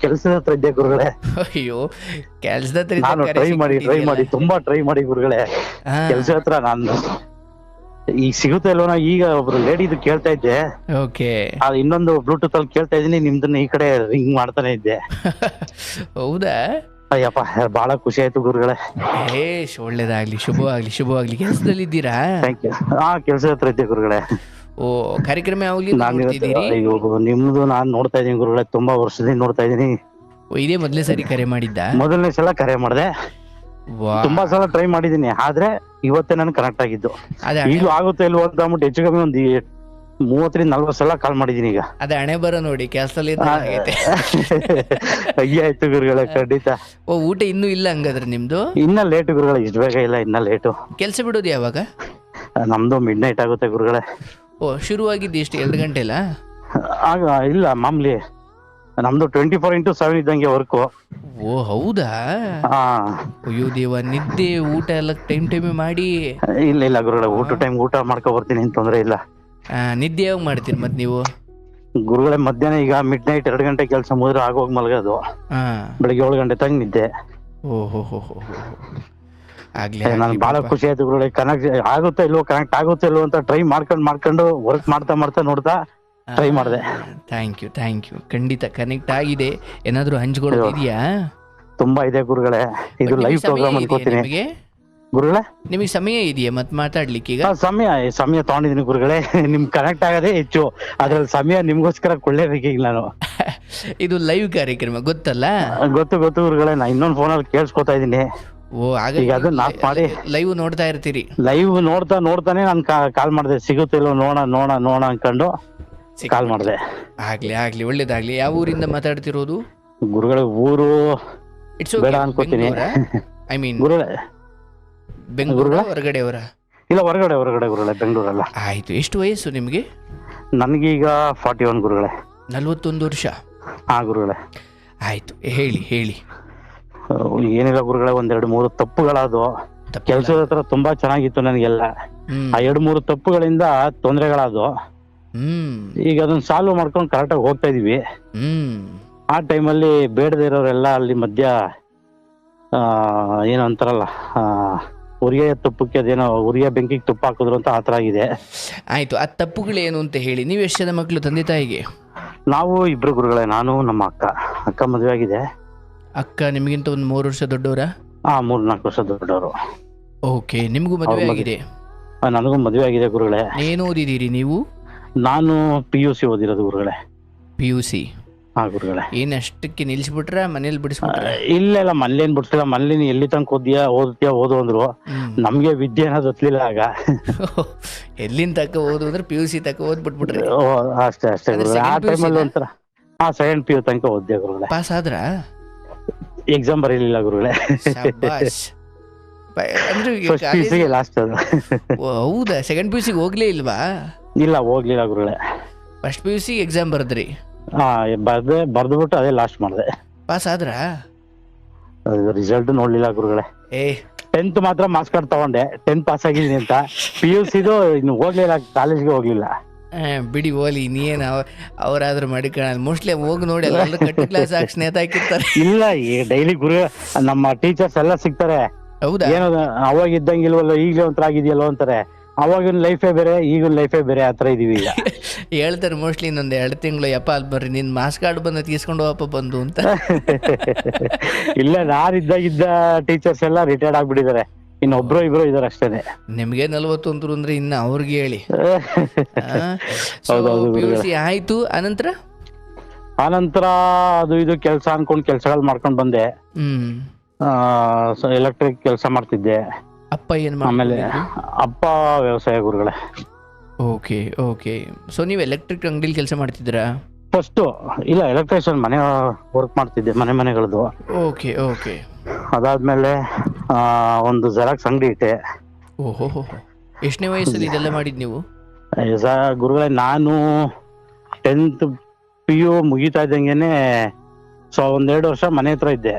ಕೆಲಸದ ಹತ್ರ ಇದ್ದೆ ಗುರುಗಳೇ. ಅಯ್ಯೋ, ಕೆಲ್ಸದ ನಾನು ಟ್ರೈ ಮಾಡಿ ತುಂಬಾ ಟ್ರೈ ಮಾಡಿ ಗುರುಗಳೇ. ಕೆಲಸ ಹತ್ರ ನಾನು ಈಗ ಸಿಗುತ್ತೆ ಅಲ್ವನ. ಈಗ ಒಬ್ರು ಲೇಡಿದು ಕೇಳ್ತಾ ಇದ್ದೆ, ಓಕೆ. ಅದು ಇನ್ನೊಂದು ಬ್ಲೂಟೂತ್ ಅಲ್ಲಿ ಕೇಳ್ತಾ ಇದೀನಿ, ನಿಮ್ದನ್ನ ಈ ಕಡೆ ರಿಂಗ್ ಮಾಡ್ತಾನೆ ಇದ್ದೆ. ಹೌದಾ? ಅಯ್ಯಪ್ಪ ಬಹಳ ಖುಷಿ ಆಯ್ತು ಗುರುಗಳೇ. ಒಳ್ಳೇದಾಗ್ಲಿ, ಶುಭವಾಗ್ಲಿ. ಕೆಲಸದಲ್ಲಿ ಇದ್ದೀರಾ? Thank you. ಕೆಲಸದ ಹತ್ರ ಇದ್ದೆ ಗುರುಗಳೇ. ಓ, ಕಾರ್ಯಕ್ರಮ ಯಾವಾಗ್ಲಿ ನೋಡ್ತಿದ್ದೀರಿ? ನಿಮ್ದು ನಾನ್ ನೋಡ್ತಾ ಇದೀನಿ ಗುರುಗಳೇ, ತುಂಬಾ ವರ್ಷದಿಂದ ನೋಡ್ತಾ ಇದೀನಿ. ಇದೇ ಮೊದಲನೇ ಸರಿ ಕರೆ ಮಾಡಿದ್ದ? ಮೊದಲನೇ ಸಲ ಕರೆ ಮಾಡಿದೆ. ತುಂಬಾ ಸಲ ಟ್ರೈ ಮಾಡಿದೀನಿ, ಆದ್ರೆ ಇವತ್ತೇ ನಾನು ಕನೆಕ್ಟ್ ಆಗಿದ್ದು. ಈಗಲೂ ಆಗುತ್ತೆ ಇಲ್ವೋ ಅಂತ ಅಂದ್ಬಿಟ್ಟು ಹೆಚ್ಚು ಕಮ್ಮಿ ಒಂದು 30-40 ಸಲ ಕಾಲ್ ಮಾಡಿದೀನಿ. ಈಗ ಅದೇ ಹಣೆ ಬರೋ ನೋಡಿ, ಕೆಲಸದಲ್ಲಿ ಆಯ್ತು ಗುರುಗಳೇ, ಖಂಡಿತ. ಓ, ಊಟ ಇನ್ನೂ ಇಲ್ಲ ಹಂಗಾದ್ರೆ ನಿಮ್ದು? ಇನ್ನ ಲೇಟು ಗುರುಗಳೇ, ಇಷ್ಟು ಬೇಗ ಇಲ್ಲ, ಇನ್ನ ಲೇಟು. ಕೆಲಸ ಬಿಡೋದು ಯಾವಾಗ? ನಮ್ದು ಮಿಡ್ ನೈಟ್ ಆಗುತ್ತೆ ಗುರುಗಳೇ. ಓ, ಶುರುವಾಗಿದ್ದು ಎಷ್ಟು 2 ಗಂಟೆಲ್ಲ? ಆಗ ಇಲ್ಲ, ಮಾಮೂಲಿ ನಮ್ದು 24x7 ಇದ್ದಂಗೆ ವರ್ಕು. ಓ, ಹೌದಾ? ಅಯ್ಯೋ ದೇವ, ನಿದ್ದೆ ಊಟ ಎಲ್ಲ ಟೈಮ್ ಮಾಡಿ? ಇಲ್ಲ ಗುರುಗಳೇ, ಊಟ ಮಾಡ್ಕೊ ಬರ್ತೀನಿ, ಏನ್ ತೊಂದ್ರೆ ಇಲ್ಲ. ನಿದ್ದೆ ಯಾವಾಗ ಮಾಡ್ತೀರಿ ಮತ್ ನೀವು? ಗುರುಗಳೇ ಮಧ್ಯಾಹ್ನ ಈಗ ಮಿಡ್ ನೈಟ್ 2 ಗಂಟೆ ಕೆಲಸ ಮುಗಿದ್ರೆ ಆಗೋಗಿ ಮಲಗೋದು. ಬೆಳಿಗ್ಗೆ 7 ಗಂಟೆ ತನಕ ನಿದ್ದೆ. ಓಹೋ, ಆಗ್ಲಿ. ನನ್ಗೆ ಬಹಳ ಖುಷಿ ಆಯ್ತು ಗುರುಗಳೇ. ಕನೆಕ್ಟ್ ಆಗುತ್ತೋ ಇಲ್ವೋ ಅಂತ ಟ್ರೈ ಮಾಡ್ಕೊಂಡು ವರ್ಕ್ ಮಾಡ್ತಾ ನೋಡ್ತಾ ಟ್ರೈ ಮಾಡಿದೆ. Thank you. ಖಂಡಿತ ಕನೆಕ್ಟ್ ಆಗಿದೆ. ಏನಾದ್ರು ಹಂಚ್ಕೊಳ್ಳೋದು ಇದೆಯಾ? ತುಂಬಾ ಇದೆ ಗುರುಗಳೇ, ಇದು ಲೈವ್ ಪ್ರೋಗ್ರಾಮ್ ಅನ್ಕೋತೀನಿ. ಗುರುಗಳೇ ನಿಮಗೆ ಸಮಯ ಇದೆಯಾ ಮತ್ ಮಾತಾಡ್ಲಿಕ್ಕೆ? ಈಗ ಸಮಯ ತಗೊಂಡಿದ್ದೀನಿ ಗುರುಗಳೇ. ನಿಮ್ ಕನೆಕ್ಟ್ ಆಗೋದೇ ಹೆಚ್ಚು, ಅದ್ರಲ್ಲಿ ಸಮಯ ನಿಮ್ಗೋಸ್ಕರ ಕೊಳ್ಳೇಬೇಕೀಗ ನಾನು. ಇದು ಲೈವ್ ಕಾರ್ಯಕ್ರಮ ಗೊತ್ತಲ್ಲ? ಗೊತ್ತು ಗುರುಗಳೇ, ನಾ ಇನ್ನೊಂದು ಫೋನಲ್ಲಿ ಕೇಳಿಸ್ಕೊತಾ ಇದೀನಿ. ಓ, ಈಗ ಅದನ್ನ ಆಫ್ ಮಾಡಿ ಲೈವ್ ನೋಡ್ತಾ ಇರ್ತೀರಿ? ಲೈವ್ ನೋಡ್ತಾನೆ ನಾನು ಕಾಲ್ ಮಾಡಿದೆ. ಸಿಗುತ್ತಿಲ್ಲ ನೋಡ ಅನ್ಕೊಂಡು ಕಾಲ್ ಮಾಡಿದೆ. ಆಗ್ಲಿ, ಒಳ್ಳೇದಾಗ್ಲಿ. ಯಾವ ಊರಿಂದ ಮಾತಾಡ್ತಿರೋದು ಗುರುಗಳೇ? ಊರು ಬೇಡ ಅನ್ಕೋತೀನಿ. ಐ ಮೀನ್ ಗುರುಗಳೇ ಬೆಂಗಳೂರು ಹೊರಗಡೆ ಅವರ? ಇಲ್ಲ, ಹೊರಗಡೆ ಗುರುಗಳೇ, ಬೆಂಗಳೂರಲ್ಲ. ಆಯ್ತು. ಎಷ್ಟು ವಯಸ್ಸು ನಿಮ್ಗೆ? ನನ್ಗೀಗ 41 ಗುರುಗಳೇ. 41 ವರ್ಷ? ಗುರುಗಳೇ. ಆಯ್ತು, ಹೇಳಿ. ಏನಿಲ್ಲ ಗುರುಗಳೇ, 1-2-3 ತಪ್ಪುಗಳಾದವು. ಕೆಲಸದ ಹತ್ರ ತುಂಬಾ ಚೆನ್ನಾಗಿತ್ತು ನನಗೆಲ್ಲ. ಆ 2-3 ತಪ್ಪುಗಳಿಂದ ತೊಂದರೆಗಳಾದವು. ಈಗ ಅದನ್ನ ಸಾಲ್ವ್ ಮಾಡ್ಕೊಂಡು ಕರೆಕ್ಟಾಗಿ ಹೋಗ್ತಾ ಇದೀವಿ. ಆ ಟೈಮಲ್ಲಿ ಬೇಡದೇ ಇರೋರೆಲ್ಲ ಅಲ್ಲಿ ಮಧ್ಯ ಏನೋ ಅಂತಾರಲ್ಲ, ಉರಿಯ ತುಪ್ಪಕ್ಕೆ ಅದೇನೋ ಉರಿಯ ಬೆಂಕಿಗೆ ತುಪ್ಪ ಹಾಕಿದ್ರು ಅಂತ ಆತರ ಆಗಿದೆ. ಆಯ್ತು, ಆ ತಪ್ಪುಗಳೇನು ಅಂತ ಹೇಳಿ. ನೀವು ಎಷ್ಟು ಜನ ಮಕ್ಕಳು ತಂದೆ ತಾಯಿಗೆ? ನಾವು 2 ಗುರುಗಳೇ, ನಾನು ನಮ್ಮ ಅಕ್ಕ ಮದುವೆ ಆಗಿದೆ. ಅಕ್ಕ ನಿಮಗಿಂತ ಒಂದು 3 ವರ್ಷ ದೊಡ್ಡವರಾ? 3-4 ವರ್ಷ ದೊಡ್ಡವರು. ಓಕೆ. ನಿಮಗೂ ಮದುವೆ ಆಗಿದೆ? ನನಗೂ ಮದುವೆ ಆಗಿದೆ ಗುರುಗಳೇ. ಏನು ಓದಿದ್ದೀರಿ ನೀವು? ನಾನು PUC ಓದಿರೋದು ಗುರುಗಳೇ. PUC? ಗುರುಗಳೇ. ಏನ್ ಅಷ್ಟಕ್ಕೆ ನಿಲ್ಸ್ಬಿಟ್ರ? ಮನೇಲಿ ಬಿಡಿಸ್ಬಿಟ್ರ? ಇಲ್ಲ, ಮನೇಲಿ ಬಿಡ್ತಿಲ್ಲ. ಮನೇಲಿ ಎಲ್ಲಿ ತನಕ ಓದು ಅಂದ್ರು. ನಮ್ಗೆ ವಿದ್ಯೆ ಅನ್ನೋದು ಗೊತ್ತಿಲ್ಲ ಆಗ. ಎಲ್ಲಿಂದ ತಕ್ಕ ಓದು ಅಂದ್ರೆ PUC ತಕ್ಕ ಓದ್ಬಿಟ್ಬಿಟ್ರಿ? ಅಷ್ಟೇ ಆ ಟೈಮಲ್ಲಿ ಒಂಥರ ಸೆಕೆಂಡ್ PU ತನಕ ಓದ್ದೆ ಗುರುಗಳೇ. ಪಾಸ್ ಆದ್ರ? ಎಕ್ಸಾಮ್ ಬರೀಲಿಲ್ಲ ಗುರುಗಳೇ. ಅಂದ್ರೆ ಲಾಸ್ಟ್ ಅದು. ಹೌದಾ? ಸೆಕೆಂಡ್ PUC ಹೋಗ್ಲೇ ಇಲ್ವಾ? ಇಲ್ಲ, ಹೋಗ್ಲಿಲ್ಲ ಗುರುಗಳೇ. ಫಸ್ಟ್ PUC ಎಕ್ಸಾಮ್ ಬರ್ದ್ರಿ? ಬರ್ದ್ಬಿಟ್ಟು ಅದೇ ಲಾಸ್ಟ್ ಮಾಡಿದೆ. ಪಾಸ್ ಆದ್ರ? ರಿಸಲ್ಟ್ ನೋಡ್ಲಿಲ್ಲ ಗುರುಗಳೇ. 10th ಮಾತ್ರ ಮಾರ್ಕ್ಸ್ ಕಾರ್ಡ್ ತಗೊಂಡೆ, 10th ಪಾಸ್ ಆಗಿದ್ದೀನಿ ಅಂತ. PUCದು ಇನ್ನು ಹೋಗ್ಲಿಲ್ಲ, ಕಾಲೇಜ್ಗೆ ಹೋಗ್ಲಿಲ್ಲ. ಬಿಡಿ, ಹೋಲಿ, ನೀನ್ ಅವ್ರಾದ್ರೂ ಮಾಡಿಕ ಮೋಸ್ಟ್ಲಿ ಹೋಗಿ ನೋಡಿ ಅಲ್ಲ ಕಟ್ಟಿ ಕ್ಲಾಸ್ ಹಾಕಿ ಸ್ನೇಹ ಹಾಕಿರ್ತಾರೆ. ಇಲ್ಲ, ಡೈಲಿ ಗುರು ನಮ್ಮ ಟೀಚರ್ಸ್ ಎಲ್ಲ ಸಿಗ್ತಾರೆ. ಹೌದಾ? ಏನೋ ಅವಾಗ ಇದ್ದಂಗಿಲ್ವಲ್ಲ, ಈಗಲೇ ಒಂಥರ ಆಗಿದೆಯಲ್ಲೋ ಅಂತಾರೆ. ಅವಾಗಿನ ಲೈಫೇ ಬೇರೆ, ಈಗಿನ ಲೈಫೇ ಬೇರೆ, ಆತರ ಇದೀವಿ ಈಗ. ಹೇಳ್ತಾರೆ ಮೋಸ್ಟ್ಲಿ ಇನ್ನೊಂದು 2 ತಿಂಗಳು, ಯಪ್ಪ ಅಲ್ಲಿ ಬರ್ರಿ ನಿನ್ ಮಾರ್ಕ್ಸ್ ಕಾರ್ಡ್ ಬಂದ ತೀಸ್ಕೊಂಡು ಹೋಗಪ್ಪ ಬಂದು ಅಂತ. ಇಲ್ಲ, ನಾನಿದ್ದ ಟೀಚರ್ಸ್ ಎಲ್ಲ ರಿಟೈರ್ಡ್ ಆಗ್ಬಿಟ್ಟಿದ್ದಾರೆ. ಇನ್ನೊಬ್ರು ಇಬ್ರು ಇದಾರೆ ಅಷ್ಟೇನೆ. ನಿಮ್ಗೆ 41 ಅಂದ್ರೆ ಇನ್ನ ಅವ್ರಿಗೆ ಹೇಳಿ. PUC ಆಯ್ತು, ಅನಂತರ ಅದು ಇದು ಕೆಲಸ ಅನ್ಕೊಂಡ್ ಕೆಲ್ಸಗಳು ಮಾಡ್ಕೊಂಡ್ ಬಂದೆ. ಎಲೆಕ್ಟ್ರಿಕ್ ಕೆಲಸ ಮಾಡ್ತಿದ್ದೆ. ಅಪ್ಪ ಏನ್ ಆಮೇಲೆ ಅಪ್ಪ ವ್ಯವಸಾಯ ಗುರುಗಳೇ. ಓಕೆ. ಸೊ ನೀವು ಎಲೆಕ್ಟ್ರಿಕ್ ಅಂಗಡಿಲಿ ಕೆಲಸ ಮಾಡ್ತಿದ್ದೀರಾ? ಫಸ್ಟ್ ಇಲ್ಲ, ಎಲೆಕ್ಟ್ರಿಷಿಯನ್ ಮನೆ ವರ್ಕ್ ಮಾಡ್ತಿದ್ದೆ, ಮನೆಗಳದ್ದು. ಓಕೆ. ಅದಾದ್ಮೇಲೆ ಒಂದು ಜೆರಾಕ್ಸ್ ಅಂಗಡಿ ಇಟ್ಟೆ. ಓಹೋ, ಎಷ್ಟನೇ ವಯಸ್ಸಲ್ಲಿ ಇದೆಲ್ಲ ಮಾಡಿದ್ ನೀವು? ಗುರುಗಳೇ, ನಾನು 10th PU ಮುಗಿತಾ ಇದ್ದಂಗೆನೆ 1-2 ವರ್ಷ ಮನೆ ಹತ್ರ ಇದ್ದೆ.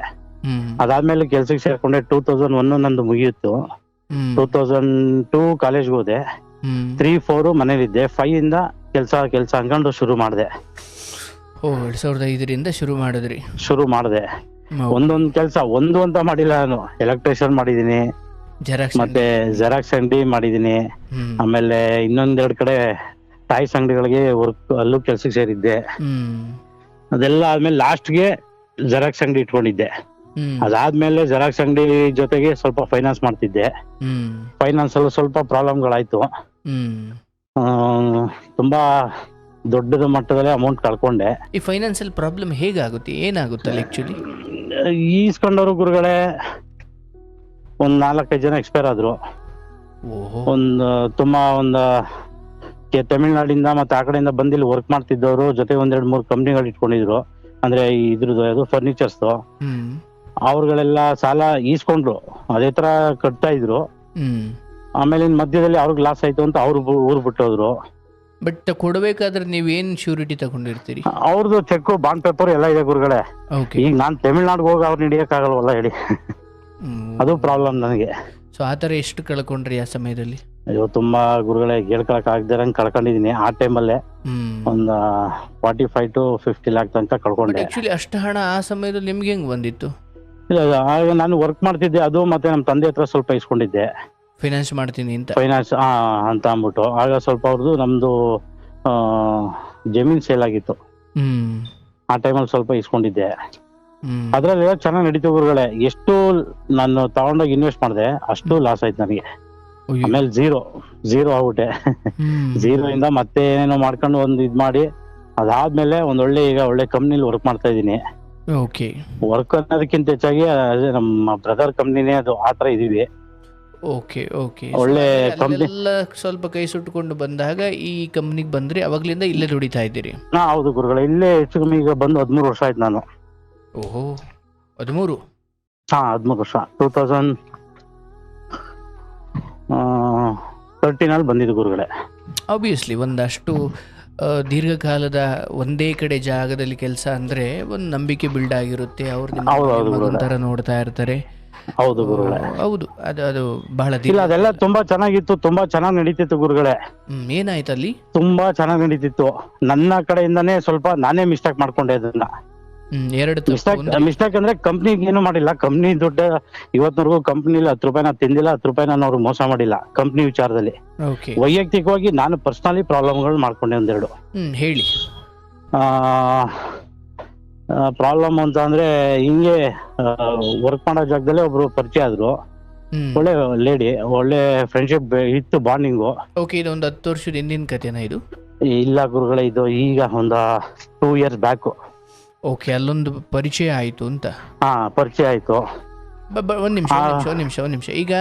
ಅದಾದ್ಮೇಲೆ ಕೆಲ್ಸಕ್ಕೆ ಸೇರ್ಕೊಂಡೆ. 2001 ನಂದು ಮುಗಿಯಿತು. 2002 ಕಾಲೇಜ್ಗೆ ಹೋದೆ. 3-4 ಮನೇಲಿದ್ದೆ. 5 ಇಂದ ಕೆಲ್ಸ ಅನ್ಕೊಂಡು ಶುರು ಮಾಡಿದೆ. 2005ರಿಂದ ಶುರು ಮಾಡಿದ್ರಿ. ಶುರು ಮಾಡಿದೆ. ಒಂದೊಂದ್ ಕೆಲಸ ಒಂದು ಅಂತ ಮಾಡಿಲ್ಲ, ನಾನು ಎಲೆಕ್ಟ್ರಿಷಿಯನ್ ಮಾಡಿದೀನಿ, ಜೆರಾಕ್ಸ್ ಮತ್ತೆ ಜೆರಾಕ್ಸ್ ಅಂಗಡಿ ಮಾಡಿದೀನಿ, ಆಮೇಲೆ ಇನ್ನೊಂದೆರಡು ಕಡೆ ಟಾಯ್ಸ್ ಅಂಗಡಿಗಳಿಗೆ ಅಲ್ಲೂ ಕೆಲ್ಸಕ್ಕೆ ಸೇರಿದ್ದೆ. ಅದೆಲ್ಲ ಆದ್ಮೇಲೆ ಲಾಸ್ಟ್ಗೆ ಜೆರಾಕ್ಸ್ ಅಂಗಡಿ ಇಟ್ಕೊಂಡಿದ್ದೆ. ಅದಾದ್ಮೇಲೆ ಜೆರಾಕ್ಸ್ ಅಂಗಡಿ ಜೊತೆಗೆ ಸ್ವಲ್ಪ ಫೈನಾನ್ಸ್ ಮಾಡ್ತಿದ್ದೆ. ಫೈನಾನ್ಸ್ ಅಲ್ಲೂ ಸ್ವಲ್ಪ ಪ್ರಾಬ್ಲಮ್ಗಳಾಯ್ತು. ತುಂಬಾ ದೊಡ್ಡದ ಮಟ್ಟದಲ್ಲಿ ಅಮೌಂಟ್ ಕಳ್ಕೊಂಡೆ. ಈ ಫೈನಾನ್ಸಿಯಲ್ ಪ್ರಾಬ್ಲಮ್ ಹೇಗಾಗುತ್ತೆ, ಏನಾಗುತ್ತಲ್ಲ ಆಕ್ಚುಲಿ? ಈಸ್ಕೊಂಡವ್ರು ಗುರುಗಳೇ ಒಂದ್ 4-5 ಜನ ಎಕ್ಸ್ಪೈರ್ ಆದ್ರು. ತಮಿಳ್ನಾಡಿಂದ ಮತ್ತೆ ಆ ಕಡೆಯಿಂದ ಬಂದು ಇಲ್ಲಿ ವರ್ಕ್ ಮಾಡ್ತಿದ್ದವರು ಜೊತೆ 1-2-3 ಕಂಪ್ನಿಗಳು ಇಟ್ಕೊಂಡಿದ್ರು. ಅಂದ್ರೆ ಇದ್ರದ್ದು ಫರ್ನಿಚರ್ಸ್ ಅವ್ರುಗಳೆಲ್ಲ ಸಾಲ ಈಸ್ಕೊಂಡ್ರು, ಅದೇ ತರ ಕಟ್ತಾ ಇದ್ರು. ಆಮೇಲೆ ಇನ್ ಮಧ್ಯದಲ್ಲಿ ಅವ್ರಿಗೆ ಲಾಸ್ ಆಯ್ತು ಅಂತ ಅವ್ರು ಊರ್ ಬಿಟ್ಟೋದ್ರು. ಬಟ್ ಕೊಡಬೇಕಾದ್ರೆ ನೀವೇನ್ ಶ್ಯೂರಿಟಿ ತಗೊಂಡಿರ್ತೀರಿ? ಅವ್ರದ್ದು ಚೆಕ್, ಬಾಂಡ್ ಪೇಪರ್ ಎಲ್ಲ ಇದೆ ಗುರುಗಳೇ. ಈಗ ನಾನ್ ತಮಿಳ್ನಾಡಿಗೆ ಹೋಗಿ ಅವ್ರು ಹಿಡಿಯಕ್ ಆಗಲ್ವಲ್ಲ ಹೇಳಿ, ಅದು ಪ್ರಾಬ್ಲಮ್ ನನಗೆ. ಸೊ ಆತರ ಎಷ್ಟು ಕಳ್ಕೊಂಡ್ರಿ ಆ ಸಮಯದಲ್ಲಿ? ಅಯ್ಯೋ ತುಂಬಾ ಗುರುಗಳೇ, ಹೇಳ್ಕೊಳಕ್ ಆಗದಿರಂಗ್ ಕಳ್ಕೊಂಡಿದೀನಿ. ಆ ಟೈಮಲ್ಲೇ ಒಂದ್ 45 to 50 lakh ತನಕ ಕಳ್ಕೊಂಡೆ. ಆಕ್ಚುಲಿ ಅಷ್ಟು ಹಣ ಆ ಸಮಯದಲ್ಲಿ ನಿಮ್ಗೆ ಹೆಂಗ್ ಬಂದಿತ್ತು? ಇಲ್ಲ, ಆಗ ನಾನು ವರ್ಕ್ ಮಾಡ್ತಿದ್ದೆ, ಅದು ಮತ್ತೆ ನಮ್ ತಂದೆ ಹತ್ರ ಸ್ವಲ್ಪ ಇಸ್ಕೊಂಡಿದ್ದೆ, ಫೈನಾನ್ಸ್ ಮಾಡ್ತೀನಿ ಅಂತ. ಫೈನಾನ್ಸ್ ಅಂತ ಅಂದ್ಬಿಟ್ಟು. ಆಗ ಸ್ವಲ್ಪ ಅವ್ರದ್ದು ನಮ್ದು ಜಮೀನ್ ಸೇಲ್ ಆಗಿತ್ತು, ಆ ಟೈಮಲ್ಲಿ ಸ್ವಲ್ಪ ಇಸ್ಕೊಂಡಿದ್ದೆ. ಅದ್ರಲ್ಲಿ ಚೆನ್ನಾಗಿ ನಡೀತು ಗುರುಗಳೇ. ಎಷ್ಟು ನಾನು ತಗೊಂಡೋಗಿ ಇನ್ವೆಸ್ಟ್ ಮಾಡಿದೆ ಅಷ್ಟು ಲಾಸ್ ಆಯ್ತು ನನಗೆ. ಆಮೇಲೆ ಝೀರೋ ಆಗ್ಬಿಟ್ಟೆ. ಝೀರೋ ಇಂದ ಮತ್ತೆ ಏನೇನೋ ಮಾಡ್ಕೊಂಡು ಒಂದ್ ಇದ್ ಮಾಡಿ ಅದಾದ್ಮೇಲೆ ಈಗ ಒಳ್ಳೆ ಕಂಪ್ನಿಲಿ ವರ್ಕ್ ಮಾಡ್ತಾ ಇದೀನಿ. ವರ್ಕ್ ಅನ್ನೋದಕ್ಕಿಂತ ಹೆಚ್ಚಾಗಿ ನಮ್ಮ ಬ್ರದರ್ ಕಂಪ್ನಿನೇ ಅದು, ಆತರ ಇದೀವಿ. ಒಳ್ಳೆ ಕಂಪ್ನಿ. ಸ್ವಲ್ಪ ಕೈ ಸುಟ್ಕೊಂಡು ಬಂದಾಗ ಈ ಕಂಪ್ನಿಗೆ ಬಂದ್ರಿ, ಅವಾಗ್ಲಿಂದ ಇಲ್ಲೇ ದುಡಿತಾ ಇದ್ದೀರಿ? ಹೌದು ಗುರುಗಳೇ, ಇಲ್ಲೇ ಹೆಚ್ಚು ಕಮ್ಮಿ ಈಗ ಬಂದು 13 ವರ್ಷ ಆಯ್ತು ನಾನು. 13? 13 ವರ್ಷ. 2013 ಬಂದಿದ್ದು ಗುರುಗಳೇ. ಆಬ್ವಿಯಸ್ಲಿ ಒಂದಷ್ಟು ದೀರ್ಘಕಾಲದ ಒಂದೇ ಕಡೆ ಜಾಗದಲ್ಲಿ ಕೆಲಸ ಅಂದ್ರೆ ಒಂದು ನಂಬಿಕೆ ಬಿಲ್ಡ್ ಆಗಿರುತ್ತೆ. ಅವ್ರು ತರ ನೋಡ್ತಾ ಇರ್ತಾರೆ. ಹೌದು ಗುರುಗಳೇ, ಹೌದು. ಅದು ಬಹಳ ಇಲ್ಲ, ಅದೆಲ್ಲ ತುಂಬಾ ಚೆನ್ನಾಗಿತ್ತು, ತುಂಬಾ ಚೆನ್ನಾಗಿ ನಡೀತಿತ್ತು ಗುರುಗಳೇ. ಏನಾಯ್ತು ಅಲ್ಲಿ? ತುಂಬಾ ಚೆನ್ನಾಗಿ ನಡೀತಿತ್ತು. ನನ್ನ ಕಡೆಯಿಂದಾನೇ ಸ್ವಲ್ಪ ನಾನೇ ಮಿಸ್ಟೇಕ್ ಮಾಡ್ಕೊಂಡೆ. ಅದನ್ನ ಮಿಸ್ಟೇಕ್ ಅಂದ್ರೆ ಕಂಪ್ನಿಗೆ ಏನು ಮಾಡಿಲ್ಲ. ಕಂಪ್ನಿ ದುಡ್ಡು ಇವತ್ತಿನವರೆಗೂ ಕಂಪ್ನಿಲಿ 10 ರೂಪಾಯಿನ ತಿಂದಿಲ್ಲ, 10 ರೂಪಾಯಿ ನಾನು ಅವ್ರು ಮೋಸ ಮಾಡಿಲ್ಲ ಕಂಪ್ನಿ ವಿಚಾರದಲ್ಲಿ. ವೈಯಕ್ತಿಕವಾಗಿ ನಾನು ಪರ್ಸನಲಿ ಪ್ರಾಬ್ಲಮ್ಗಳು ಮಾಡ್ಕೊಂಡೆ ಒಂದೆರಡು. ಹೇಳಿ. ಪ್ರಾಬ್ಲಮ್ ಅಂತ ಅಂದ್ರೆ ಹಿಂಗೆ ವರ್ಕ್ ಮಾಡೋ ಜಾಗದಲ್ಲಿ ಒಬ್ರು ಪರಿಚಯ ಆದ್ರು, ಒಳ್ಳೆ ಲೇಡಿ, ಒಳ್ಳೆ ಫ್ರೆಂಡ್ಶಿಪ್ ಇತ್ತು, ಬಾಂಡಿಂಗು. ಇದು ಒಂದು 10 ವರ್ಷದ ಹಿಂದಿನ ಕಥೆನಾ ಇದು? ಇಲ್ಲ ಗುರುಗಳೇ, ಇದು ಈಗ ಒಂದು 2 years ಬ್ಯಾಕ್. ಅಲ್ಲೊಂದು ಪರಿಚಯ ಆಯ್ತು ಅಂತ? ಪರಿಚಯ ಆಯ್ತು. ಒಂದ್ ನಿಮಿಷ. ಈಗ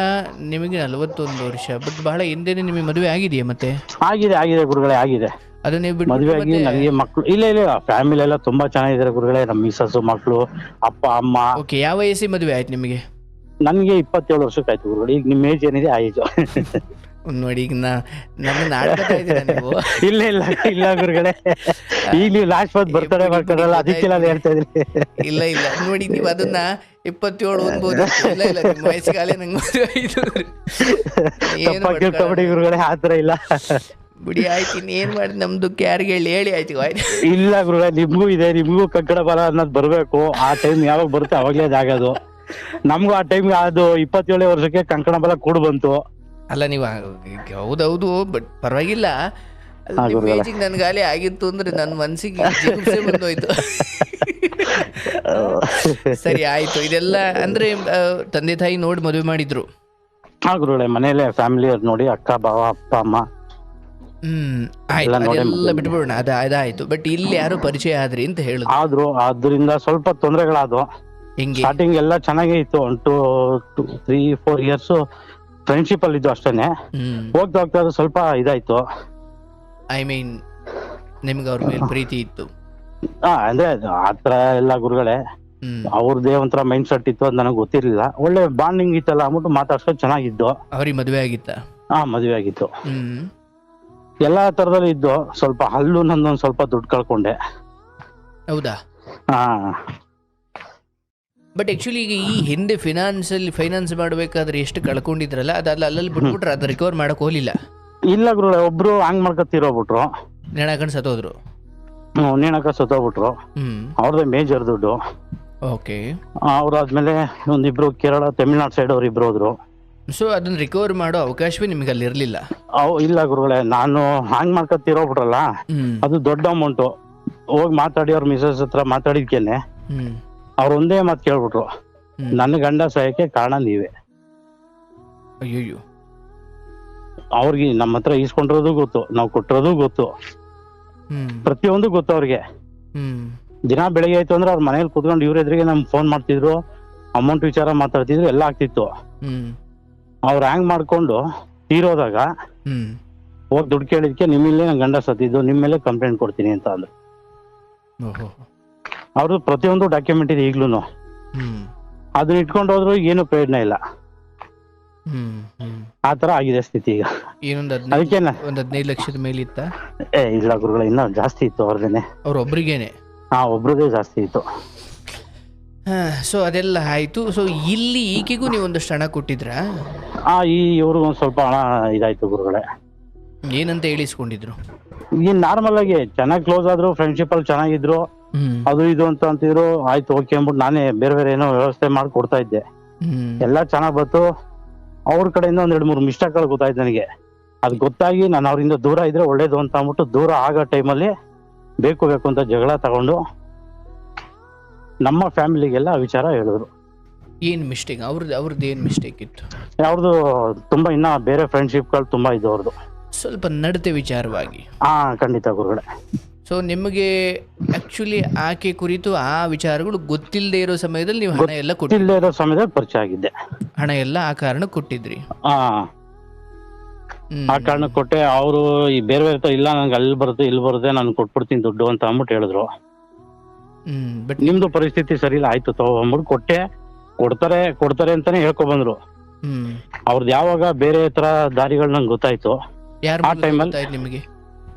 ನಿಮಗೆ 41 ವರ್ಷ, ಬಟ್ ಬಹಳ ಹಿಂದೆನೆ ನಿಮಗೆ ಮದುವೆ ಆಗಿದೆಯಾ? ಮತ್ತೆ ಆಗಿದೆ ಗುರುಗಳೇ, ಆಗಿದೆ. ಅದು ನೀವು ಮದುವೆ ಆಗಿ ನನಗೆ ಮಕ್ಳು ಇಲ್ಲ. ಫ್ಯಾಮಿಲಿ ಎಲ್ಲ ತುಂಬಾ ಚೆನ್ನಾಗಿದ್ದಾರೆ ಗುರುಗಳೇ. ನಮ್ಮ ಮಿಸಸ್, ಮಕ್ಳು, ಅಪ್ಪ ಅಮ್ಮ. ಯಾವ ವಯಸ್ಸಿಗೆ ಮದುವೆ ಆಯ್ತು ನಿಮಗೆ? ನನ್ಗೆ 27 ವರ್ಷಕ್ಕೆ ಆಯ್ತು ಗುರುಗಳೇ. ಈಗ ನಿಮ್ಮ ಏಜ್ ಏನಿದೆ ಆ ಏಜ್. ನೋಡಿ, ಈಗ ನನ್ನ ನೀವು. ಇಲ್ಲ ಗುರುಗಳೇ, ಈಗ ನೀವು ಲಾಸ್ಟ್ ಮಂತ್ ಬರ್ತಡೇ ಮಾಡ್ತಾರಲ್ಲ, ಅದಕ್ಕೆ ನಾನು ಹೇಳ್ತಾ ಇದ್ದೀನಿ. ಇಲ್ಲ ನೋಡಿ, ನೀವು ಅದನ್ನ 27 ಅನ್ಬೋದು. ಇಲ್ಲ ನಿಮ್ಮ ವಯಸ್ಸಿಗಾಲೇ ನಂಗೆ ಮದುವೆ ಆಯ್ತು ಗುರುಗಳೇ, ಆತರ ಇಲ್ಲ ಬಿಡಿ. ಆಯ್ತು, ಇನ್ನೇನ್ ಮಾಡಿ, ನಮ್ದು ಯಾರಿಗೆ ಹೇಳಿ ಆಯ್ತು. ಇಲ್ಲ ಗುರುಗಳೇ, ನಿಮ್ಗೂ ಇದೆ, ನಿಮ್ಗೂ ಕಕ್ಕಡ ಬಲ ಅನ್ನೋದು ಬರ್ಬೇಕು. ಆ ಟೈಮ್ ಯಾವಾಗ ಬರುತ್ತೆ ಅವಾಗ್ಲೇ ಅದಾಗೋದು. ನಮ್ಗೂ ಆ ಟೈಮ್ ಅದು 27 ವರ್ಷಕ್ಕೆ ಕಂಕಣ ಬಲ ಕೂಡು ಬಂತು. ಅಲ್ಲ, ನೀವು ಹೌದೌದು, ಬಟ್ ಪರವಾಗಿಲ್ಲ. ನನ್ಗಾಲಿ ಆಗಿತ್ತು ಅಂದ್ರೆ ನನ್ನ ಮನ್ಸಿಗೆ ಬಂದೋಯ್ತು. ಸರಿ, ಆಯ್ತು. ಇದೆಲ್ಲ ಅಂದ್ರೆ ತಂದೆ ತಾಯಿ ನೋಡಿ ಮದುವೆ ಮಾಡಿದ್ರು? ಗುರುಗಳೇ, ಮನೇಲೆ ಫ್ಯಾಮಿಲಿ ಅವ್ರು ನೋಡಿ, ಅಕ್ಕ, ಬಾವ, ಅಪ್ಪ, ಅಮ್ಮ. ಎಲ್ಲ ಬಿಟ್ಬಿಡೋಣ, ಅದಾಯ್ತು. ಬಟ್ ಇಲ್ಲಿ ಯಾರು ಪರಿಚಯ ಆದ್ರಿ ಅಂತ ಹೇಳುದು? ಆದ್ರು, ಅದ್ರಿಂದ ಸ್ವಲ್ಪ ತೊಂದರೆಗಳಾದ್ವು. ಸ್ಟಾರ್ಟಿಂಗ್ ಎಲ್ಲ ಚೆನ್ನಾಗೇ ಇತ್ತು. 3-4 years ಫ್ರೆಂಡ್ಶಿಪ್ ಅಲ್ಲಿ ಇದ್ದು ಅಷ್ಟೇನೆ. ಹೋಗ್ತಾ ಅದು ಸ್ವಲ್ಪ ಇದಾಯ್ತು. ಐ ಮೀನ್, ನಿಮ್ಗೆ ಅವ್ರ ಮೇಲೆ ಪ್ರೀತಿ ಇತ್ತು? ಅಂದ್ರೆ ಆತರ ಎಲ್ಲ ಗುರುಗಳೇ, ಅವ್ರದೇ ಒಂಥರ ಮೈಂಡ್ ಸೆಟ್ ಇತ್ತು, ಅದು ನನಗೆ ಗೊತ್ತಿರ್ಲಿಲ್ಲ. ಒಳ್ಳೆ ಬಾಂಡಿಂಗ್ ಇತ್ತಲ್ಲ ಅಂದ್ಬಿಟ್ಟು ಮಾತಾಡ್ಸ್ಕೊಂಡು ಚೆನ್ನಾಗಿದ್ದು. ಅವ್ರಿಗೆ ಮದುವೆ ಆಗಿತ್ತ? ಮದುವೆ ಆಗಿತ್ತು. ಎಲ್ಲಾ ತರದಲ್ಲಿ ಇದ್ದು. ಸ್ವಲ್ಪ ಅಲ್ಲೂ ನಂದೊಂದ್ ಸ್ವಲ್ಪ ದುಡ್ಡು ಕಳ್ಕೊಂಡೆ. ಹೌದಾ? ಬಟ್ ಆಕ್ಚುಲಿ ಈಗ ಈ ಹಿಂದೆ ಫೈನಾನ್ಸ್ ಮಾಡ್ಬೇಕಾದ್ರೆ ಎಷ್ಟು ಕಳ್ಕೊಂಡಿದ್ರಲ್ಲ, ಅಲ್ಲಲ್ಲಿ ಬಿಟ್ಬಿಟ್ರೆ ಅದು ರಿಕವರ್ ಮಾಡಕ್ ಹೋಗ್ಲಿಲ್ಲ? ಇಲ್ಲ ಗುರುಗಳೇ, ಒಬ್ರು ಹಂಗ್ ಮಾಡ್ಕೊತಿರೋಬಿಟ್ರು, ನೆಣಾಕಂಡ್ ಸತ್ತೋದ್ರು. ನೇಣಕ ಸತ್ತೋಗ್ಬಿಟ್ರು. ಅವ್ರದ್ದೇ ಮೇಜರ್ ದುಡ್ಡು. ಓಕೆ. ಅವ್ರಾದ್ಮೇಲೆ ಒಂದಿಬ್ರು ಕೇರಳ ತಮಿಳ್ನಾಡು ಸೈಡ್ ಅವ್ರು ಇಬ್ರು ಹೋದ್ರು. ಸೊ ಅದನ್ನ ರಿಕವರ್ ಮಾಡೋ ಅವಕಾಶವೇ ನಿಮಗೆ ಅಲ್ಲಿ ಇರಲಿಲ್ಲ? ಇಲ್ಲ ಗುರುಗಳೇ, ನಾನು ಹ್ಯಾಂಗ್ ಮಾಡ್ಕೊತಿರೋಬಿಟ್ರಲ್ಲ, ಅದು ದೊಡ್ಡ ಅಮೌಂಟು. ಹೋಗಿ ಮಾತಾಡಿ ಅವ್ರ ಮಿಸಸ್ ಹತ್ರ ಮಾತಾಡಿದ್ಕೇನೆ ಅವ್ರ ಒಂದೇ ಮಾತು ಕೇಳ್ಬಿಟ್ರು, ನನ್ನ ಗಂಡ ಸಾಯಕ್ಕೆ ಕಾರಣ ನೀವೇ. ಅಯ್ಯೋ. ಅವ್ರಿಗೆ ನಮ್ಮ ಹತ್ರ ಈಸ್ಕೊಂಡಿರೋದು ಗೊತ್ತು, ನಾವು ಕೊಟ್ಟಿರೋದು ಗೊತ್ತು, ಪ್ರತಿಯೊಂದು ಗೊತ್ತು ಅವ್ರಿಗೆ. ದಿನ ಬೆಳಿಗ್ಗೆ ಆಯ್ತು ಅಂದ್ರೆ ಅವ್ರ ಮನೇಲಿ ಕುತ್ಕೊಂಡು ಇವ್ರ ಎದುರಿಗೆ ನಮ್ಗೆ ಫೋನ್ ಮಾಡ್ತಿದ್ರು, ಅಮೌಂಟ್ ವಿಚಾರ ಮಾತಾಡ್ತಿದ್ರು, ಎಲ್ಲ ಆಗ್ತಿತ್ತು. ಅವ್ರು ಹ್ಯಾಂಗ್ ಮಾಡ್ಕೊಂಡು ತೀರೋದಾಗ ಹೋಗಿ ದುಡ್ಡು ಕೇಳಿದ್ಕೆ ನಿಮ್ಮಲ್ಲೇ ನನ್ನ ಗಂಡ ಸತ್ತಿದ್ದು, ನಿಮ್ಮ ಮೇಲೆ ಕಂಪ್ಲೇಂಟ್ ಕೊಡ್ತೀನಿ ಅಂತ ಅಂದ್ರು. ಅವ್ರದ್ದು ಪ್ರತಿಯೊಂದು ಡಾಕ್ಯುಮೆಂಟ್ ಇದೆ ಈಗ್ಲೂ. ಅದನ್ನ ಇಟ್ಕೊಂಡು ಹೋದ್ರು ಏನು ಪ್ರಯೋಜನ ಇಲ್ಲ. ಆ ತರ ಆಗಿದೆ ಸ್ಥಿತಿ ಈಗ. ಅದಕ್ಕೆ ಒಂದ್ 15 ಲಕ್ಷದ ಮೇಲೆ ಇತ್ತ? ಇಲ್ಲ ಗುರುಗಳ, ಇನ್ನ ಜಾಸ್ತಿ ಇತ್ತು ಅವ್ರದೇನೆ. ಅವ್ರೊಬ್ರಿಗೇನೆ? ಒಬ್ರದೇ ಜಾಸ್ತಿ ಇತ್ತು. ಸೊ ಅದೆಲ್ಲ ಆಯ್ತು. ಸೊ ಇಲ್ಲಿ ಈಕೆಗೂ ನೀವು ಒಂದಷ್ಟು ಹಣ ಕೊಟ್ಟಿದ್ರಾ? ಇವ್ರಿಗೂ ಒಂದ್ ಸ್ವಲ್ಪ ಹಣ ಇದಾಯ್ತು ಗುರುಗಳೇ. ಏನಂತ ಹೇಳಿಸ್ಕೊಂಡಿದ್ರು? ಈ ನಾರ್ಮಲ್ ಆಗಿ ಚೆನ್ನಾಗಿ ಕ್ಲೋಸ್ ಆದ್ರು, ಫ್ರೆಂಡ್ಶಿಪ್ ಅಲ್ಲಿ ಚೆನ್ನಾಗಿದ್ರು, ಅದು ಇದು ಅಂತ ಅಂತಿದ್ರು. ಆಯ್ತು ಓಕೆ ಅಂದ್ಬಿಟ್ಟು ನಾನೇ ಬೇರೆ ಏನೋ ವ್ಯವಸ್ಥೆ ಮಾಡಿ ಕೊಡ್ತಾ ಇದ್ದೆ. ಎಲ್ಲ ಚೆನ್ನಾಗ್ ಬಂತು. ಅವ್ರ ಕಡೆಯಿಂದ ಒಂದ್ 2-3 ಮಿಸ್ಟೇಕ್ಗಳು ಗೊತ್ತಾಯ್ತು ನನಗೆ. ಅದ್ ಗೊತ್ತಾಗಿ ನಾನು ಅವ್ರಿಂದ ದೂರ ಇದ್ರೆ ಒಳ್ಳೇದು ಅಂತ ಅಂದ್ಬಿಟ್ಟು ದೂರ ಆಗೋ ಟೈಮಲ್ಲಿ ಬೇಕು ಅಂತ ಜಗಳ ತಗೊಂಡು ನಮ್ಮ ಫ್ಯಾಮಿಲಿಗೆಲ್ಲ ವಿಚಾರ ಹೇಳಿದ್ರು. ಏನ್ ಮಿಸ್ಟೇಕ್ ಅವ್ರದ್ದು? ಏನ್ ಮಿಸ್ಟೇಕ್ ಇತ್ತು ಅವ್ರದ್ದು? ತುಂಬಾ ಇನ್ನ ಬೇರೆ ಫ್ರೆಂಡ್ಶಿಪ್ಗಳು ತುಂಬಾ ಇದ್ದು ಅವ್ರದ್ದು. ಸ್ವಲ್ಪ ನಡತೆ ವಿಚಾರವಾಗಿ? ಖಂಡಿತ ಗುರುಗಳೇ. ಸೊ ನಿಮಗೆ ಆಕ್ಚುಲಿ ಆಕೆ ಕುರಿತು ಆ ವಿಚಾರಗಳು ಗೊತ್ತಿಲ್ಲದೆ ಇರೋ ಸಮಯದಲ್ಲಿ ನೀವು ಹಣ ಎಲ್ಲ ಗೊತ್ತಿಲ್ಲದೆ ಇರೋ ಸಮಯದಲ್ಲಿ ಪರಿಚಯ ಆಗಿದ್ದೆ. ಹಣ ಎಲ್ಲ ಆ ಕಾರಣ ಕೊಟ್ಟಿದ್ರಿ? ಆ ಕಾರಣ ಕೊಟ್ಟೆ. ಅವರು ಈ ಬೇರೆ ಇಲ್ಲ ನಂಗೆ ಅಲ್ಲಿ ಬರುತ್ತೆ ಇಲ್ಲಿ ಬರುತ್ತೆ ನಾನು ಕೊಟ್ಬಿಡ್ತೀನಿ ದುಡ್ಡು ಅಂತ ಅಂದ್ಬಿಟ್ಟು ಹೇಳಿದ್ರು. ಬಟ್ ನಿಮ್ದು ಪರಿಸ್ಥಿತಿ ಸರಿ ಇಲ್ಲ, ಆಯ್ತು ತಗೊಂಡ್ಬಿಟ್ಟು ಕೊಟ್ಟೆ. ಕೊಡ್ತಾರೆ ಅಂತಾನೆ ಹೇಳ್ಕೊ ಬಂದ್ರು. ಅವ್ರದ್ದು ಯಾವಾಗ ಬೇರೆ ತರ ದಾರಿಗಳು ನಂಗೆ ಗೊತ್ತಾಯ್ತು. ಆ ಟೈಮಲ್ಲಿ ನಿಮಗೆ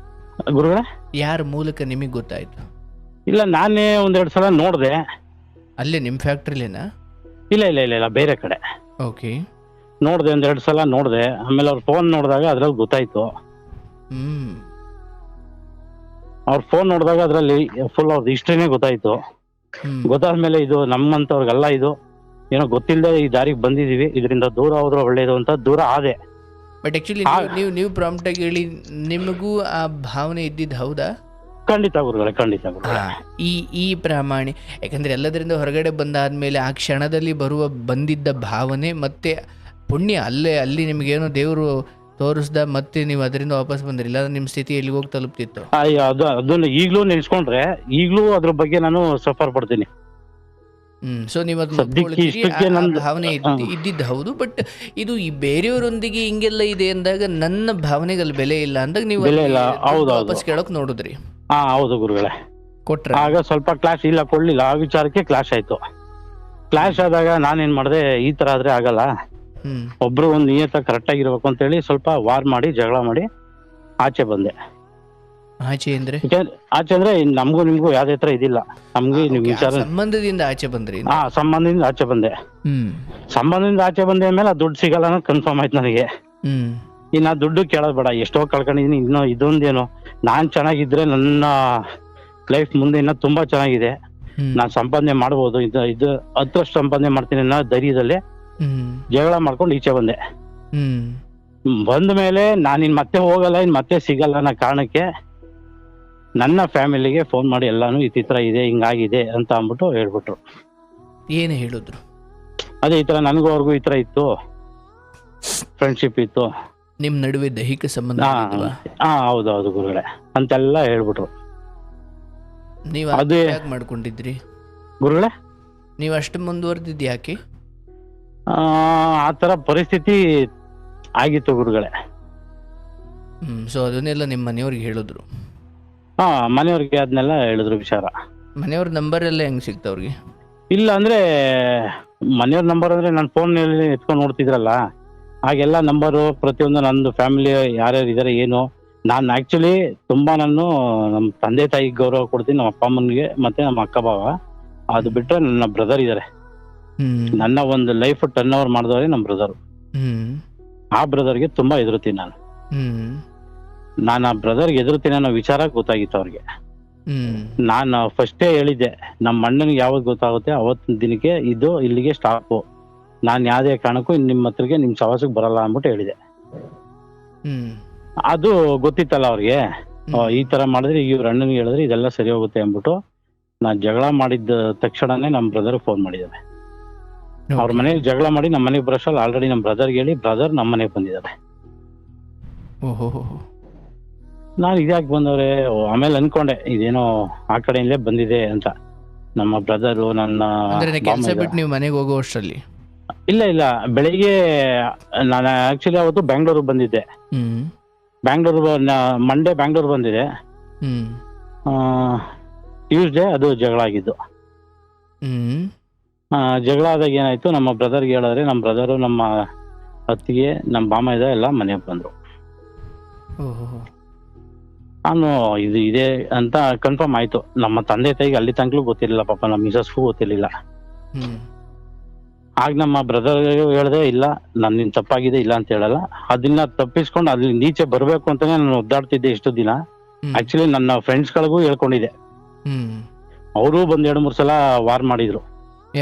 ಗುರುಗಳೇ? ಯಾರ ಮೂಲಕ ನಿಮಗೆ ಗೊತ್ತಾಯ್ತು? ಇಲ್ಲ, ನಾನೇ 1-2 ಸಲ ನೋಡ್ದೆ. ಅಲ್ಲೇ ನಿಮ್ ಫ್ಯಾಕ್ಟ್ರಿಲೇನಾ? ಇಲ್ಲ ಬೇರೆ ಕಡೆ. ಓಕೆ. ನೋಡ್ದೆ, 1-2 ಸಲ ನೋಡ್ದೆ. ಆಮೇಲೆ ಅವ್ರ ಫೋನ್ ನೋಡಿದಾಗ ಅದ್ರಲ್ಲಿ ಗೊತ್ತಾಯ್ತು. ಅವ್ರ ಫೋನ್ ನೋಡಿದಾಗ ಅದ್ರಲ್ಲಿ ಫುಲ್ ಅವ್ರದ್ದು ಹಿಸ್ಟ್ರಿನೇ ಗೊತ್ತಾಯ್ತು. ಗೊತ್ತಾದ್ಮೇಲೆ ಇದು ನಮ್ಮಂತವ್ರಿಗೆಲ್ಲ ಇದು ಏನೋ ಗೊತ್ತಿಲ್ಲದೆ ಈ ದಾರಿಗೆ ಬಂದಿದೀವಿ, ಇದರಿಂದ ದೂರ ಹೋದ್ರೆ ಒಳ್ಳೇದು ಅಂತ ದೂರ ಆದೆ. ಬಟ್ ಆಕ್ಚುಲಿ ನೀವು ಪ್ರಾಂಪ್ಟ್ ಆಗಿ ಹೇಳಿ ನಿಮಗೂ ಆ ಭಾವನೆ ಇದ್ದಿದ್ದು ಹೌದಾ? ಖಂಡಿತ ಗುರುಗಳೇ, ಖಂಡಿತ. ಈ ಪ್ರಾಮಾಣಿ ಯಾಕಂದ್ರೆ ಎಲ್ಲದರಿಂದ ಹೊರಗಡೆ ಬಂದಾದ್ಮೇಲೆ ಆ ಕ್ಷಣದಲ್ಲಿ ಬಂದಿದ್ದ ಭಾವನೆ ಮತ್ತೆ ಪುಣ್ಯ ಅಲ್ಲಿ ನಿಮ್ಗೇನೋ ದೇವರು ತೋರಿಸ್ದ, ಮತ್ತೆ ನೀವು ಅದರಿಂದ ವಾಪಸ್ ಬಂದ್ರಿಲ್ಲ, ನಿಮ್ಮ ಸ್ಥಿತಿ ಎಲ್ಲಿಗೆ ಹೋಗಿ ತಲುಪ್ತಿತ್ತು. ಅದನ್ನ ಈಗ್ಲೂ ನೆನ್ಸ್ಕೊಂಡ್ರೆ ಈಗ್ಲೂ ಅದ್ರ ಬಗ್ಗೆ ನಾನು ಸಫರ್ ಪಡ್ತೀನಿ. ಸೊ ನೀವು ಭಾವನೆ ಇದ್ದಿದ್ದು ಹೌದು. ಬಟ್ ಇದು ಈ ಬೇರೆಯವರೊಂದಿಗೆ ಹಿಂಗೆಲ್ಲ ಇದೆ ಅಂದಾಗ ನನ್ನ ಭಾವನೆಗೆ ಬೆಲೆ ಇಲ್ಲ ಅಂದಾಗ ನೀವು ವಾಪಸ್ ಕೇಳಕ್ ನೋಡಿದ್ರಿ? ಹೌದು ಗುರುಗಳೇ. ಕೊಟ್ರೆ ಆಗ ಸ್ವಲ್ಪ ಕ್ಲಾಶ್ ಇಲ್ಲ, ಕೊಡ್ಲಿಲ್ಲ. ಆ ವಿಚಾರಕ್ಕೆ ಕ್ಲಾಶ್ ಆಯ್ತು. ಕ್ಲಾಶ್ ಆದಾಗ ನಾನೇನ್ ಮಾಡಿದೆ, ಈ ತರ ಆದ್ರೆ ಆಗಲ್ಲ, ಒಬ್ರು ಒಂದು ನಿಯತ ಕರೆಕ್ಟ್ ಆಗಿರ್ಬೇಕು ಅಂತ ಹೇಳಿ ಸ್ವಲ್ಪ ವಾರ್ ಮಾಡಿ ಜಗಳ ಮಾಡಿ ಆಚೆ ಬಂದೆ. ಆಚೆ ಅಂದ್ರೆ ನಮಗೂ ನಿಮ್ಗೂ ಯಾವ್ದೇ ತರ ಇದಿಲ್ಲ. ನಮ್ಗೆ ವಿಚಾರ ಸಂಬಂಧದಿಂದ ಆಚೆ ಬಂದ್ರಿ? ಸಂಬಂಧದಿಂದ ಆಚೆ ಬಂದೆ. ಸಂಬಂಧದಿಂದ ಆಚೆ ಬಂದ ಮೇಲೆ ದುಡ್ಡು ಸಿಗಲ್ಲ ಅನ್ನೋದು ಕನ್ಫರ್ಮ್ ಆಯ್ತು ನನಗೆ. ಇನ್ನ ದುಡ್ಡು ಕೇಳೋದ್ ಬೇಡ, ಎಷ್ಟೋ ಕಳ್ಕೊಂಡಿದೀನಿ. ಇನ್ನು ಇದೊಂದೇನು, ನಾನ್ ಚೆನ್ನಾಗಿದ್ರೆ ನನ್ನ ಲೈಫ್ ಮುಂದೆ ಇನ್ನ ತುಂಬಾ ಚೆನ್ನಾಗಿದೆ. ನಾನ್ ಸಂಪಾದನೆ ಮಾಡ್ಬೋದು, ಇದು 10 ಸಂಪಾದನೆ ಮಾಡ್ತೀನಿ ಅನ್ನೋ ಧೈರ್ಯದಲ್ಲಿ ಜಗಳ ಮಾಡ್ಕೊಂಡು ಈಚೆ ಬಂದೆ. ಬಂದ ಮೇಲೆ ನಾನು ಇನ್ ಮತ್ತೆ ಹೋಗಲ್ಲ, ಇನ್ ಮತ್ತೆ ಸಿಗಲ್ಲ ಅನ್ನೋ ಕಾರಣಕ್ಕೆ ನನ್ನ ಫ್ಯಾಮಿಲಿಗೆ ಫೋನ್ ಮಾಡಿ ಎಲ್ಲಾನು ಈ ತರ ಇದೆ, ಹಿಂಗಾಗಿದೆ ಅಂತ ಅಂದ್ಬಿಟ್ಟು ಹೇಳ್ಬಿಟ್ರು. ಏನು ಹೇಳಿದ್ರು? ಅದೇ ಈ ತರ ನನಗೂ ಅವ್ರಿಗೂ ಈ ತರ ಇತ್ತು, ಫ್ರೆಂಡ್ಶಿಪ್ ಇತ್ತು, ನಿಮ್ ನಡುವೆ ದೈಹಿಕ ಸಂಬಂಧ. ಹೌದೌದು ಗುರುಗಳೇ ಅಂತೆಲ್ಲ ಹೇಳ್ಬಿಟ್ರು. ನೀವು ಅದೇ ಮಾಡ್ಕೊಂಡಿದ್ರಿ ಗುರುಗಳೇ? ನೀವು ಅಷ್ಟು ಮುಂದುವರೆದಿದ್ದು ಯಾಕೆ? ಆ ತರ ಪರಿಸ್ಥಿತಿ ಆಗಿತ್ತು ಗುರುಗಳೇ. ಸೊ ಅದನ್ನೆಲ್ಲ ನಿಮ್ಮ ಮನೆಯವ್ರಿಗೆ ಹೇಳಿದ್ರು? ಮನೆಯವ್ರಿಗೆ ಅದನ್ನೆಲ್ಲ ಹೇಳಿದ್ರು ವಿಚಾರ. ಮನೆಯವ್ರ ನಂಬರ್ ಎಲ್ಲ ಹೆಂಗ್ ಸಿಗ್ತಾವ್ರಿಗೆ? ಇಲ್ಲ ಅಂದ್ರೆ ಮನೆಯವ್ರ ನಂಬರ್ ಅಂದ್ರೆ ನನ್ನ ಫೋನ್ನಲ್ಲಿ ಎತ್ಕೊಂಡು ನೋಡ್ತಿದ್ರಲ್ಲ, ಹಾಗೆಲ್ಲ ನಂಬರು ಪ್ರತಿಯೊಂದು ನಂದು ಫ್ಯಾಮಿಲಿ ಯಾರ್ಯಾರು ಇದಾರೆ ಏನು. ನಾನು ಆಕ್ಚುಲಿ ತುಂಬಾ ನಮ್ಮ ತಂದೆ ತಾಯಿಗೆ ಗೌರವ ಕೊಡ್ತೀನಿ, ನಮ್ಮ ಅಪ್ಪ ಅಮ್ಮನಿಗೆ ಮತ್ತೆ ನಮ್ಮ ಅಕ್ಕ ಬಾವ. ಅದು ಬಿಟ್ರೆ ನನ್ನ ಬ್ರದರ್ ಇದಾರೆ. ನನ್ನ ಒಂದು ಲೈಫ್ ಟರ್ನ್ ಓವರ್ ಮಾಡಿದವ್ರೆ ನಮ್ಮ ಬ್ರದರ್. ಆ ಬ್ರದರ್ಗೆ ತುಂಬಾ ಎದುರುತ್ತೀನಿ ನಾನು. ಆ ಬ್ರದರ್ಗೆ ಎದುರುತ್ತೀನಿ ಅನ್ನೋ ವಿಚಾರ ಗೊತ್ತಾಗಿತ್ತು ಅವ್ರಿಗೆ. ನಾನು ಫಸ್ಟೇ ಹೇಳಿದ್ದೆ, ನಮ್ಮ ಅಣ್ಣನಿಗೆ ಯಾವಾಗ ಗೊತ್ತಾಗುತ್ತೆ ಅವತ್ತಿನ ದಿನಕ್ಕೆ ಇದು ಇಲ್ಲಿಗೆ ಸ್ಟಾಪು, ನಾನು ಯಾವುದೇ ಕಾರಣಕ್ಕೂ ನಿಮ್ಮ ಹತ್ರಗೆ ನಿಮ್ಮ ಸವಾಸಕ್ಕೆ ಬರಲ್ಲ ಅಂದ್ಬಿಟ್ಟು ಹೇಳಿದೆ. ಅದು ಗೊತ್ತಿತ್ತಲ್ಲ ಅವ್ರಿಗೆ, ಈ ತರ ಮಾಡಿದ್ರೆ ಇವ್ರ ಅಣ್ಣನಿಗೆ ಹೇಳಿದ್ರೆ ಇದೆಲ್ಲ ಸರಿ ಹೋಗುತ್ತೆ ಅಂದ್ಬಿಟ್ಟು ನಾನು ಜಗಳ ಮಾಡಿದ ತಕ್ಷಣನೇ ನಮ್ಮ ಬ್ರದರ್ ಫೋನ್ ಮಾಡಿದ್ದಾರೆ. ಅವ್ರ ಮನೇಲಿ ಜಗಳ ಮಾಡಿ ನಮ್ಮ ಮನೆಗೆ ಬರೋಷ್ಟಲ್ಲಿ ಆಲ್ರೆಡಿ ನಮ್ಮ ಬ್ರದರ್ಗೆ ಹೇಳಿ ಬ್ರದರ್ ನಮ್ಮ ಮನೆಗೆ ಬಂದಿದ್ದಾರೆ. ನಾನು ಇದ್ಯಾಕೆ ಬಂದವ್ರೆ, ಆಮೇಲೆ ಅನ್ಕೊಂಡೆ ಇದೇನೋ ಆ ಕಡೆಯಿಂದಲೇ ಬಂದಿದೆ ಅಂತ. ನಮ್ಮ ಬ್ರದರು ನನ್ನ ಕೆಲಸ ಬಿಟ್ಟು ನೀವು ಮನೆಗೆ ಹೋಗೋ ಅಷ್ಟರಲ್ಲಿ? ಇಲ್ಲ, ಬೆಳಿಗ್ಗೆ ನಾನು ಆಕ್ಚುಲಿ ಅವತ್ತು ಬ್ಯಾಂಗ್ಳೂರ್ ಬಂದಿದ್ದೆ. ಮಂಡೇ ಬ್ಯಾಂಗ್ಳೂರ್ ಬಂದಿದೆ. ಟ್ಯೂಸ್ಡೇ ಅದು ಜಗಳ ಆಗಿದ್ದು. ಜಗಳ ಆದಾಗ ಏನಾಯ್ತು, ನಮ್ಮ ಬ್ರದರ್ಗೆ ಹೇಳಿದ್ರೆ ನಮ್ಮ ಬ್ರದರು ನಮ್ಮ ಅತ್ತಿಗೆ ನಮ್ಮ ಬಾಮೈದ ಎಲ್ಲ ಮನೆಗೆ ಬಂದ್ರು. ನಾನು ಇದು ಇದೆ ಅಂತ ಕನ್ಫರ್ಮ್ ಆಯ್ತು. ನಮ್ಮ ತಂದೆ ತಾಯಿಗೆ ಅಲ್ಲಿ ತನಕಲೂ ಗೊತ್ತಿರಲಿಲ್ಲ, ಪಾಪ ನಮ್ಮ ಮಿಸಸ್ಗೂ ಗೊತ್ತಿರಲಿಲ್ಲ. ಆಗ ನಮ್ಮ ಬ್ರದರ್ ಹೇಳ್ದೆ, ಇಲ್ಲ ನನ್ನಿಂದ ತಪ್ಪಾಗಿದೆ, ಇಲ್ಲ ಅಂತ ಹೇಳಲ್ಲ, ಅದನ್ನ ತಪ್ಪಿಸ್ಕೊಂಡು ಅಲ್ಲಿ ನೀಚೆ ಬರ್ಬೇಕು ಅಂತಾನೆ ನಾನು ಒದ್ದಾಡ್ತಿದ್ದೆ ಇಷ್ಟು ದಿನ. ಆಕ್ಚುಲಿ ನನ್ನ ಫ್ರೆಂಡ್ಸ್ ಗಳಿಗೂ ಹೇಳ್ಕೊಂಡಿದ್ದೆ, ಅವರು ಬಂದ್ 2-3 ಸಲ ವಾರ್ ಮಾಡಿದ್ರು.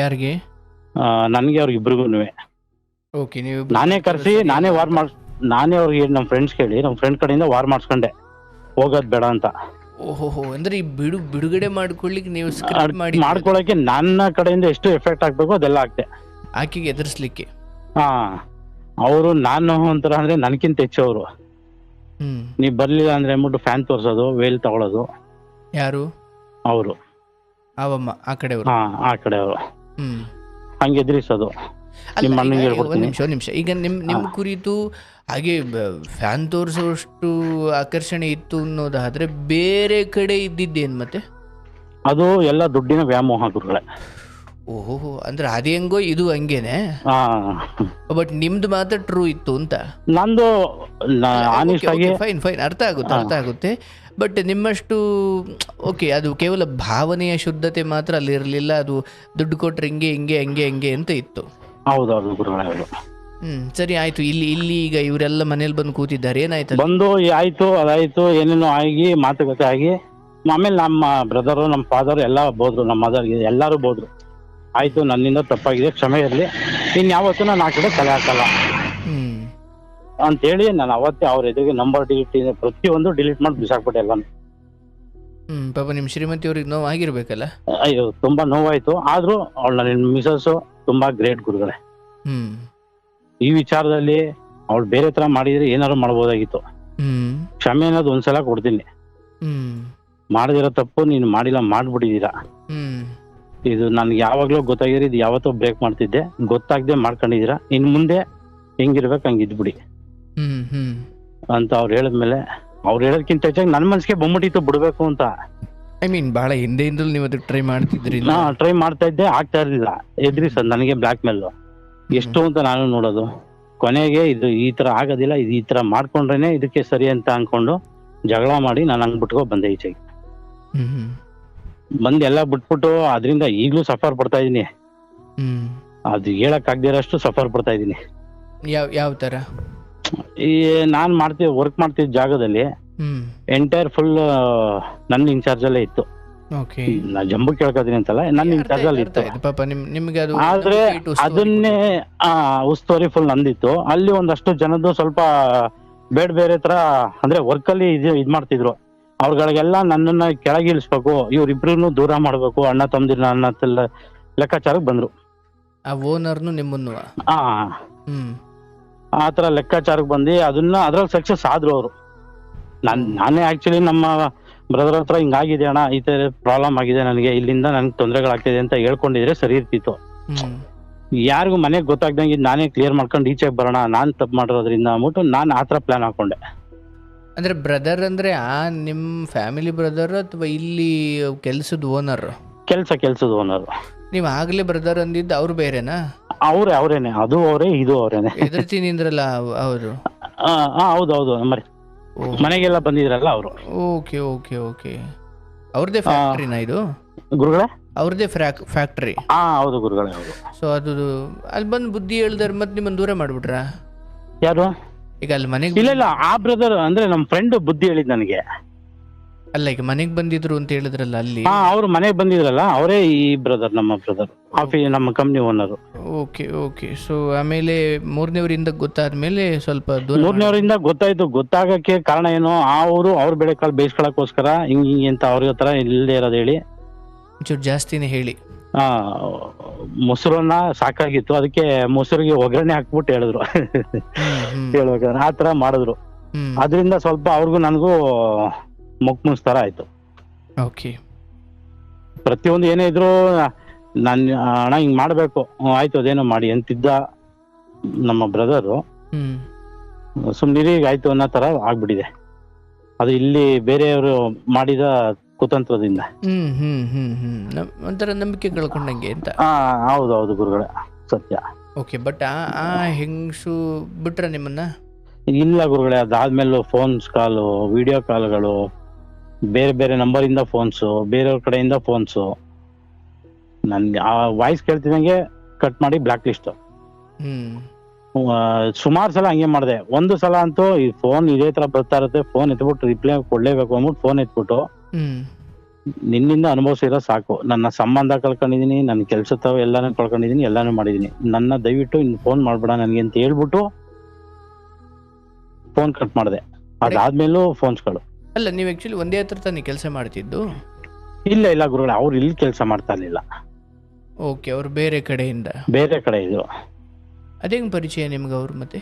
ಯಾರಿಗೆ? ನನ್ಗೆ ಅವ್ರಿಗೆ ಇಬ್ರಿಗೂನುವೆ. ನಾನೇ ಕರ್ಸಿ ನಾನೇ ನಾನೇ ಅವ್ರಿಗೆ ನಮ್ಮ ಫ್ರೆಂಡ್ಸ್ ಕೇಳಿ ನಮ್ಮ ಫ್ರೆಂಡ್ ಕಡೆಯಿಂದ ವಾರ್ ಮಾಡಿಸ್ಕೊಂಡೆ, ಹೋಗೋದ್ ಬೇಡ ಅಂತ. ಓಹೋ, ಅಂದ್ರೆ ಈ ಬಿಡುಗಡೆ ಮಾಡ್ಕೊಳ್ಳಿಕ್ಕೆ ನೀವು ಮಾಡ್ಕೊಳಕ್ಕೆ ನನ್ನ ಕಡೆಯಿಂದ ಎಷ್ಟು ಎಫೆಕ್ಟ್ ಆಗ್ಬೇಕು ಅದೆಲ್ಲ ಆಗ್ತೆ, ಆಕೆಗೆ ಎದುರಿಸ್ಲಿಕ್ಕೆ. ಅವರು ನಾನು ಒಂಥರ ಅಂದ್ರೆ ನನ್ಕಿಂತ ಹೆಚ್ಚು ಅವರು. ನೀವ್ ಬರ್ಲಿಲ್ಲ ಅಂದ್ರೆ ಅಂದ್ಬಿಟ್ಟು ಫ್ಯಾನ್ ತೋರ್ಸೋದು, ವೇಲ್ ತಗೊಳೋದು. ಯಾರು? ಅವರು ಅವಮ್ಮ ಆ ಕಡೆಯವರು. ಆ ಕಡೆಯವರು ಹಂಗೆ ಎದುರಿಸೋದು. ನಿಮಿಷ ಈಗ ನಿಮ್ ಕುರಿತು ಹಾಗೆ ಫ್ಯಾನ್ ತೋರಿಸೋಷ್ಟು ಆಕರ್ಷಣೆ ಇತ್ತು ಅನ್ನೋದಾದ್ರೆ ಬೇರೆ ಕಡೆ ಇದ್ದಿದ್ದೇನ್ ಮತ್ತೆ? ಅದು ಎಲ್ಲ ದುಡ್ಡಿನ ವ್ಯಾಮೋಹ ಗುರುಗಳೇ. ಓಹೋ, ಅಂದ್ರೆ ಅದೇ ಹೆಂಗೋ ಇದು ಹಂಗೇನೆ. ಬಟ್ ನಿಮ್ದು ಮಾತ್ರ ಟ್ರೂ ಇತ್ತು ಅಂತ. ನಂದು ಫೈನ್ ಅರ್ಥ ಆಗುತ್ತೆ. ಬಟ್ ನಿಮ್ಮಷ್ಟು ಓಕೆ, ಅದು ಕೇವಲ ಭಾವನೆಯ ಶುದ್ಧತೆ ಮಾತ್ರ ಅಲ್ಲಿ ಇರಲಿಲ್ಲ, ಅದು ದುಡ್ಡು ಕೊಟ್ರೆ ಹಿಂಗೆ ಅಂತ ಇತ್ತು. ಹೌದೌದು ಗುರುಗಳೇ. ಸರಿ ಆಯ್ತು. ಇಲ್ಲಿ ಈಗ ಇವರೆಲ್ಲ ಮನೇಲಿ ಬಂದು ಕೂತಿದ್ದಾರೆ, ಏನಾಯ್ತು? ಬಂದು ಆಯ್ತು, ಅದಾಯ್ತು, ಏನೇನೋ ಆಗಿ ಮಾತುಕತೆ ಆಗಿ ಆಮೇಲೆ ನಮ್ಮ ಬ್ರದರು ನಮ್ಮ ಫಾದರ್ ಎಲ್ಲ ಬೋದ್ರು, ನಮ್ಮ ಮದರ್ಗೆ ಎಲ್ಲಾರು ಬೋದ್ರು. ಆಯ್ತು, ನನ್ನಿಂದ ತಪ್ಪಾಗಿದೆ, ಕ್ಷಮೆ ಇರಲಿ, ಇನ್ಯಾವತ್ತೂ ನಾನು ಆ ಕಡೆ ತಲೆ ಹಾಕಲ್ಲ ಅಂತೇಳಿ ನಾನು ಅವತ್ತೇ ಅವ್ರ ಎದುರಿಗೆ ನಂಬರ್ ಡಿಲೀಟ್ ಪ್ರತಿಯೊಂದು ಡಿಲೀಟ್ ಮಾಡಿ ಬಿಸಾಕ್ಬಿಟ್ಟೆ ಎಲ್ಲ. ಪಾಪ ನಿಮ್ ಶ್ರೀಮತಿ ಅವ್ರಿಗೆ ನೋವು ಆಗಿರ್ಬೇಕಲ್ಲ? ಅಯ್ಯೋ, ತುಂಬಾ ನೋವಾಯ್ತು. ಆದ್ರೂ ಅವಳ ನನ್ನ ಮಿಸಸ್ ತುಂಬಾ ಗ್ರೇಟ್ ಗುರುಗಳೇ. ಈ ವಿಚಾರದಲ್ಲಿ ಅವಳು ಬೇರೆ ತರ ಮಾಡಿದ್ರೆ ಏನಾದ್ರು ಮಾಡ್ಬೋದಾಗಿತ್ತು. ಕ್ಷಮೆ ಅನ್ನೋದು ಒಂದ್ಸಲ ಕೊಡ್ತೀನಿ, ಮಾಡದಿರೋ ತಪ್ಪು ನೀನು ಮಾಡಿಲ್ಲ, ಮಾಡ್ಬಿಟ್ಟಿದೀರಾ. ಇದು ನನ್ಗೆ ಯಾವಾಗ್ಲೂ ಗೊತ್ತಾಗಿರಿ, ಇದು ಯಾವತ್ತೋ ಬ್ರೇಕ್ ಮಾಡ್ತಿದ್ದೆ, ಗೊತ್ತಾಗದೆ ಮಾಡ್ಕೊಂಡಿದೀರಾ, ಇನ್ ಮುಂದೆ ಹೆಂಗಿರ್ಬೇಕು ಹಂಗಿದ್ಬಿಡಿ ಅಂತ ಅವ್ರು ಹೇಳಿದ್ಮೇಲೆ, ಅವ್ರು ಹೇಳೋದಕ್ಕಿಂತ ಹೆಚ್ಚಾಗಿ ನನ್ನ ಮನ್ಸಿಗೆ ಬಂದ್ಬಿಟ್ಟಿತ್ತು ಬಿಡ್ಬೇಕು ಅಂತ. ಬಹಳ ಹಿಂದೆಯಿಂದಲೂ ನೀವು ಅದಕ್ಕೆ ಟ್ರೈ ಮಾಡ್ತಿದ್ರಿ? ಟ್ರೈ ಮಾಡ್ತಾ ಇದ್ದೆ, ಆಗ್ತಾ ಇರ್ಲಿಲ್ಲ. ಎದ್ರಿ ಸರ್ ನನಗೆ ಬ್ಲಾಕ್ ಮೇಲ್ ಎಷ್ಟು ಅಂತ ನಾನು ನೋಡೋದು. ಕೊನೆಗೆ ಇದು ಈ ತರ ಆಗೋದಿಲ್ಲ, ಇದು ಈ ತರ ಮಾಡ್ಕೊಂಡ್ರೇನೆ ಇದಕ್ಕೆ ಸರಿ ಅಂತ ಅನ್ಕೊಂಡು ಜಗಳ ಮಾಡಿ ನಾನು ಹಂಗ್ ಬಿಟ್ಕೊ ಬಂದೆ ಈಚೆಗೆ. ಬಂದ್ ಎಲ್ಲ ಬಿಟ್ಬಿಟ್ಟು ಅದರಿಂದ ಈಗ್ಲೂ ಸಫರ್ ಪಡ್ತಾ ಇದೀನಿ. ಅದು ಹೇಳಕ್ ಆಗದಿರೋಷ್ಟು ಸಫರ್ ಪಡ್ತಾ ಇದೀನಿ. ಯಾವ ತರ? ಈ ನಾನ್ ವರ್ಕ್ ಮಾಡ್ತಿದ್ದ ಜಾಗದಲ್ಲಿ ಎಂಟೈರ್ ಫುಲ್ ನನ್ನ ಇನ್ಚಾರ್ಜ್ ಅಲ್ಲೇ ಇತ್ತು. ನಾ ಜಂಬು ಕೇಳ್ಕೊತೀನಿ ಅಂತಲ್ಲ, ನನ್ನ ಇನ್ಚಾರ್ಜ್ ಅಲ್ಲಿ ಇತ್ತು. ಆದ್ರೆ ಅದನ್ನೇ ಉಸ್ತುವಾರಿ ಫುಲ್ ನಂದಿತ್ತು. ಅಲ್ಲಿ ಒಂದಷ್ಟು ಜನದ್ದು ಸ್ವಲ್ಪ ಬೇರೆ ತರ ಅಂದ್ರೆ ವರ್ಕ್ ಅಲ್ಲಿ ಇದ್ ಮಾಡ್ತಿದ್ರು. ಅವ್ರಗಳಿಗೆಲ್ಲ ನನ್ನನ್ನ ಕೆಳಗಿಳಿಸ್ಬೇಕು, ಇವ್ರಿಬ್ರು ದೂರ ಮಾಡ್ಬೇಕು, ಅಣ್ಣ ತಮ್ಮದಿರ ಅನ್ನ ಲೆಕ್ಕಾಚಾರಕ್ಕೆ ಬಂದ್ರು. ಓನರ್ನು ನಿಮ್ಮನ್ನು ಆತರ ಲೆಕ್ಕಾಚಾರಕ್ಕೆ ಬಂದು ಅದನ್ನ ಅದ್ರಲ್ಲಿ ಸಕ್ಸಸ್ ಆದ್ರು ಅವರು. ನಾನೇ ಆಕ್ಚುಲಿ ನಮ್ಮ ಬ್ರದರ್ ಹತ್ರ ಹಿಂಗಾಗಿದೆ ಅಣ್ಣ, ಈ ತರ ಪ್ರಾಬ್ಲಮ್ ಆಗಿದೆ ನನಗೆ, ಇಲ್ಲಿಂದ ನನ್ಗೆ ತೊಂದರೆಗಳಾಗ್ತಿದೆ ಅಂತ ಹೇಳ್ಕೊಂಡಿದ್ರೆ ಸರಿ ಇರ್ತಿತ್ತು. ಯಾರಿಗೂ ಮನೆಗೆ ಗೊತ್ತಾಗ್ದಂಗೆ ನಾನೇ ಕ್ಲಿಯರ್ ಮಾಡ್ಕೊಂಡು ಈಚೆಗೆ ಬರೋಣ, ನಾನ್ ತಪ್ಪು ಮಾಡಿರೋದ್ರಿಂದ ಅಂದ್ಬಿಟ್ಟು ನಾನು ಆತರ ಪ್ಲಾನ್ ಹಾಕೊಂಡೆ. ಅಂದ್ರೆ ಬ್ರದರ್ ಅಂದ್ರೆ ನಿಮ್ ಫ್ಯಾಮಿಲಿ ಬ್ರದರ್ ಅಥವಾ ಇಲ್ಲಿ ಕೆಲ್ಸದ ಓನರ್? ಕೆಲ್ಸದ ಓನರ್. ನೀವ್ ಆಗ್ಲೇ ಬ್ರದರ್ ಅಂದಿದ್ದು ಅವ್ರು ಬೇರೆನಾ? ಅವ್ರೇನೆ, ಅದು ಅವರೇ ಇದು ಅವರೇನೆ. ಎದುರ್ತೀನಿ ಅಂದ್ರಲ್ಲ ಅವರು? ಹೌದೌದು, ಮನೆಗೆಲ್ಲ ಬಂದಿದ್ರಲ್ಲ ಅವರು. Okay okay okay. ಅವ್ರದೇ ಫ್ಯಾಕ್ಟ್ರಿನಾ ಇದು ಗುರುಗಳೇ? ಅವ್ರದೇ ಫ್ಯಾಕ್ಟ್ರಿ? ಹೌದು ಗುರುಗಳೇ, ಹೌದು. ಸೊ ಅದು ಅಲ್ಲಿ ಬಂದು ಬುದ್ಧಿ ಹೇಳ್ದಾರ ಮತ್ತೆ ನಿಮ್ಮನ್ನ ದೂರ ಮಾಡ್ಬಿಟ್ರ? ಯಾರು? ಈಗ ಅಲ್ಲಿ ಮನೆಗೆ ಇಲ್ಲ, ಆ ಬ್ರದರ್ ಅಂದ್ರೆ ನಮ್ ಫ್ರೆಂಡ್ ಬುದ್ಧಿ ಹೇಳಿದ್ ನನಗೆ. ಅಲ್ಲ ಈಗ ಮನೆಗೆ ಬಂದಿದ್ರು ಅಂತ ಹೇಳಿದ್ರಲ್ಲ ಅಲ್ಲಿ. ಹಾ, ಅವ್ರು ಮನೆಗೆ ಬಂದಿದ್ರಲ್ಲ, ಅವರೇ ಈ ಬ್ರದರ್, ನಮ್ಮ ಬ್ರದರ್, ನಮ್ಮ company owner. Okay okay. So ಆಮೇಲೆ ಮೂರನೇವರಿಂದ ಗೊತ್ತಾದ್ಮೇಲೆ ಸ್ವಲ್ಪ ದೂರ ಮೂರನೇವರಿಂದ ಗೊತ್ತಾಗಕ್ಕೆ ಕಾರಣ ಏನು, ಅವ್ರ ಬೆಳೆ ಕಾಳು ಬೇಯಿಸ್ಕೊಳಕ್ಕೋಸ್ಕರ ಹಿಂಗೆ ಅಂತ ಅವ್ರ ಹತ್ರ ಇಲ್ಲದೆ ಇರೋದು ಹೇಳಿ ಒಂಚೂರು ಜಾಸ್ತಿನೇ ಹೇಳಿ. ಆ ಮೊಸರನ್ನ ಸಾಕಾಗಿತ್ತು, ಅದಕ್ಕೆ ಮೊಸರಿಗೆ ಒಗ್ಗರಣೆ ಹಾಕ್ಬಿಟ್ಟು ಹೇಳಿದ್ರು. ಹೇಳ್ಬೇಕಾದ್ರೆ ಆ ತರ ಮಾಡಿದ್ರು. ಅದರಿಂದ ಸ್ವಲ್ಪ ಅವ್ರಿಗೂ ನನಗೂ ಮುಕ್ಮುನ್ಸ್ ತರ ಆಯ್ತು. ಓಕೆ. ಪ್ರತಿಯೊಂದು ಏನೇ ಇದ್ರು ನಾನು ಅಣ್ಣ ಹಿಂಗ್ ಮಾಡ್ಬೇಕು, ಆಯ್ತು ಅದೇನೋ ಮಾಡಿ ಅಂತಿದ್ದ ನಮ್ಮ ಬ್ರದರು. ಸುಮ್ನಿರಿ ಈಗ ಆಯ್ತು ಅನ್ನೋ ತರ ಆಗ್ಬಿಟ್ಟಿದೆ. ಅದು ಇಲ್ಲಿ ಬೇರೆಯವರು ಮಾಡಿದ ಕುತಂತ್ರದಿಂದ ಒಂಥರ ನಂಬಿಕೆ ಕಳ್ಕೊಂಡಂಗೆ ಅಂತ. ಹೌದೌದು ಗುರುಗಳೇ, ಸತ್ಯ. ಓಕೆ. ಬಟ್ ಆ ಹೆಂಗಸು ಬಿಟ್ರ ನಿಮ್ಮನ್ನ? ಇಲ್ಲ ಗುರುಗಳೇ, ಅದಾದ್ಮೇಲೆ ಫೋನ್ಸ್ ಕಾಲು, ವಿಡಿಯೋ ಕಾಲ್ಗಳು, ಬೇರೆ ಬೇರೆ ನಂಬರಿಂದ ಫೋನ್ಸು, ಬೇರೆಯವ್ರ ಕಡೆಯಿಂದ ಫೋನ್ಸು, ನನ್ಗೆ ಆ ವಾಯ್ಸ್ ಕೇಳ್ತಿದಂಗೆ ಕಟ್ ಮಾಡಿ ಬ್ಲಾಕ್ ಲಿಸ್ಟ್. ಸುಮಾರು ಸಲ ಹಂಗೆ ಮಾಡಿದೆ. ಒಂದು ಸಲ ಅಂತೂ ಈ ಫೋನ್ ಇದೇ ತರ ಬರ್ತಾ ಇರುತ್ತೆ, ಫೋನ್ ಎತ್ಬಿಟ್ಟು ರಿಪ್ಲೈ ಕೊಡ್ಲೇಬೇಕು ಅಂದ್ಬಿಟ್ಟು ಫೋನ್ ಎತ್ಬಿಟ್ಟು, ನಿನ್ನಿಂದ ಅನುಭವಿಸಿರೋ ಸಾಕು, ನನ್ನ ಸಂಬಂಧ ಕಳ್ಕೊಂಡಿದೀನಿ, ನನ್ನ ಕೆಲಸ ತಾವು ಎಲ್ಲಾನು ಕಳ್ಕೊಂಡಿದೀನಿ, ಎಲ್ಲಾನು ಮಾಡಿದೀನಿ, ನನ್ನ ದಯವಿಟ್ಟು ಇನ್ನು ಫೋನ್ ಮಾಡ್ಬೇಡ ನನಗೆ ಅಂತ ಹೇಳ್ಬಿಟ್ಟು ಫೋನ್ ಕಟ್ ಮಾಡಿದೆ. ಅದಾದ್ಮೇಲೂ ಫೋನ್ಸ್ಗಳು. ಅಲ್ಲ, ನೀವು ಆಕ್ಚುಲಿ ಒಂದೇ ಹತ್ರ ತಾನೇ ಕೆಲಸ ಮಾಡ್ತಿದ್ದು? ಇಲ್ಲ ಗುರುಗಳೇ, ಅವ್ರು ಇಲ್ಲಿ ಕೆಲಸ ಮಾಡ್ತಾ ಇರ್ಲಿಲ್ಲ. ಓಕೆ, ಅವ್ರು ಬೇರೆ ಕಡೆಯಿಂದ? ಬೇರೆ ಕಡೆ ಇದು. ಅದೇಂಗ್ ಪರಿಚಯ ನಿಮ್ಗೆ ಅವ್ರು? ಮತ್ತೆ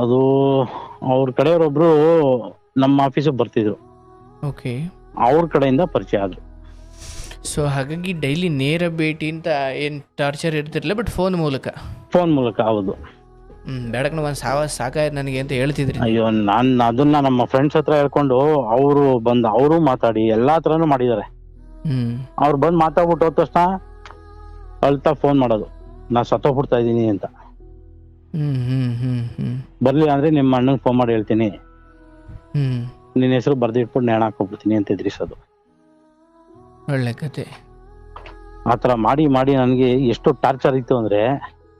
ಅದು ಅವ್ರ ಕಡೆಯವರೊಬ್ರು ನಮ್ಮ ಆಫೀಸಿಗೆ ಬರ್ತಿದ್ರು. ಓಕೆ. ಅವ್ರ ಕಡೆಯಿಂದ ಪರಿಚಯ ಆದ್ರು. ಸೊ ಹಾಗಾಗಿ ಡೈಲಿ ನೇರ ಭೇಟಿ ಅಂತ ಏನು ಟಾರ್ಚರ್ ಇರ್ತಿರ್ಲಿಲ್ಲ, ಬಟ್ ಫೋನ್ ಮೂಲಕ? ಫೋನ್ ಮೂಲಕ, ಹೌದು. ಬೇಡಕ್ಕೆ ಒಂದು ಸಾಕಾಯ್ತು ನನಗೆ ಅಂತ ಹೇಳ್ತಿದ್ರಿ? ಅಯ್ಯೋ, ನಾನು ಅದನ್ನ ನಮ್ಮ ಫ್ರೆಂಡ್ಸ್ ಹತ್ರ ಹೇಳ್ಕೊಂಡು ಅವರು ಮಾತಾಡಿ ಎಲ್ಲಾ ತರನು ಮಾಡಿದ್ದಾರೆ. ಅವ್ರು ಬಂದು ಮಾತಾಡ್ಬಿಟ್ಟು ಹೋದ ತಕ್ಷಣ ಅಳ್ತಾ ಫೋನ್ ಮಾಡೋದು, ನಾ ಸತ್ತೋಗ್ಬಿಡ್ತಾ ಇದೀನಿ ಅಂತ. ಬರ್ಲಿ ಅಂದ್ರೆ ನಿಮ್ಮ ಅಣ್ಣಂಗೆ ಫೋನ್ ಮಾಡಿ ಹೇಳ್ತೀನಿ, ನಿನ್ನ ಹೆಸರು ಬರ್ದಿಟ್ಬಿಟ್ಟು ನೇಣ ಹಾಕೋಗ್ಬಿಡ್ತೀನಿ ಅಂತ ಎದುರಿಸೋದು. ಒಳ್ಳೆ ಕತೆ. ಆತರ ಮಾಡಿ ಮಾಡಿ ನನಗೆ ಎಷ್ಟು ಟಾರ್ಚರ್ ಇತ್ತು ಅಂದ್ರೆ,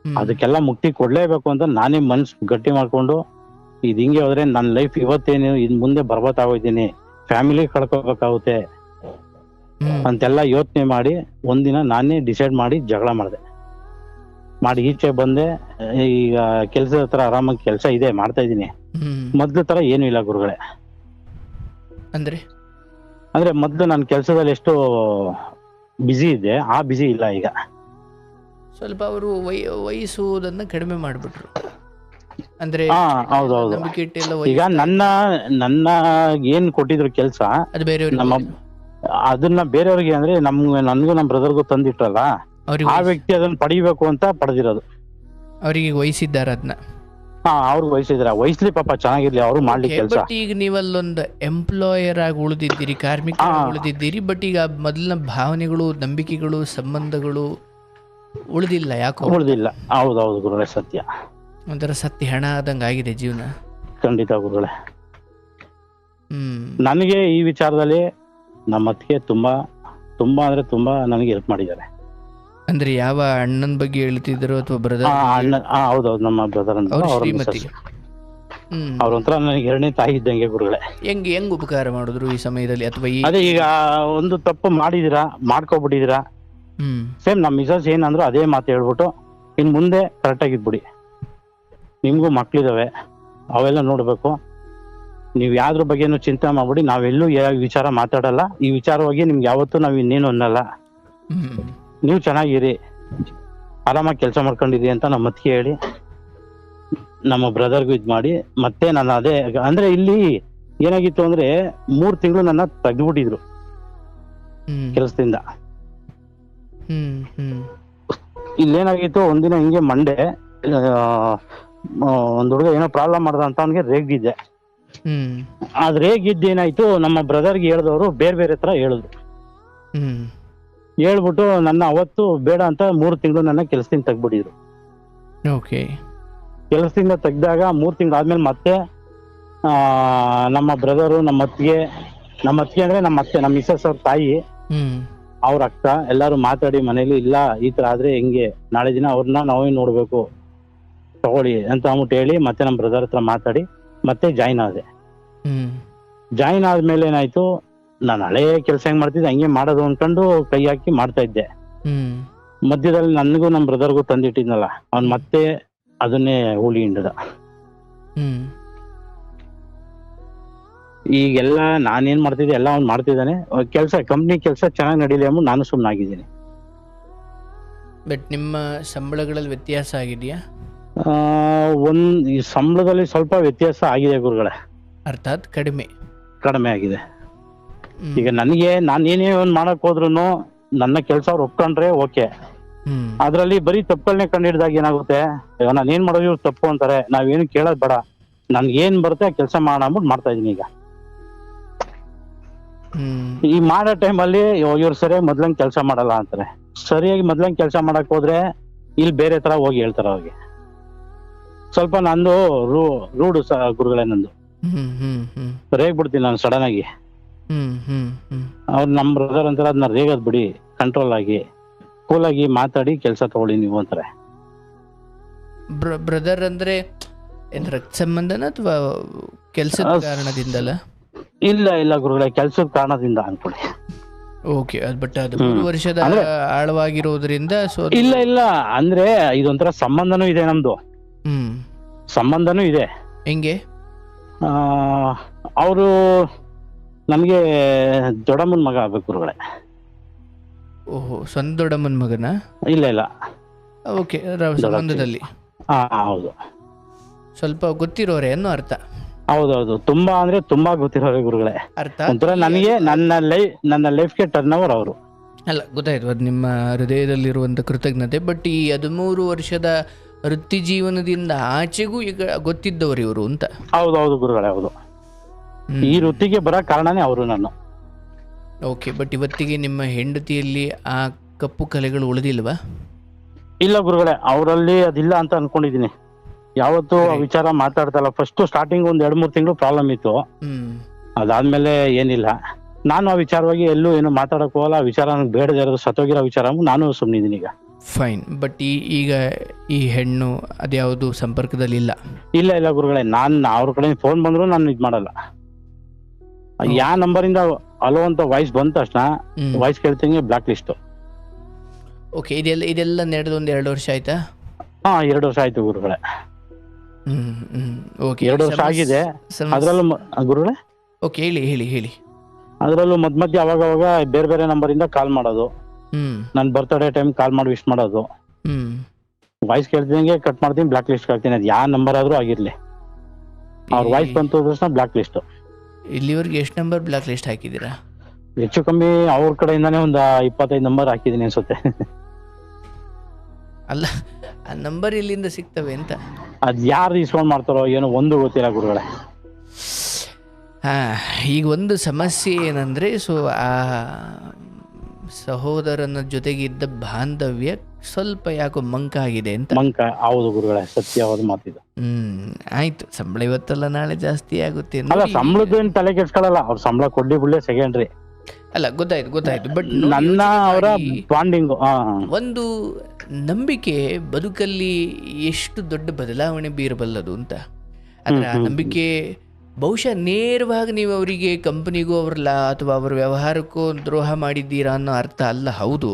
ಅದಕ್ಕೆಲ್ಲ ಮುಕ್ತಿ ಕೊಡ್ಲೇಬೇಕು ಅಂತ ನಾನೇ ಮನ್ಸು ಗಟ್ಟಿ ಮಾಡ್ಕೊಂಡು, ಇದು ಹಿಂಗೆ ಹೋದ್ರೆ ನನ್ನ ಲೈಫ್ ಇವತ್ತೇನು ಇನ್ ಮುಂದೆ ಬರ್ಬತ್ತಾಗೋಯ್ತೀನಿ, ಫ್ಯಾಮಿಲಿ ಕಳ್ಕೋಬೇಕಾಗುತ್ತೆ ಅಂತೆಲ್ಲ ಯೋಚನೆ ಮಾಡಿ ಒಂದಿನ ನಾನೇ ಡಿಸೈಡ್ ಮಾಡಿ ಜಗಳ ಮಾಡಿ ಈಚೆ ಬಂದೆ. ಈಗ ಕೆಲ್ಸದ ಹತ್ರ ಆರಾಮಾಗಿ ಕೆಲಸ ಇದೆ, ಮಾಡ್ತಾ ಇದೀನಿ. ಮೊದ್ಲು ತರ ಏನು ಇಲ್ಲ ಗುರುಗಳೇ. ಅಂದ್ರೆ ಮೊದ್ಲು ನನ್ನ ಕೆಲಸದಲ್ಲಿ ಎಷ್ಟು ಬಿಸಿ ಇದೆ, ಆ ಬಿಸಿ ಇಲ್ಲ ಈಗ. ಸ್ವಲ್ಪ ಅವರು ವಹಿಸುವುದನ್ನ ಕಡಿಮೆ ಮಾಡ್ಬಿಟ್ರು ಅಂದ್ರೆ. ಹೌದೌದು. ಈಗ ನನ್ನ ಏನ್ ಕೊಟ್ಟಿದ್ರು ಕೆಲಸ, ಅದು ಬೇರೆ ಅದನ್ನ ಬೇರೆಯವ್ರಿಗೆ ಅಂದ್ರೆ ನನ್ಗೂ ನಮ್ಮ ಬ್ರದರ್ಗೂ ತಂದಿಟ್ರಲ್ಲ, ಆ ವ್ಯಕ್ತಿ ಅದನ್ನ ಪಡಿಬೇಕು ಅಂತ ಪಡೆದಿರೋದು. ಅವರಿಗೆ ವಹಿಸಿದ್ದಾರೆ ಅದನ್ನ. ಅವ್ರಿಗೆ ವಹಿಸಿದ್ರ, ವಹಿಸ್ಲಿ ಪಾಪ, ಚೆನ್ನಾಗಿರ್ಲಿ, ಅವರು ಮಾಡ್ಲಿ ಕೆಲಸ. ಈಗ ನೀವಲ್ಲೊಂದು ಎಂಪ್ಲಾಯರ್ ಆಗಿ ಉಳಿದಿದ್ದೀರಿ, ಕಾರ್ಮಿಕ ಉಳಿದಿದ್ದೀರಿ. ಬಟ್ ಈಗ ಮೊದಲಿನ ಭಾವನೆಗಳು, ನಂಬಿಕೆಗಳು, ಸಂಬಂಧಗಳು ಉಳಿದಿಲ್ಲ. ಯಾಕೋ ಉಳಿದಿಲ್ಲ. ಹೌದೌದು ಗುರುಗಳೇ, ಸತ್ಯ. ಒಂಥರ ಸತ್ಯ ಹೆಣ ಆದಂಗ ಆಗಿದೆ ಜೀವನ. ಖಂಡಿತ ಗುರುಗಳೇ. ನನಗೆ ಈ ವಿಚಾರದಲ್ಲಿ ನಮ್ಮ ಅತ್ತಿಗೆ ತುಂಬಾ ಅಂದ್ರೆ ತುಂಬಾ ನನಗೆ ಹೆಲ್ಪ್ ಮಾಡಿದ್ದಾರೆ. ಅಂದ್ರೆ ಯಾವ ಅಣ್ಣನ ಬಗ್ಗೆ ಹೇಳ್ತಿದ್ರು ಅಥವಾ ಬ್ರದರ್? ಹೌದೌದು, ನಮ್ಮ ಬ್ರದರ್ ಅಂತ. ಅವ್ರೊಂಥರ ನನಗೆ ಎರಡನೇ ತಾಯಿ ಇದ್ದಂಗೆ ಗುರುಗಳೇ. ಹೆಂಗ್ ಉಪಕಾರ ಮಾಡಿದ್ರು ಈ ಸಮಯದಲ್ಲಿ? ಅಥವಾ ಅದೇ ಈಗ ಒಂದು ತಪ್ಪು ಮಾಡ್ಕೊಬಿಟ್ಟಿದೀರಾ, ಸೇಮ್ ನಮ್ಮ ಮಿಸಸ್ ಏನಂದ್ರು ಅದೇ ಮಾತು ಹೇಳ್ಬಿಟ್ಟು, ಇನ್ ಮುಂದೆ ಕರೆಕ್ಟ್ ಆಗಿದ್ಬಿಡಿ, ನಿಮ್ಗೂ ಮಕ್ಳಿದಾವೆ, ಅವೆಲ್ಲ ನೋಡ್ಬೇಕು, ನೀವ್ ಯಾವ್ದ್ರ ಬಗ್ಗೆನೂ ಚಿಂತೆ ಮಾಡ್ಬಿಡಿ, ನಾವೆಲ್ಲೂ ಯಾವ ವಿಚಾರ ಮಾತಾಡಲ್ಲ, ಈ ವಿಚಾರವಾಗಿ ನಿಮ್ಗೆ ಯಾವತ್ತೂ ನಾವ್ ಇನ್ನೇನು ಅನ್ನಲ್ಲ, ನೀವು ಚೆನ್ನಾಗಿರಿ, ಆರಾಮಾಗಿ ಕೆಲಸ ಮಾಡ್ಕೊಂಡಿರಿ ಅಂತ ನಮ್ಮ ಅತ್ತಿಗೆ ಹೇಳಿ ನಮ್ಮ ಬ್ರದರ್ಗೂ ಇದ್ ಮಾಡಿ, ಮತ್ತೆ ನಾನು ಅದೇ ಅಂದ್ರೆ ಇಲ್ಲಿ ಏನಾಗಿತ್ತು ಅಂದ್ರೆ 3 ತಿಂಗಳು ನನ್ನ ತೆಗ್ದ್ಬಿಟ್ಟಿದ್ರು ಕೆಲಸದಿಂದ. ಇಲ್ಲೇನಾಗಿತ್ತು, ಒಂದಿನ ಹಿಂಗೆ ಮಂಡೆ ಒಂದ್ ಹುಡುಗ ಏನೋ ಪ್ರಾಬ್ಲಮ್ ಮಾಡ್ದ ಅಂತ ಅವನಿಗೆ ರೇಗಿದ್ದೆ. ಅದ್ ರೇಗಿದ್ದೇನಾಯ್ತು, ನಮ್ಮ ಬ್ರದರ್ಗೆ ಹೇಳ್ದವ್ರು ಬೇರೆ ಬೇರೆ ತರ ಹೇಳಿದ್ರು. ಹೇಳ್ಬಿಟ್ಟು ನನ್ನ ಅವತ್ತು ಬೇಡ ಅಂತ 3 ತಿಂಗಳು ನನ್ನ ಕೆಲಸದಿಂದ ತೆಗ್ಬಿಟ್ಟಿದ್ರು. ಕೆಲಸದಿಂದ ತೆಗ್ದಾಗ 3 ತಿಂಗಳು ಆದ್ಮೇಲೆ ಮತ್ತೆ ನಮ್ಮ ಬ್ರದರು, ನಮ್ಮ ಅತ್ತಿಗೆ ಅಂದ್ರೆ ನಮ್ಮ ಅತ್ತೆ, ನಮ್ಮ ಮಿಸಸ್ ಅವ್ರ ತಾಯಿ, ಅವ್ರ ಅಕ್ಕ ಎಲ್ಲಾರು ಮಾತಾಡಿ ಮನೇಲಿ, ಇಲ್ಲ ಈ ತರ ಆದ್ರೆ ಹೆಂಗೆ, ನಾಳೆ ದಿನ ಅವ್ರನ್ನ ನಾವೇ ನೋಡ್ಬೇಕು, ತಗೊಳ್ಳಿ ಅಂತ ಅಂದ್ಬಿಟ್ಟು ಹೇಳಿ ಮತ್ತೆ ನಮ್ಮ ಬ್ರದರ್ ಹತ್ರ ಮಾತಾಡಿ ಮತ್ತೆ ಜಾಯಿನ್ ಆದೆ. ಜಾಯಿನ್ ಆದ್ಮೇಲೆ ಏನಾಯ್ತು, ನಾನು ಹಳೆ ಕೆಲಸ ಹೆಂಗ್ ಮಾಡ್ತಿದ್ದೆ ಹಂಗೆ ಮಾಡೋದು ಅನ್ಕೊಂಡು ಕೈ ಹಾಕಿ ಮಾಡ್ತಾ ಇದ್ದೆ. ಮಧ್ಯದಲ್ಲಿ ನನಗೂ ನಮ್ಮ ಬ್ರದರ್ಗೂ ತಂದಿಟ್ಟಿದ್ನಲ್ಲ, ಅವ್ನ್ ಮತ್ತೆ ಅದನ್ನೇ ಹೂಳಿ ಹಿಂಡದ. ಈಗೆಲ್ಲ ನಾನೇನ್ ಮಾಡ್ತಿದ್ದೆ ಎಲ್ಲ ಅವ್ನು ಮಾಡ್ತಿದ್ದಾನೆ. ಕಂಪ್ನಿ ಕೆಲಸ ಚೆನ್ನಾಗಿ ನಡೀಲಿ ಅಂಬ ನಾನು ಸುಮ್ಮನಾಗಿದ್ದೀನಿ. ಬಟ್ ನಿಮ್ಮ ಸಂಬಳಗಳಲ್ಲಿ ವ್ಯತ್ಯಾಸ ಆಗಿದೆಯಾ? ಈ ಸಂಬಳದಲ್ಲಿ ಸ್ವಲ್ಪ ವ್ಯತ್ಯಾಸ ಆಗಿದೆ ಗುರುಗಳೇ. ಅರ್ಥಾತ್ ಕಡಿಮೆ ಆಗಿದೆ. ಈಗ ನನಗೆ ನಾನು ಏನೇ ಒಂದ್ ಮಾಡಕ್ ಹೋದ್ರು ನನ್ನ ಕೆಲಸ ಅವ್ರು ಒಪ್ಕೊಂಡ್ರೆ ಓಕೆ. ಅದ್ರಲ್ಲಿ ಬರೀ ತಪ್ಪುಗಳನ್ನೇ ಕಂಡಿಡ್ದಾಗ ಏನಾಗುತ್ತೆ, ನಾನು ಏನ್ ಮಾಡೋದು ಇವ್ರು ತಪ್ಪು ಅಂತಾರೆ, ನಾವೇನು ಕೇಳೋದ್ ಬೇಡ, ನನ್ಗೆ ಏನ್ ಬರುತ್ತೆ ಆ ಕೆಲಸ ಮಾಡೋಣ ಅಂದ್ಬಿಟ್ಟು ಮಾಡ್ತಾ ಇದೀನಿ. ಈಗ ಈ ಮಾಡೋ ಟೈಮಲ್ಲಿ ಇವ್ರು ಸರಿಯಾಗಿ ಮೊದ್ಲಂಗ್ ಕೆಲಸ ಮಾಡಲ್ಲ ಅಂತಾರೆ. ಸರಿಯಾಗಿ ಮೊದ್ಲಂಗ್ ಕೆಲಸ ಮಾಡಕ್ ಹೋದ್ರೆ ಇಲ್ಲಿ ಬೇರೆ ತರ ಹೋಗಿ ಹೇಳ್ತಾರ ಅವ್ರಿಗೆ. ಸ್ವಲ್ಪ ನಂದು ರೂಢು ಗುರುಗಳೇ, ನಂದು ರೇಗ್ಬಿಡ್ತೀನಿ ನಾನು ಸಡನ್ ಆಗಿ. ಅವ್ರು ನಮ್ ಬ್ರದರ್ ಅಂತಾರೆ ಅದನ್ನ ರೇಗದ್ ಬಿಡಿ, ಕಂಟ್ರೋಲ್ ಆಗಿ ಕೂಲ್ ಆಗಿ ಮಾತಾಡಿ ಕೆಲಸ ತಗೊಳ್ಳಿ ನೀವು ಅಂತಾರೆ. ಬ್ರದರ್ ಅಂದ್ರೆ ಏನ್ ರಕ್ತ ಸಂಬಂಧನ ಅಥವಾ ಕೆಲಸದ ಕಾರಣದಿಂದಲ್ಲ? ಇಲ್ಲ ಗುರುಗಳೇ, ಕೆಲ್ಸದ ಕಾರಣದಿಂದ ಅನ್ಕೊಳ್ಳಿ. ಓಕೆ, ಬಟ್ ಅದು 3 ವರ್ಷದ ಆಳವಾಗಿರೋದ್ರಿಂದ ಇಲ್ಲ ಅಂದ್ರೆ ಇದೊಂಥರ ಸಂಬಂಧನೂ ಇದೆ ನಮ್ದು. ಸಂಬಂಧನೂ ಇದೆ. ಹೆಂಗೆ? ಅವರು ನಮ್ಗೆ ದೊಡ್ಡಮ್ಮನ ಮಗ ಆಗ್ಬೇಕು ಗುರುಗಳೇ. ಓಹೋ, ಸ್ವಂತ ದೊಡ್ಡಮ್ಮನ ಮಗನ? ಇಲ್ಲ. ಓಕೆ, ಸಂಬಂಧದಲ್ಲಿ. ಹೌದು. ಸ್ವಲ್ಪ ಗೊತ್ತಿರೋರೆ ಅನ್ನೋ ಅರ್ಥ. ಹೌದೌದು, ತುಂಬಾ ಅಂದ್ರೆ ತುಂಬಾ ಗೊತ್ತಿರೋರೆ ಗುರುಗಳೇ. ಅರ್ಥ ಒಂಥರ ನನಗೆ ನನ್ನ ಲೈಫ್ಗೆ ಟರ್ನ್ ಓವರ್ ಅವರು. ಅಲ್ಲ, ಗೊತ್ತಾಯ್ತು, ಅದು ನಿಮ್ಮ ಹೃದಯದಲ್ಲಿರುವಂತ ಕೃತಜ್ಞತೆ. ಬಟ್ ಈ 13 ವರ್ಷದ ವೃತ್ತಿ ಜೀವನದಿಂದ ಆಚೆಗೂ ಈಗ ಗೊತ್ತಿದ್ದವರು ಇವರು ಅಂತ. ಹೌದೌದು ಗುರುಗಳೇ, ಹೌದು. ಈ ವೃತ್ತಿಗೆ ಬರೋ ಕಾರಣನೇ ಅವರು ನಾನು. ಓಕೆ, ಬಟ್ ಇವತ್ತಿಗೆ ನಿಮ್ಮ ಹೆಂಡತಿಯಲ್ಲಿ ಆ ಕಪ್ಪು ಕಲೆಗಳು ಉಳಿದಿಲ್ವಾ? ಇಲ್ಲ ಗುರುಗಳೇ, ಅವರಲ್ಲಿ ಅದಿಲ್ಲ ಅಂತ ಅನ್ಕೊಂಡಿದೀನಿ. ಯಾವತ್ತು ಆ ವಿಚಾರ ಮಾತಾಡ್ತಲ್ಲ. ಫಸ್ಟ್ ಸ್ಟಾರ್ಟಿಂಗ್ 1-2-3 ತಿಂಗಳು ಪ್ರಾಬ್ಲಮ್ ಇತ್ತು. ಅದಾದ್ಮೇಲೆ ಏನಿಲ್ಲ. ನಾನು ಆ ವಿಚಾರವಾಗಿ ಎಲ್ಲೂ ಏನು ಮಾತಾಡಕ್ ಹೋಗಲ್ಲ. ಆ ವಿಚಾರ ಬೇಡದೇ ಇರೋದು, ಸತ್ತೋಗಿರೋ ವಿಚಾರ ನಾನು ಸುಮ್ಮನಿದ್ದೀನಿ ಈಗ. ಫೈನ್. ಬಟ್ ಈಗ ಈ ಹೆಣ್ಣು ಅದ್ಯಾವುದು ಸಂಪರ್ಕದಲ್ಲಿ ಇಲ್ಲ? ಇಲ್ಲ ಗುರುಗಳೇ, ನಾನು ಅವ್ರ ಕಡೆ ಫೋನ್ ಬಂದ್ರು ನಾನು ಇದ್ ಮಾಡಲ್ಲ. ಯಾವ ನಂಬರಿಂದ ಅಲೋ ಅಂತ ವಾಯ್ಸ್ ಬಂದ ತಕ್ಷಣ ವಾಯ್ಸ್ ಕೇಳ್ತೀನಿ, ಬ್ಲಾಕ್ ಲಿಸ್ಟ್. ಓಕೆ, ಇದೆಲ್ಲ ನಡೆದು 2 ವರ್ಷ ಆಯ್ತಾ? 2 ವರ್ಷ ಆಯ್ತು ಗುರುಗಳೇ. ಓಕೆ, 2 ವರ್ಷ ಆಗಿದೆ. ಅದ್ರಲ್ಲೂ ಗುರುಗಳೇ, ಓಕೆ, ಹೇಳಿ. ಅದ್ರಲ್ಲೂ ಮಧ್ಯ ಅವಾಗ ಬೇರೆ ಬೇರೆ ನಂಬರಿಂದ ಕಾಲ್ ಮಾಡೋದು, ನನ್ ಬರ್ತ್ಡೇ ಟೈಮ್ ಕಾಲ್ ಮಾಡಿ ವಿಶ್ ಮಾಡೋದು. ವಾಯ್ಸ್ ಕೇಳ್ತಿದಂಗೆ ಕಟ್ ಮಾಡ್ತೀನಿ, ಬ್ಲಾಕ್ ಲಿಸ್ಟ್ ಹಾಕ್ತೀನಿ. ಅದು ಯಾವ ನಂಬರ್ ಆದ್ರೂ ಆಗಿರ್ಲಿ, ಅವ್ರ ವಾಯ್ಸ್ ಬಂತು ತಕ್ಷಣ ಬ್ಲಾಕ್ ಲಿಸ್ಟ್. ಇಲ್ಲಿವರೆಗೆ ಎಷ್ಟು ನಂಬರ್ ಬ್ಲಾಕ್ ಲಿಸ್ಟ್ ಹಾಕಿದ್ದೀರಾ? ಹೆಚ್ಚು ಕಮ್ಮಿ ಅವ್ರ ಕಡೆಯಿಂದಾನೇ ಒಂದು 25 ನಂಬರ್ ಹಾಕಿದೀನಿ ಅನ್ಸುತ್ತೆ. ಅಲ್ಲ, ಆ ನಂಬರ್ ಎಲ್ಲಿಂದ ಸಿಗ್ತವೆ ಅಂತ? ಅದ್ ಯಾರು ಇಸ್ಕೊಂಡ್ ಮಾಡ್ತಾರೋ ಏನೋ ಒಂದು ಗೊತ್ತಿಲ್ಲ ಗುರುಗಳೇ. ಈಗ ಒಂದು ಸಮಸ್ಯೆ ಏನಂದ್ರೆ, ಆ ಸಹೋದರನ ಜೊತೆಗಿದ್ದ ಬಾಂಧವ್ಯ ಸ್ವಲ್ಪ ಯಾಕೋ ಮಂಕ ಆಗಿದೆ ಅಂತ. ಹೌದು ಗುರುಗಳೇ, ಸತ್ಯವಾದ ಮಾತಿದೆ. ಆಯ್ತು, ಸಂಬಳ ಇವತ್ತಲ್ಲ ನಾಳೆ ಜಾಸ್ತಿ ಆಗುತ್ತೆ. ಅಲ್ಲ, ಸಂಬಳದ ತಲೆ ಕೆಡ್ಸ್ಕೊಳ್ಳಲ್ಲ, ಅವ್ರ ಸಂಬಳ ಕೊಡ್ಲಿ ಬಿಡ್ಲಿ ಸೆಕೆಂಡ್ರಿ. ಅಲ್ಲ, ಗೊತ್ತಾಯ್ತು. ಬಟ್ ನನ್ನ ಅವರ ಬಾಂಡಿಂಗ್, ಒಂದು ನಂಬಿಕೆ ಬದುಕಲ್ಲಿ ಎಷ್ಟು ದೊಡ್ಡ ಬದಲಾವಣೆ ಬೀರಬಲ್ಲದು ಅಂತ. ಆದ್ರೆ ಆ ನಂಬಿಕೆ ಬಹುಶಃ ನೇರವಾಗಿ ನೀವು ಅವರಿಗೆ, ಕಂಪನಿಗೂ ಅವ್ರಲ್ಲ ಅಥವಾ ಅವರ ವ್ಯವಹಾರಕ್ಕೂ ದ್ರೋಹ ಮಾಡಿದ್ದೀರಾ ಅನ್ನೋ ಅರ್ಥ ಅಲ್ಲ. ಹೌದು,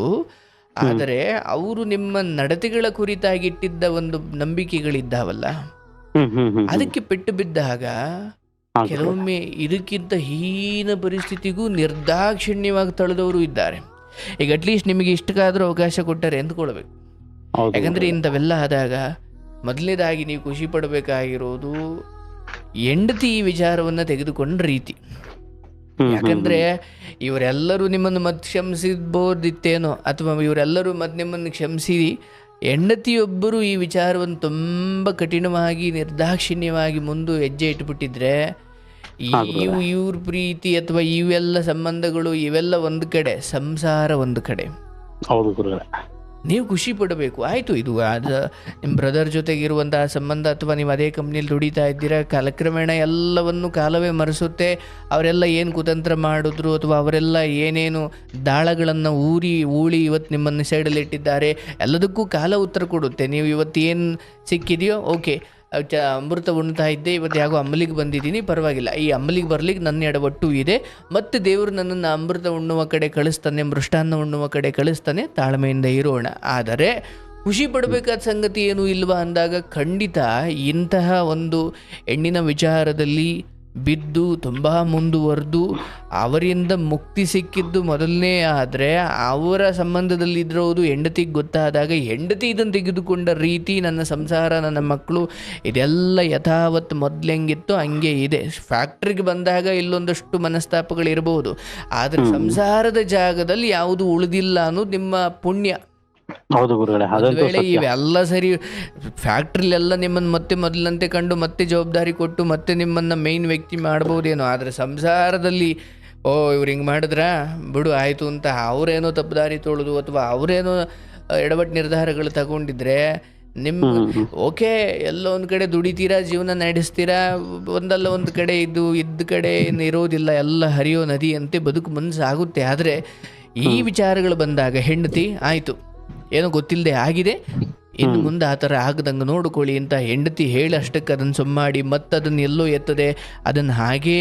ಆದರೆ ಅವರು ನಿಮ್ಮ ನಡತೆಗಳ ಕುರಿತಾಗಿ ಇಟ್ಟಿದ್ದ ಒಂದು ನಂಬಿಕೆಗಳಿದ್ದಾವಲ್ಲ, ಅದಕ್ಕೆ ಪೆಟ್ಟು ಬಿದ್ದಾಗ ಕೆಲವೊಮ್ಮೆ ಇದಕ್ಕಿಂತ ಹೀನ ಪರಿಸ್ಥಿತಿಗೂ ನಿರ್ದಾಕ್ಷಿಣ್ಯವಾಗಿ ತಳೆದವರು ಇದ್ದಾರೆ. ಈಗ ಅಟ್ಲೀಸ್ಟ್ ನಿಮಗೆ ಇಷ್ಟಕ್ಕಾದ್ರೂ ಅವಕಾಶ ಕೊಟ್ಟರೆ ಎಂದುಕೊಳ್ಬೇಕು. ಯಾಕಂದ್ರೆ ಇಂಥವೆಲ್ಲ ಆದಾಗ ಮೊದಲನೇದಾಗಿ ನೀವು ಖುಷಿ ಪಡಬೇಕಾಗಿರೋದು ಹೆಂಡತಿ ಈ ವಿಚಾರವನ್ನ ತೆಗೆದುಕೊಂಡ ರೀತಿ. ಯಾಕಂದ್ರೆ ಇವರೆಲ್ಲರೂ ನಿಮ್ಮನ್ನು ಮತ್ತೆ ಕ್ಷಮಿಸಿರ್ಬೋದಿತ್ತೇನೋ, ಅಥವಾ ಇವರೆಲ್ಲರೂ ಮತ್ತೆ ನಿಮ್ಮನ್ನು ಕ್ಷಮಿಸಿ ಹೆಂಡತಿಯೊಬ್ಬರು ಈ ವಿಚಾರವನ್ನು ತುಂಬ ಕಠಿಣವಾಗಿ ನಿರ್ದಾಕ್ಷಿಣ್ಯವಾಗಿ ಮುಂದೆ ಹೆಜ್ಜೆ ಇಟ್ಬಿಟ್ಟಿದ್ರೆ, ಇವ್ರ ಪ್ರೀತಿ ಅಥವಾ ಇವೆಲ್ಲ ಸಂಬಂಧಗಳು ಇವೆಲ್ಲ ಒಂದು ಕಡೆ, ಸಂಸಾರ ಒಂದು ಕಡೆ. ನೀವು ಖುಷಿ ಪಡಬೇಕು. ಆಯಿತು, ಇದು ನಿಮ್ಮ ಬ್ರದರ್ ಜೊತೆಗಿರುವಂತಹ ಸಂಬಂಧ, ಅಥವಾ ನೀವು ಅದೇ ಕಂಪ್ನಿಯಲ್ಲಿ ದುಡಿತಾ ಇದ್ದೀರಾ, ಕಾಲಕ್ರಮೇಣ ಎಲ್ಲವನ್ನು ಕಾಲವೇ ಮರೆಸುತ್ತೆ. ಅವರೆಲ್ಲ ಏನು ಕುತಂತ್ರ ಮಾಡಿದ್ರು ಅಥವಾ ಅವರೆಲ್ಲ ಏನೇನು ದಾಳಗಳನ್ನು ಊಳಿ ಇವತ್ತು ನಿಮ್ಮನ್ನು ಸೈಡಲ್ಲಿ ಇಟ್ಟಿದ್ದಾರೆ, ಎಲ್ಲದಕ್ಕೂ ಕಾಲ ಉತ್ತರ ಕೊಡುತ್ತೆ. ನೀವು ಇವತ್ತು ಏನು ಸಿಕ್ಕಿದೆಯೋ ಓಕೆ, ಅಮೃತ ಉಣ್ತಾ ಇದ್ದೆ, ಇವತ್ತು ಯಾಗೋ ಅಮಲಿಗೆ ಬಂದಿದ್ದೀನಿ, ಪರವಾಗಿಲ್ಲ, ಈ ಅಮಲಿಗೆ ಬರ್ಲಿಕ್ಕೆ ನನ್ನ ಎಡವಟ್ಟು ಇದೆ, ಮತ್ತು ದೇವರು ನನ್ನನ್ನು ಅಮೃತ ಉಣ್ಣುವ ಕಡೆ ಕಳಿಸ್ತಾನೆ, ಮೃಷ್ಟಾನ್ನ ಉಣ್ಣುವ ಕಡೆ ಕಳಿಸ್ತಾನೆ, ತಾಳ್ಮೆಯಿಂದ ಇರೋಣ. ಆದರೆ ಖುಷಿ ಪಡಬೇಕಾದ ಸಂಗತಿ ಏನೂ ಇಲ್ವಾ ಅಂದಾಗ ಖಂಡಿತ ಇಂತಹ ಒಂದು ಹೆಣ್ಣಿನ ವಿಚಾರದಲ್ಲಿ ಬಿದ್ದು ತುಂಬ ಮುಂದುವರೆದು ಅವರಿಂದ ಮುಕ್ತಿ ಸಿಕ್ಕಿದ್ದು ಮೊದಲನೇ. ಆದರೆ ಅವರ ಸಂಬಂಧದಲ್ಲಿದ್ದಿರೋದು ಹೆಂಡತಿಗೆ ಗೊತ್ತಾದಾಗ ಹೆಂಡತಿ ಇದನ್ನು ತೆಗೆದುಕೊಂಡ ರೀತಿ, ನನ್ನ ಸಂಸಾರ, ನನ್ನ ಮಕ್ಕಳು, ಇದೆಲ್ಲ ಯಥಾವತ್ತು ಮೊದಲೆಂಗಿತ್ತು ಹಂಗೆ ಇದೆ. ಫ್ಯಾಕ್ಟ್ರಿಗೆ ಬಂದಾಗ ಇಲ್ಲೊಂದಷ್ಟು ಮನಸ್ತಾಪಗಳಿರ್ಬೋದು, ಆದರೆ ಸಂಸಾರದ ಜಾಗದಲ್ಲಿ ಯಾವುದು ಉಳಿದಿಲ್ಲ ಅನ್ನೋದು ನಿಮ್ಮ ಪುಣ್ಯ. ಹೌದು ಗುರುಗಳೇ, ಒಂದು ವೇಳೆ ಇವೆಲ್ಲ ಸರಿ, ಫ್ಯಾಕ್ಟ್ರಿಲೆಲ್ಲ ನಿಮ್ಮನ್ನು ಮತ್ತೆ ಮೊದಲಂತೆ ಕಂಡು ಮತ್ತೆ ಜವಾಬ್ದಾರಿ ಕೊಟ್ಟು ಮತ್ತೆ ನಿಮ್ಮನ್ನು ಮೇಯ್ನ್ ವ್ಯಕ್ತಿ ಮಾಡ್ಬೋದೇನೋ, ಆದರೆ ಸಂಸಾರದಲ್ಲಿ ಇವ್ರು ಹಿಂಗೆ ಮಾಡಿದ್ರ ಬಿಡು ಆಯಿತು ಅಂತ ಅವರೇನೋ ತಪ್ಪುದಾರಿ ತೊಳೆದು ಅಥವಾ ಅವರೇನೋ ಎಡವಟ್ಟು ನಿರ್ಧಾರಗಳು ತಗೊಂಡಿದ್ರೆ ನಿಮ್ಮ ಓಕೆ, ಎಲ್ಲೋ ಒಂದು ಕಡೆ ದುಡಿತೀರಾ, ಜೀವನ ನಡೆಸ್ತೀರಾ, ಒಂದಲ್ಲ ಒಂದು ಕಡೆ ಇದ್ದ ಕಡೆ ಇರೋದಿಲ್ಲ, ಎಲ್ಲ ಹರಿಯೋ ನದಿ ಅಂತೆ ಬದುಕು ಮನಸ್ಸಾಗುತ್ತೆ. ಆದರೆ ಈ ವಿಚಾರಗಳು ಬಂದಾಗ ಹೆಂಡತಿ ಆಯಿತು ಏನೋ ಗೊತ್ತಿಲ್ಲದೆ ಆಗಿದೆ, ಇನ್ನು ಮುಂದೆ ಆ ಥರ ಆಗದಂಗೆ ನೋಡ್ಕೊಳ್ಳಿ ಅಂತ ಹೆಂಡತಿ ಹೇಳಿ ಅಷ್ಟಕ್ಕೆ ಅದನ್ನು ಸುಮ್ಮಾಡಿ ಮತ್ತೆ ಅದನ್ನು ಎಲ್ಲೋ ಎತ್ತದೆ ಅದನ್ನು ಹಾಗೇ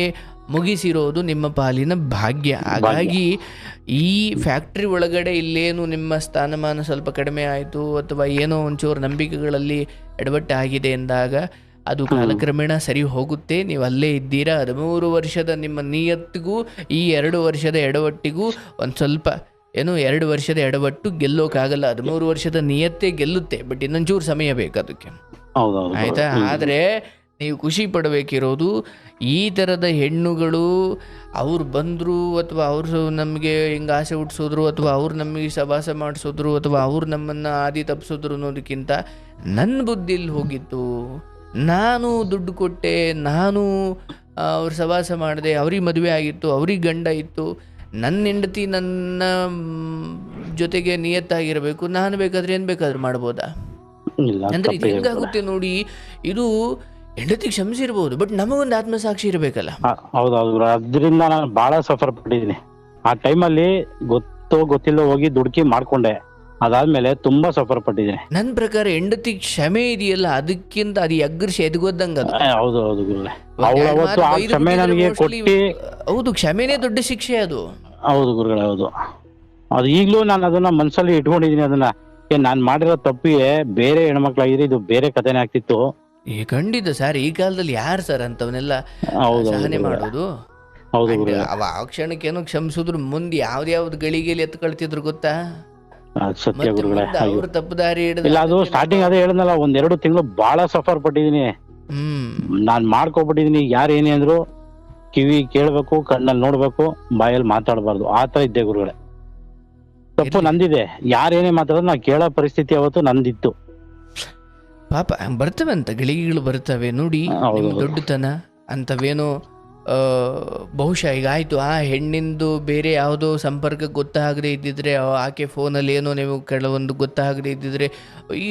ಮುಗಿಸಿರೋದು ನಿಮ್ಮ ಪಾಲಿನ ಭಾಗ್ಯ. ಹಾಗಾಗಿ ಈ ಫ್ಯಾಕ್ಟ್ರಿ ಒಳಗಡೆ ಇಲ್ಲೇನು ನಿಮ್ಮ ಸ್ಥಾನಮಾನ ಸ್ವಲ್ಪ ಕಡಿಮೆ ಆಯಿತು ಅಥವಾ ಏನೋ ಒಂಚೂರು ನಂಬಿಕೆಗಳಲ್ಲಿ ಎಡವಟ್ಟಾಗಿದೆ ಎಂದಾಗ ಅದು ಕಾಲಕ್ರಮೇಣ ಸರಿ ಹೋಗುತ್ತೆ. ನೀವು ಅಲ್ಲೇ ಇದ್ದೀರಾ. 13 ವರ್ಷದ ನಿಮ್ಮ ನಿಯತ್ತಿಗೂ ಈ 2 ವರ್ಷದ ಎಡವಟ್ಟಿಗೂ ಒಂದು ಸ್ವಲ್ಪ 2 ವರ್ಷದ ಎಡವಟ್ಟು ಗೆಲ್ಲೋಕ್ಕಾಗಲ್ಲ. 13 ವರ್ಷದ ನಿಯತ್ತೇ ಗೆಲ್ಲುತ್ತೆ, ಬಟ್ ಇನ್ನೊಂಚೂರು ಸಮಯ ಬೇಕು ಅದಕ್ಕೆ, ಆಯಿತಾ? ಆದರೆ ನೀವು ಖುಷಿ ಪಡಬೇಕಿರೋದು ಈ ಥರದ ಹೆಣ್ಣುಗಳು ಅವ್ರು ಬಂದರು ಅಥವಾ ಅವರು ನಮಗೆ ಹಿಂಗೆ ಆಸೆ ಹುಟ್ಟಿಸಿದ್ರು ಅಥವಾ ಅವ್ರು ನಮಗೆ ಸವಾಸ ಮಾಡಿಸಿದ್ರು ಅಥವಾ ಅವ್ರು ನಮ್ಮನ್ನು ಆದಿ ತಪ್ಪಿಸಿದ್ರು ಅನ್ನೋದಕ್ಕಿಂತ ನನ್ನ ಬುದ್ಧಿಲಿ ಹೋಗಿತ್ತು, ನಾನು ದುಡ್ಡು ಕೊಟ್ಟೆ, ನಾನು ಅವ್ರ ಸವಾಸ ಮಾಡಿದೆ, ಅವ್ರಿಗೆ ಮದುವೆ ಆಗಿತ್ತು, ಅವ್ರಿಗೆ ಗಂಡ ಇತ್ತು, ನನ್ನ ಹೆಂಡತಿ ನನ್ನ ಜೊತೆಗೆ ನಿಯತ್ತಾಗಿರಬೇಕು, ನಾನು ಬೇಕಾದ್ರೆ ಏನು ಬೇಕಾದ್ರೂ ಮಾಡ್ಬೋದಾ? ಅಂದರೆ ಇದು ಹೆಂಗಾಗುತ್ತೆ ನೋಡಿ. ಇದು ಹೆಂಡತಿಗೆ ಕ್ಷಮಿಸಿರ್ಬೋದು, ಬಟ್ ನಮಗೊಂದು ಆತ್ಮಸಾಕ್ಷಿ ಇರಬೇಕಲ್ಲ. ಹೌದೌದು, ಅದರಿಂದ ನಾನು ಬಹಳ ಸಫರ್ ಪಟ್ಟಿದ್ದೀನಿ. ಆ ಟೈಮಲ್ಲಿ ಗೊತ್ತಿಲ್ಲ ಹೋಗಿ ದುಡುಕಿ ಮಾಡ್ಕೊಂಡೆ, ಅದಾದ್ಮೇಲೆ ತುಂಬಾ ಸಫರ್ ಪಟ್ಟಿದ್ದೀನಿ. ನನ್ನ ಪ್ರಕಾರ ಹೆಂಡತಿ ಕ್ಷಮೆ ಇದೆಯಲ್ಲ, ಅದಕ್ಕಿಂತ ಅದು ಎಗ್ಗರ್ಸಿ ಎದ್ಗೋದಂಗ. ಹೌದು ಹೌದು ಗುರುಗಳೇ, ಅವತ್ತು ಆ ಕ್ಷಮೆ ನನಗೆ ಕೊಟ್ಟು, ಹೌದು, ಕ್ಷಮೆನೇ ದೊಡ್ಡ ಶಿಕ್ಷೆ ಅದು. ಹೌದು ಗುರುಗಳೇ, ಹೌದು. ಅದು ಈಗಲೂ ನಾನು ಅದನ್ನ ಮನಸ್ಸಲ್ಲಿ ಇಟ್ಕೊಂಡಿದೀನಿ. ಅದನ್ನ ನಾನ್ ಮಾಡಿರೋ ತಪ್ಪಿಗೆ ಬೇರೆ ಹೆಣ್ಮಕ್ಳಾಗಿದ್ರೆ ಇದು ಬೇರೆ ಕಥೆನೇ ಆಗ್ತಿತ್ತು. ಖಂಡಿತ ಸರ್, ಈ ಕಾಲದಲ್ಲಿ ಯಾರು ಸರ್ ಅಂತವನ್ನೆಲ್ಲ ಸಹನೆ ಮಾಡೋದು? ಹೌದು, ಆ ಕ್ಷಣಕ್ಕೇನೋ ಕ್ಷಮಿಸಿದ್ರು ಮುಂದೆ ಯಾವ್ದು ಗಳಿಗೆಲಿ ಎತ್ಕೊಳ್ತಿದ್ರು ಗೊತ್ತಾ? ಸತ್ಯ ಗುರುಗಳೇ, ಅವ್ರ ತಪ್ಪುದಾರಿ ಇಲ್ಲ, ಅದು ಸ್ಟಾರ್ಟಿಂಗ್ ಅದೇ ಹೇಳಿದ್ನಲ್ಲ, 1-2 ತಿಂಗಳು ಬಹಳ ಸಫರ್ ಪಟ್ಟಿದೀನಿ. ನಾನ್ ಮಾಡ್ಕೊಬಿಟ್ಟಿದೀನಿ. ಯಾರು ಏನೇ ಅಂದ್ರು ಕಿವಿ ಕೇಳ್ಬೇಕು, ಕಣ್ಣಲ್ಲಿ ನೋಡ್ಬೇಕು, ಬಾಯಲ್ಲಿ ಮಾತಾಡಬಾರ್ದು, ಆ ತರ ಇದ್ದೆ ಗುರುಗಳೇ. ತಪ್ಪು ನಂದಿದೆ. ಯಾರೇನೇ ಮಾತಾಡೋದು ನಾ ಕೇಳೋ ಪರಿಸ್ಥಿತಿ ಅವತ್ತು ನಂದಿತ್ತು. ಪಾಪ ಬರ್ತವೆ ಅಂತ ಗಳಿಗೆಗಳು ಬರ್ತವೆ ನೋಡಿ, ದೊಡ್ಡತನ ಅಂತವೇನೋ ಬಹುಶಃ ಈಗ ಆಯಿತು, ಆ ಹೆಣ್ಣಿಂದು ಬೇರೆ ಯಾವುದೋ ಸಂಪರ್ಕ ಗೊತ್ತಾಗದೆ ಇದ್ದಿದ್ರೆ, ಆಕೆ ಫೋನಲ್ಲಿ ಏನೋ ನೀವು ಕೆಲವೊಂದು ಗೊತ್ತಾಗದೆ ಇದ್ದಿದ್ರೆ,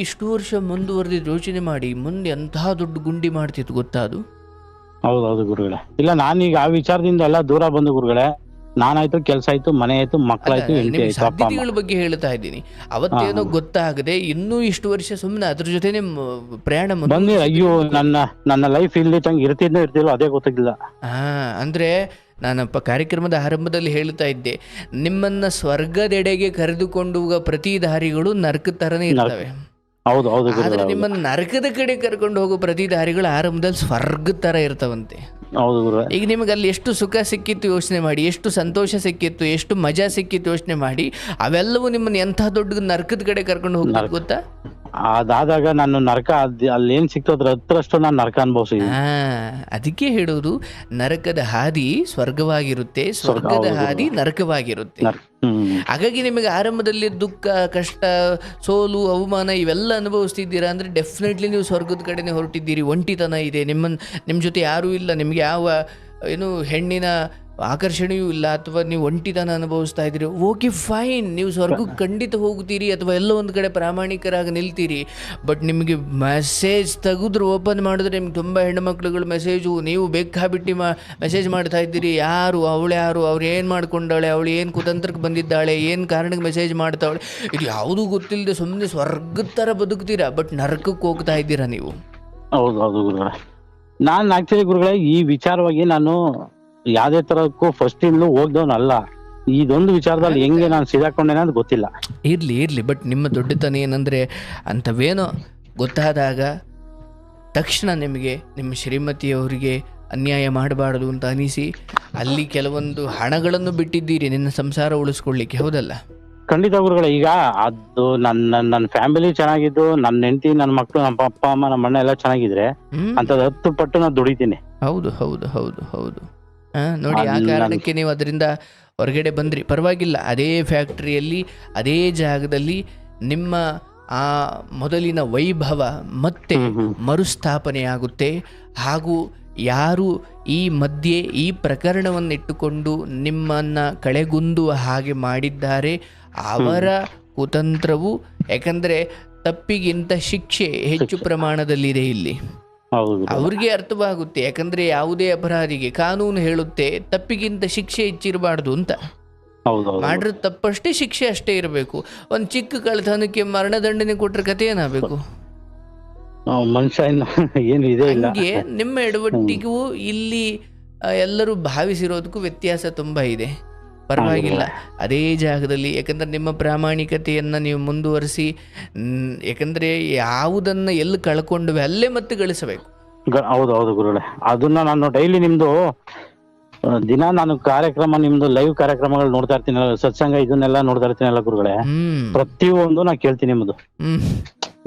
ಇಷ್ಟು ವರ್ಷ ಮುಂದುವರೆದಿದ್ದು ಯೋಚನೆ ಮಾಡಿ ಮುಂದೆ ಎಂತಹ ದೊಡ್ಡ ಗುಂಡಿ ಮಾಡ್ತಿತ್ತು ಗೊತ್ತಾ ಅದು? ಹೌದೌದು ಗುರುಗಳೇ. ಇಲ್ಲ, ನಾನೀಗ ಆ ವಿಚಾರದಿಂದ ಎಲ್ಲ ದೂರ ಬಂದು ಗುರುಗಳೇ. ನಾನಾಯ್ತು, ಕೆಲಸ ಆಯ್ತು, ಮನೆ ಆಯ್ತು, ಮಕ್ಕಳಾಯ್ತು, ಸಾಧ್ಯತೆಗಳ ಬಗ್ಗೆ ಹೇಳ್ತಾ ಇದ್ದೀನಿ. ಅವತ್ತೇನೋ ಗೊತ್ತಾಗದೆ ಇನ್ನೂ ಇಷ್ಟು ವರ್ಷ ಸುಮ್ಮನೆ ಅದ್ರ ಜೊತೆನೆ ಪ್ರಯಾಣ ಬಂದಿ. ಅಯ್ಯೋ, ನನ್ನ ಲೈಫ್ ಇಲ್ಲಿ ತಂಗ ಇರ್ತಿಲ್ಲ, ಅದೇ ಗೊತ್ತಾಗಿಲ್ಲ. ಅಂದ್ರೆ ನಾನಪ್ಪ ಕಾರ್ಯಕ್ರಮದ ಆರಂಭದಲ್ಲಿ ಹೇಳ್ತಾ ಇದ್ದೆ, ನಿಮ್ಮನ್ನ ಸ್ವರ್ಗದೆಡೆಗೆ ಕರೆದುಕೊಂಡು ಹೋಗುವ ಪ್ರತಿ ದಾರಿಗಳು ನರಕ ತರನೇ ಇರ್ತವೆ. ಹೌದು ಹೌದು. ಆದ್ರೆ ನಿಮ್ಮನ್ನ ನರಕದ ಕಡೆ ಕರ್ಕೊಂಡು ಹೋಗೋ ಪ್ರತಿ ದಾರಿಗಳು ಆರಂಭದಲ್ಲಿ ಸ್ವರ್ಗ ತರ ಇರ್ತಾವಂತೆ. ಈಗ ನಿಮಗೆ ಅಲ್ಲಿ ಎಷ್ಟು ಸುಖ ಸಿಕ್ಕಿತ್ತು ಯೋಚನೆ ಮಾಡಿ, ಎಷ್ಟು ಸಂತೋಷ ಸಿಕ್ಕಿತ್ತು, ಎಷ್ಟು ಮಜಾ ಸಿಕ್ಕಿತ್ತು ಯೋಚನೆ ಮಾಡಿ. ಅವೆಲ್ಲವೂ ನಿಮ್ಮನ್ನ ಎಂಥ ದೊಡ್ಡ ನರಕದ ಕಡೆ ಕರ್ಕೊಂಡು ಹೋಗ್ಬೇಕು ಗೊತ್ತಾ? ಅದಾದಾಗ ನಾನು ನರಕ ಅಲ್ಲಿ ಏನ್ ಸಿಕ್ತು ಅದ್ರ ಹತ್ರಷ್ಟು ನಾನು ನರಕ ಅನುಭವಿಸಿದ್ದೀನಿ. ಅದಕ್ಕೆ ಹೇಳೋದು, ನರಕದ ಹಾದಿ ಸ್ವರ್ಗವಾಗಿರುತ್ತೆ, ಸ್ವರ್ಗದ ಹಾದಿ ನರಕವಾಗಿರುತ್ತೆ. ಹಾಗಾಗಿ ನಿಮಗೆ ಆರಂಭದಲ್ಲಿ ದುಃಖ, ಕಷ್ಟ, ಸೋಲು, ಅವಮಾನ ಇವೆಲ್ಲ ಅನುಭವಿಸ್ತಿದ್ದೀರಾ ಅಂದ್ರೆ ಡೆಫಿನೆಟ್ಲಿ ನೀವು ಸ್ವರ್ಗದ ಕಡೆನೆ ಹೊರಟಿದ್ದೀರಿ. ಒಂಟಿತನ ಇದೆ, ನಿಮ್ಮ ಜೊತೆ ಯಾರೂ ಇಲ್ಲ, ನಿಮ್ಗೆ ಯಾವ ಹೆಣ್ಣಿನ ಆಕರ್ಷಣೆಯೂ ಇಲ್ಲ, ಅಥವಾ ನೀವು ಒಂಟಿತನ ಅನುಭವಿಸ್ತಾ ಇದ್ದೀರಿ, ಓಕೆ ಫೈನ್, ನೀವು ಸ್ವರ್ಗಕ್ಕೆ ಖಂಡಿತ ಹೋಗ್ತೀರಿ ಅಥವಾ ಎಲ್ಲೋ ಒಂದು ಕಡೆ ಪ್ರಾಮಾಣಿಕರಾಗಿ ನಿಲ್ತೀರಿ. ಬಟ್ ನಿಮಗೆ ಮೆಸೇಜ್ ತೆಗೆದ್ರು, ಓಪನ್ ಮಾಡಿದ್ರೆ ನಿಮ್ಗೆ ತುಂಬ ಹೆಣ್ಣುಮಕ್ಳುಗಳು ಮೆಸೇಜು, ನೀವು ಬೇಕಾಬಿಟ್ಟು ಮೆಸೇಜ್ ಮಾಡ್ತಾ ಇದ್ದೀರಿ. ಯಾರು ಅವಳು ಅವ್ರು ಏನು ಮಾಡ್ಕೊಂಡಾಳೆ, ಅವಳು ಏನು ಕುತಂತ್ರಕ್ಕೆ ಬಂದಿದ್ದಾಳೆ, ಏನು ಕಾರಣಕ್ಕೆ ಮೆಸೇಜ್ ಮಾಡ್ತಾವಳೆ, ಇದು ಯಾವುದೂ ಗೊತ್ತಿಲ್ಲದೆ ಸುಮ್ಮನೆ ಸ್ವರ್ಗದ ಥರ ಬದುಕ್ತೀರಾ, ಬಟ್ ನರಕಕ್ಕೆ ಹೋಗ್ತಾ ಇದ್ದೀರಾ ನೀವು. ಹೌದು ಹೌದು ಗುರುಗಳೇ. ನಾನ್ ಆಕ್ಚುಲಿ ಗುರುಗಳೇ ಈ ವಿಚಾರವಾಗಿ ನಾನು ಯಾವ್ದೇ ತರಕ್ಕೂ ಫಸ್ಟ್ ಇಂದಲೂ ಹೋಗ್ದವನಲ್ಲ. ಇದೊಂದು ವಿಚಾರದಲ್ಲಿ ಹೆಂಗೆ ನಾನು ಸಿಗಾಕೊಂಡೇನೆ ಅಂತ ಗೊತ್ತಿಲ್ಲ. ಇರ್ಲಿ ಬಟ್ ನಿಮ್ಮ ದೊಡ್ಡತನ ಏನಂದ್ರೆ ಅಂಥವೇನೋ ಗೊತ್ತಾದಾಗ ತಕ್ಷಣ ನಿಮಗೆ ನಿಮ್ಮ ಶ್ರೀಮತಿಯವರಿಗೆ ಅನ್ಯಾಯ ಮಾಡಬಾರ್ದು ಅಂತ ಅನಿಸಿ ಅಲ್ಲಿ ಕೆಲವೊಂದು ಹಣಗಳನ್ನು ಬಿಟ್ಟಿದ್ದೀರಿ ನಿನ್ನ ಸಂಸಾರ ಉಳಿಸ್ಕೊಳ್ಳಿಕ್ಕೆ, ಹೌದಲ್ಲ? ಖಂಡಿತ ಗುರುಗಳೇ. ಈಗ ಅದು ನನ್ನ ಫ್ಯಾಮಿಲಿ ಚೆನ್ನಾಗಿದ್ದು, ನನ್ನ ಹೆಂಡತಿ, ನನ್ನ ಮಕ್ಕಳು, ನಮ್ಮ ಅಪ್ಪ ಅಮ್ಮ, ನಮ್ಮ ಅಣ್ಣ ಎಲ್ಲ ಚೆನ್ನಾಗಿದ್ರೆ ಅಂತದ್ 10 ಪಟ್ಟು ನಾನು ದುಡಿತೀನಿ. ಹೌದು ಹೌದು ಹೌದು ಹೌದು. ನೋಡಿ, ಆ ಕಾರಣಕ್ಕೆ ನೀವು ಅದರಿಂದ ಹೊರಗಡೆ ಬಂದ್ರಿ, ಪರವಾಗಿಲ್ಲ. ಅದೇ ಫ್ಯಾಕ್ಟ್ರಿಯಲ್ಲಿ ಅದೇ ಜಾಗದಲ್ಲಿ ನಿಮ್ಮ ಆ ಮೊದಲಿನ ವೈಭವ ಮತ್ತೆ ಮರುಸ್ಥಾಪನೆಯಾಗುತ್ತೆ. ಹಾಗೂ ಯಾರು ಈ ಮಧ್ಯೆ ಈ ಪ್ರಕರಣವನ್ನಿಟ್ಟುಕೊಂಡು ನಿಮ್ಮನ್ನ ಕಳೆಗುಂದುವ ಹಾಗೆ ಮಾಡಿದ್ದಾರೆ ಅವರ ಕುತಂತ್ರವು, ಯಾಕಂದ್ರೆ ತಪ್ಪಿಗಿಂತ ಶಿಕ್ಷೆ ಹೆಚ್ಚು ಪ್ರಮಾಣದಲ್ಲಿದೆ ಇಲ್ಲಿ. ಅವ್ರಿಗೆ ಅರ್ಥವಾಗುತ್ತೆ, ಯಾಕಂದ್ರೆ ಯಾವುದೇ ಅಪರಾಧಿಗೆ ಕಾನೂನು ಹೇಳುತ್ತೆ ತಪ್ಪಿಗಿಂತ ಶಿಕ್ಷೆ ಹೆಚ್ಚಿರಬಾರ್ದು ಅಂತ. ಮಾಡಿರೋ ತಪ್ಪಷ್ಟೇ ಶಿಕ್ಷೆ ಅಷ್ಟೇ ಇರಬೇಕು. ಒಂದು ಚಿಕ್ಕ ಕಳ್ಳತನಕ್ಕೆ ಮರಣದಂಡನೆ ಕೊಟ್ಟರೆ ಕತೆ ಏನಾಗಬೇಕು? ಮನುಷ್ಯ ಏನು ಇದೆ ಇಲ್ಲ. ಹಂಗೆ ನಿಮ್ಮ ಎಡವಟ್ಟಿಗೂ ಇಲ್ಲಿ ಎಲ್ಲರೂ ಭಾವಿಸಿರೋದಕ್ಕೂ ವ್ಯತ್ಯಾಸ ತುಂಬಾ ಇದೆ. ಪರವಾಗಿಲ್ಲ, ಅದೇ ಜಾಗದಲ್ಲಿ, ಯಾಕಂದ್ರೆ ನಿಮ್ಮ ಪ್ರಾಮಾಣಿಕತೆಯನ್ನು ನೀವು ಮುಂದುವರಿಸಿ, ಯಾಕಂದ್ರೆ ಯಾವುದನ್ನ ಎಲ್ಲಿ ಕಳ್ಕೊಂಡ್ವಿ ಅಲ್ಲೇ ಮತ್ತೆ ಗಳಿಸಬೇಕು. ಹೌದು ಹೌದು ಗುರುಗಳೇ. ಅದನ್ನ ನಾನು ಡೈಲಿ ನಿಮ್ದು ದಿನ ನಾನು ಕಾರ್ಯಕ್ರಮ, ನಿಮ್ದು ಲೈವ್ ಕಾರ್ಯಕ್ರಮಗಳು ನೋಡ್ತಾ ಇರ್ತೀನಲ್ಲ, ಸತ್ಸಂಗ ಇದನ್ನೆಲ್ಲ ನೋಡ್ತಾ ಇರ್ತೀನಲ್ಲ ಗುರುಗಳೇ, ಪ್ರತಿಯೊಂದು ನಾ ಕೇಳ್ತೀನಿ ನಿಮ್ದು.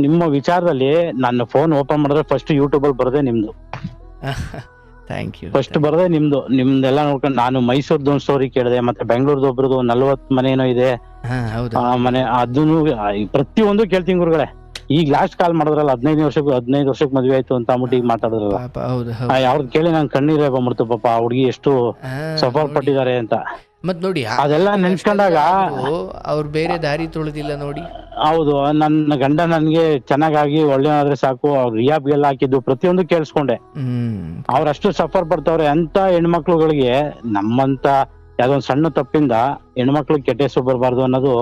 ನಿಮ್ಮ ವಿಚಾರದಲ್ಲಿ ನನ್ನ ಫೋನ್ ಓಪನ್ ಮಾಡಿದ್ರೆ ಫಸ್ಟ್ ಯೂಟ್ಯೂಬ್ ಅಲ್ಲಿ ಬರದೆ ನಿಮ್ದು, ಥ್ಯಾಂಕ್ ಯು. ಫಸ್ಟ್ ಬರದೆ ನಿಮ್ದೆಲ್ಲ ನೋಡ್ಕೊಂಡು ನಾನು ಮೈಸೂರ್ದು ಒಂದು ಸ್ಟೋರಿ ಕೇಳಿದೆ, ಮತ್ತೆ ಬೆಂಗಳೂರ್ದು ಒಬ್ರದ್ದು 40 ಮನೆ ಏನೋ ಇದೆ ಮನೆ, ಅದನ್ನು ಪ್ರತಿಯೊಂದು ಕೇಳ್ತೀನಿ ಗುರುಗಳೇ. ಈಗ ಲಾಸ್ಟ್ ಕಾಲ್ ಮಾಡಿದ್ರಲ್ಲ 15 ವರ್ಷಕ್ಕೆ ಮದ್ವೆ ಆಯ್ತು ಅಂತ ಅಂದ್ಬಿಟ್ಟು ಈಗ ಮಾತಾಡಿದ್ರಲ್ಲ, ಯಾವ್ದು ಕೇಳಿ ನಂಗೆ ಕಣ್ಣೀರೇ ಬಂದ್ಬಿಡ್ತು. ಪಾಪ ಆ ಹುಡುಗಿ ಎಷ್ಟು ಸಫರ್ ಪಟ್ಟಿದ್ದಾರೆ ಅಂತ. ಮತ್ ನೋಡಿ, ಅದೆಲ್ಲ ನೆನ್ಸ್ಕೊಂಡಾಗ ಅವ್ರು ಬೇರೆ ದಾರಿ ತುಳಿದಿಲ್ಲ ನೋಡಿ. ಹೌದು, ನನ್ನ ಗಂಡ ನನ್ಗೆ ಚೆನ್ನಾಗಾಗಿ ಒಳ್ಳೆಯಾದ್ರೆ ಸಾಕು, ಅವ್ರು ರಿಯಾಬ್ಗೆಲ್ಲ ಹಾಕಿದ್ದು ಪ್ರತಿಯೊಂದು ಕೇಳಿಸ್ಕೊಂಡೆ. ಅವ್ರಷ್ಟು ಸಫರ್ ಪಡ್ತವ್ರೆ ಅಂತ ಹೆಣ್ಮಕ್ಳುಗಳಿಗೆ ನಮ್ಮಂತ ಯಾವ್ದೊಂದ್ ಸಣ್ಣ ತಪ್ಪಿಂದ ಹೆಣ್ಮಕ್ಳು ಕೆಟ್ಟ ಹೆಸರು ಬರಬಾರ್ದು ಅನ್ನೋದು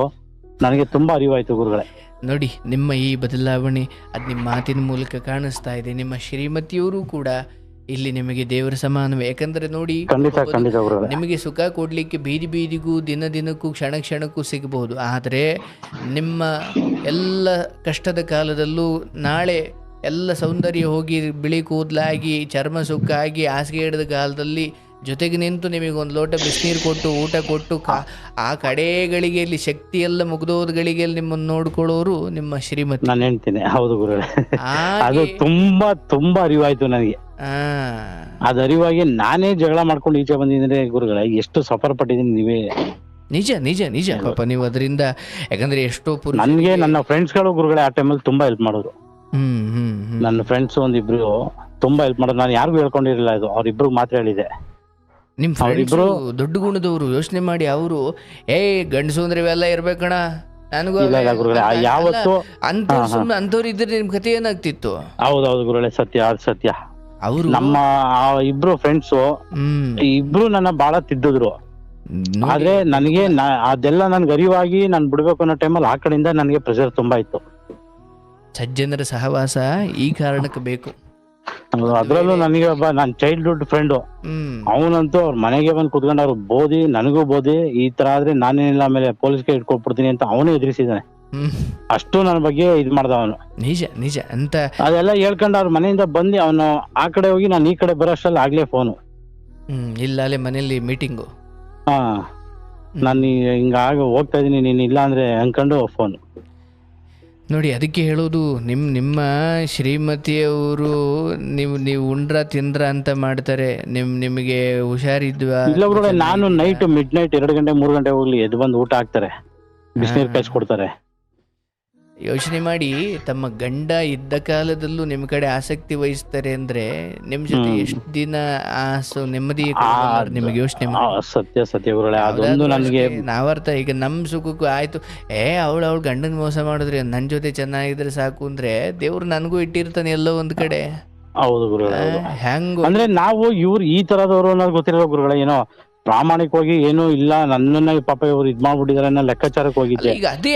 ನನಗೆ ತುಂಬಾ ಅರಿವಾಯ್ತು ಗುರುಗಳೇ. ನೋಡಿ, ನಿಮ್ಮ ಈ ಬದಲಾವಣೆ ಅದು ನಿಮ್ಮ ಮಾತಿನ ಮೂಲಕ ಕಾಣಿಸ್ತಾ ಇದೆ. ನಿಮ್ಮ ಶ್ರೀಮತಿಯವರು ಕೂಡ ಇಲ್ಲಿ ನಿಮಗೆ ದೇವರ ಸಮಾನವೇ. ಯಾಕಂದ್ರೆ ನೋಡಿ, ನಿಮಗೆ ಸುಖ ಕೊಡ್ಲಿಕ್ಕೆ ಬೀದಿ ಬೀದಿಗೂ ದಿನಕ್ಕೂ ಕ್ಷಣಕ್ಕೂ ಸಿಗಬಹುದು, ಆದರೆ ನಿಮ್ಮ ಎಲ್ಲ ಕಷ್ಟದ ಕಾಲದಲ್ಲೂ ನಾಳೆ ಎಲ್ಲ ಸೌಂದರ್ಯ ಹೋಗಿ ಬಿಳಿ ಕೂದಲಾಗಿ ಚರ್ಮ ಸುಕ್ಕಾಗಿ ಹಾಸಿಗೆ ಹಿಡಿದ ಕಾಲದಲ್ಲಿ ಜೊತೆಗೆ ನಿಂತು ನಿಮಗೆ ಒಂದು ಲೋಟ ಬಿಸಿನೀರು ಕೊಟ್ಟು ಊಟ ಕೊಟ್ಟು ಆ ಕಡೆಗಳಿಗೆ ಇಲ್ಲಿ ಶಕ್ತಿ ಎಲ್ಲ ಮುಗ್ದೋದ್ಗಳಿಗೆ ನಿಮ್ಮನ್ನು ನೋಡ್ಕೊಳ್ಳೋರು ನಿಮ್ಮ ಶ್ರೀಮತಿ. ನಾನು ಹೇಳ್ತೀನಿ, ಹೌದು ಗುರುಗಳೇ. ಅದು ತುಂಬಾ ಅರಿವಾಯ್ತು ನನಗೆ. ಅದು ಅರಿವಾಗಿ ನಾನೇ ಜಗಳ ಮಾಡ್ಕೊಂಡು ಈಚೆ ಬಂದಿದ್ರೆ ಗುರುಗಳೇ, ಎಷ್ಟು ಸಫರ್ ಪಟ್ಟಿದ್ದೀನಿ ನೀವೇ. ನಿಜ ಪಾಪ ನೀವು ಅದರಿಂದ, ಯಾಕಂದ್ರೆ ಎಷ್ಟೋ ನನ್ಗೆ ನನ್ನ ಫ್ರೆಂಡ್ಸ್ ಗಳು ಗುರುಗಳೇ ಆ ಟೈಮಲ್ಲಿ ತುಂಬಾ ಹೆಲ್ಪ್ ಮಾಡೋರು. ನನ್ನ ಫ್ರೆಂಡ್ಸ್ ಒಂದಿಬ್ರು ತುಂಬಾ ಹೆಲ್ಪ್ ಮಾಡೋರು. ನಾನು ಯಾರಿಗೂ ಹೇಳ್ಕೊಂಡಿರಲಿಲ್ಲ, ಇದು ಅವ್ರಿಬ್ರು ಮಾತ್ರ ಹೇಳಿದೆ. ನಿಮ್ ಫ್ರೆಂಡ್ಸ್ ದೊಡ್ಡ ಗುಣದವರು, ಯೋಚನೆ ಮಾಡಿ. ಅವರು ಗಂಡಸು ಅಂದ್ರೆ ಇವೆಲ್ಲ ಇರ್ಬೇಕಣ, ನನಗೂ ಯಾವತ್ತು ಅಂತವ್ರು ಇದ್ರೆ ನಿಮ್ ಕತೆ ಏನಾಗ್ತಿತ್ತು? ಹೌದೌದು ಗುರುಗಳೇ, ಸತ್ಯ. ಅವರು ನಮ್ಮ ಇಬ್ರು ಫ್ರೆಂಡ್ಸ್ ಇಬ್ರು ನನ್ನ ಬಹಳ ತಿದ್ದಿದ್ರು. ಆದ್ರೆ ನನಗೆ ಅದೆಲ್ಲ ನನ್ಗೆ ಅರಿವಾಗಿ ನಾನು ಬಿಡ್ಬೇಕು ಅನ್ನೋ ಟೈಮಲ್ಲಿ ಆ ಕಡೆಯಿಂದ ನನಗೆ ಪ್ರೆಷರ್ ತುಂಬಾ ಇತ್ತು. ಸಜ್ಜನರ ಸಹವಾಸ ಈ ಕಾರಣಕ್ಕೆ ಬೇಕು. ಅದ್ರಲ್ಲೂ ನನಗೆ ಒಬ್ಬ ನನ್ನ ಚೈಲ್ಡ್ಹುಡ್ ಫ್ರೆಂಡು, ಅವನಂತೂ ಅವ್ರ ಮನೆಗೆ ಬಂದು ಕುತ್ಕೊಂಡು ಅವ್ರು ಬೋದಿ, ನನಗೂ ಬೋದಿ, ಈ ತರ ಆದ್ರೆ ನಾನೇನಿಲ್ಲ ಆಮೇಲೆ ಪೊಲೀಸ್ಗೆ ಇಟ್ಕೊಟ್ಬಿಡ್ತೀನಿ ಅಂತ ಅವನೇ ಎದುರಿಸಿದ್ದಾನೆ. ಅಷ್ಟು ನನ್ನ ಬಗ್ಗೆ ಇದ್ ಮಾಡ್ದ ಅವನು. ನಿಜ ಅಂತ ಅದೆಲ್ಲ ಹೇಳ್ಕೊಂಡು ಅವ್ರ ಮನೆಯಿಂದ ಬಂದು ಅವನು ಆ ಕಡೆ ಹೋಗಿ ನಾನು ಈ ಕಡೆ ಬರೋಷ್ಟಲ್ಲಿ ಆಗ್ಲೇ ಫೋನು, ಇಲ್ಲ ಅಲ್ಲೇ ಮನೆಯಲ್ಲಿ ಮೀಟಿಂಗು, ನಾನು ಹಿಂಗ ಹೋಗ್ತಾ ಇದೀನಿ, ನೀನ್ ಇಲ್ಲ ಅಂದ್ರೆ ಅನ್ಕೊಂಡು ಫೋನ್. ನೋಡಿ, ಅದಕ್ಕೆ ಹೇಳೋದು, ನಿಮ್ಮ ಶ್ರೀಮತಿಯವರು ನೀವು ಉಂಡ್ರ ತಿಂದ್ರ ಅಂತ ಮಾಡ್ತಾರೆ, ನಿಮಗೆ ಹುಷಾರಿದ್ವಾ? ಇಲ್ಲ ಬ್ರೋ, ನಾನು ನೈಟ್ ಮಿಡ್ ನೈಟ್ 2 ಗಂಟೆ 3 ಗಂಟೆ ಹೋಗ್ಲಿ ಎದ್ದು ಬಂದು ಊಟ ಹಾಕ್ತಾರೆ, ಬಿಸಿನೀರು ಕಾಯಿಸ್ಕೊಡ್ತಾರೆ. ಯೋಚನೆ ಮಾಡಿ, ತಮ್ಮ ಗಂಡ ಇದ್ದ ಕಾಲದಲ್ಲೂ ನಿಮ್ಮ ಕಡೆ ಆಸಕ್ತಿ ವಹಿಸ್ತಾರೆ ಅಂದ್ರೆ ನಿಮ್ ಜೊತೆ ಎಷ್ಟು ದಿನ ನೆಮ್ಮದಿ ನಿಮಗೆ ಯೋಚನೆ ಸತ್ಯ ಅದೊಂದು ನನಗೆ ನಾವರ್ಥ. ಈಗ ನಮ್ ಸುಖಕ್ಕೂ ಆಯ್ತು, ಅವಳು ಗಂಡನ್ ಮೋಸ ಮಾಡಿದ್ರೆ ನನ್ ಜೊತೆ ಚೆನ್ನಾಗಿದ್ರೆ ಸಾಕು ಅಂದ್ರೆ ದೇವ್ರು ನನಗೂ ಇಟ್ಟಿರ್ತಾನೆ ಎಲ್ಲೋ ಒಂದ್ ಕಡೆ. ಹೌದು ಗುರುಗಳೇ, ಹೆಂಗ ಅಂದ್ರೆ ನಾವು ಇವ್ರು ಈ ತರದವರು ಅನ್ನೋದು ಗೊತ್ತಿರೋ ಗುರುಗಳೇ, ಏನೋ ಪ್ರಾಮಾಣಿಕವಾಗಿ ಏನೂ ಇಲ್ಲ, ನನ್ನನ್ನ ಪಾಪ ಇವ್ರು ಇದ್ ಮಾಡ್ಬಿಟ್ಟಿದಾರೆ ಅನ್ನೋ ಲೆಕ್ಕಾಚಾರಕ್ಕೆ ಹೋಗಿದ್ದೆ. ಈಗ ಅದೇ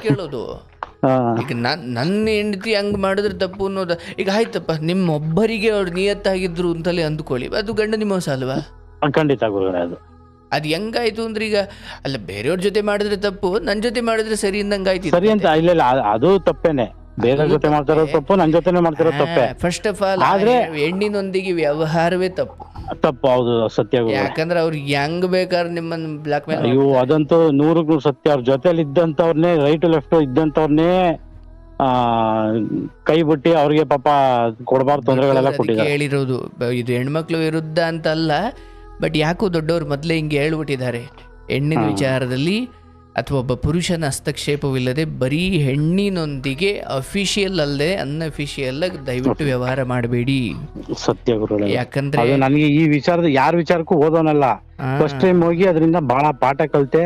ಕೇಳೋದು, ಈಗ ನನ್ನ ಹೆಂಡತಿ ಹಂಗೆ ಮಾಡಿದ್ರೆ ತಪ್ಪು ಅನ್ನೋದು. ಈಗ ಆಯ್ತಪ್ಪ, ನಿಮ್ಮೊಬ್ಬರಿಗೆ ಅವ್ರು ನಿಯತ್ತಾಗಿದ್ರು ಅಂತಲೇ ಅಂದ್ಕೊಳ್ಳಿ, ಅದು ಗಂಡನ ಮೋಸ ಅಲ್ವಾ? ಖಂಡಿತ ಗುರುಗಳೇ. ಅದು ಹೆಂಗಾಯ್ತು ಅಂದ್ರೆ, ಈಗ ಅಲ್ಲ ಬೇರೆಯವ್ರ ಜೊತೆ ಮಾಡಿದ್ರೆ ತಪ್ಪು, ನನ್ನ ಜೊತೆ ಮಾಡಿದ್ರೆ ಸರಿ ಅಂದಂಗಾಯ್ತು. ಸರಿ ಅಂತ ಇಲ್ಲ, ಅದು ತಪ್ಪೇನೆ. ಬೇರೆ ಜೊತೆ ಮಾಡ್ತಿರೋ ತಪ್ಪು, ನನ್ನ ಜೊತೆನೆ ಮಾಡ್ತಿರೋ ತಪ್ಪೆ. ಫಸ್ಟ್ ಆಫ್ ಆಲ್ ಆದ್ರೆ ಹೆಣ್ಣಿನೊಂದಿಗೆ ವ್ಯವಹಾರವೇ ತಪ್ಪು. ಹೌದು, ಸತ್ಯ. ಯಾಕಂದ್ರೆ ಅವ್ರಿಗೆ ಹೆಂಗ್ ಬೇಕಾದ್ರೆ ನಿಮ್ಮನ್ನ ಬ್ಲಾಕ್ ಮೇಲ್. ಅಯ್ಯೋ, ಅದಂತೂ 100ಕ್ಕೂ ಸತ್ಯ. ಅವ್ರ ಜೊತೆಲಿ ಇದ್ದಂತವ್ರನ್ನೇ, ರೈಟ್ ಲೆಫ್ಟ್ ಇದ್ದಂತವ್ರನ್ನೇ ಕೈ ಬಿಟ್ಟು ಅವ್ರಿಗೆ ಪಾಪ ಕೊಡಬಾರ್ದು ತೊಂದರೆಗಳೆಲ್ಲ ಕೊಟ್ಟಿದ್ದಾರೆ. ಹೇಳಿರೋದು ಇದು ಹೆಣ್ಮಕ್ಳು ವಿರುದ್ಧ ಅಂತಲ್ಲ, ಬಟ್ ಯಾಕೋ ದೊಡ್ಡವ್ರು ಮೊದಲೇ ಹಿಂಗೆ ಹೇಳ್ಬಿಟ್ಟಿದ್ದಾರೆ. ಹೆಣ್ಣಿನ ವಿಚಾರದಲ್ಲಿ ಅಥವಾ ಒಬ್ಬ ಪುರುಷನ ಹಸ್ತಕ್ಷೇಪವಿಲ್ಲದೆ ಬರೀ ಹೆಣ್ಣಿನೊಂದಿಗೆ ಅಫಿಷಿಯಲ್ ಅಲ್ಲದೆ ಅನ್ಅಫಿಷಿಯಲ್ ದಯವಿಟ್ಟು ವ್ಯವಹಾರ ಮಾಡಬೇಡಿ. ಸತ್ಯ ಗುರುಗಳೇ. ಯಾಕಂದ್ರೆ ನನಗೆ ಈ ವಿಚಾರದ ಯಾರ ವಿಚಾರಕ್ಕೂ ಓದೋನಲ್ಲ, ಫಸ್ಟ್ ಟೈಮ್ ಹೋಗಿ ಅದರಿಂದ ಬಹಳ ಪಾಠ ಕಲಿತೆ.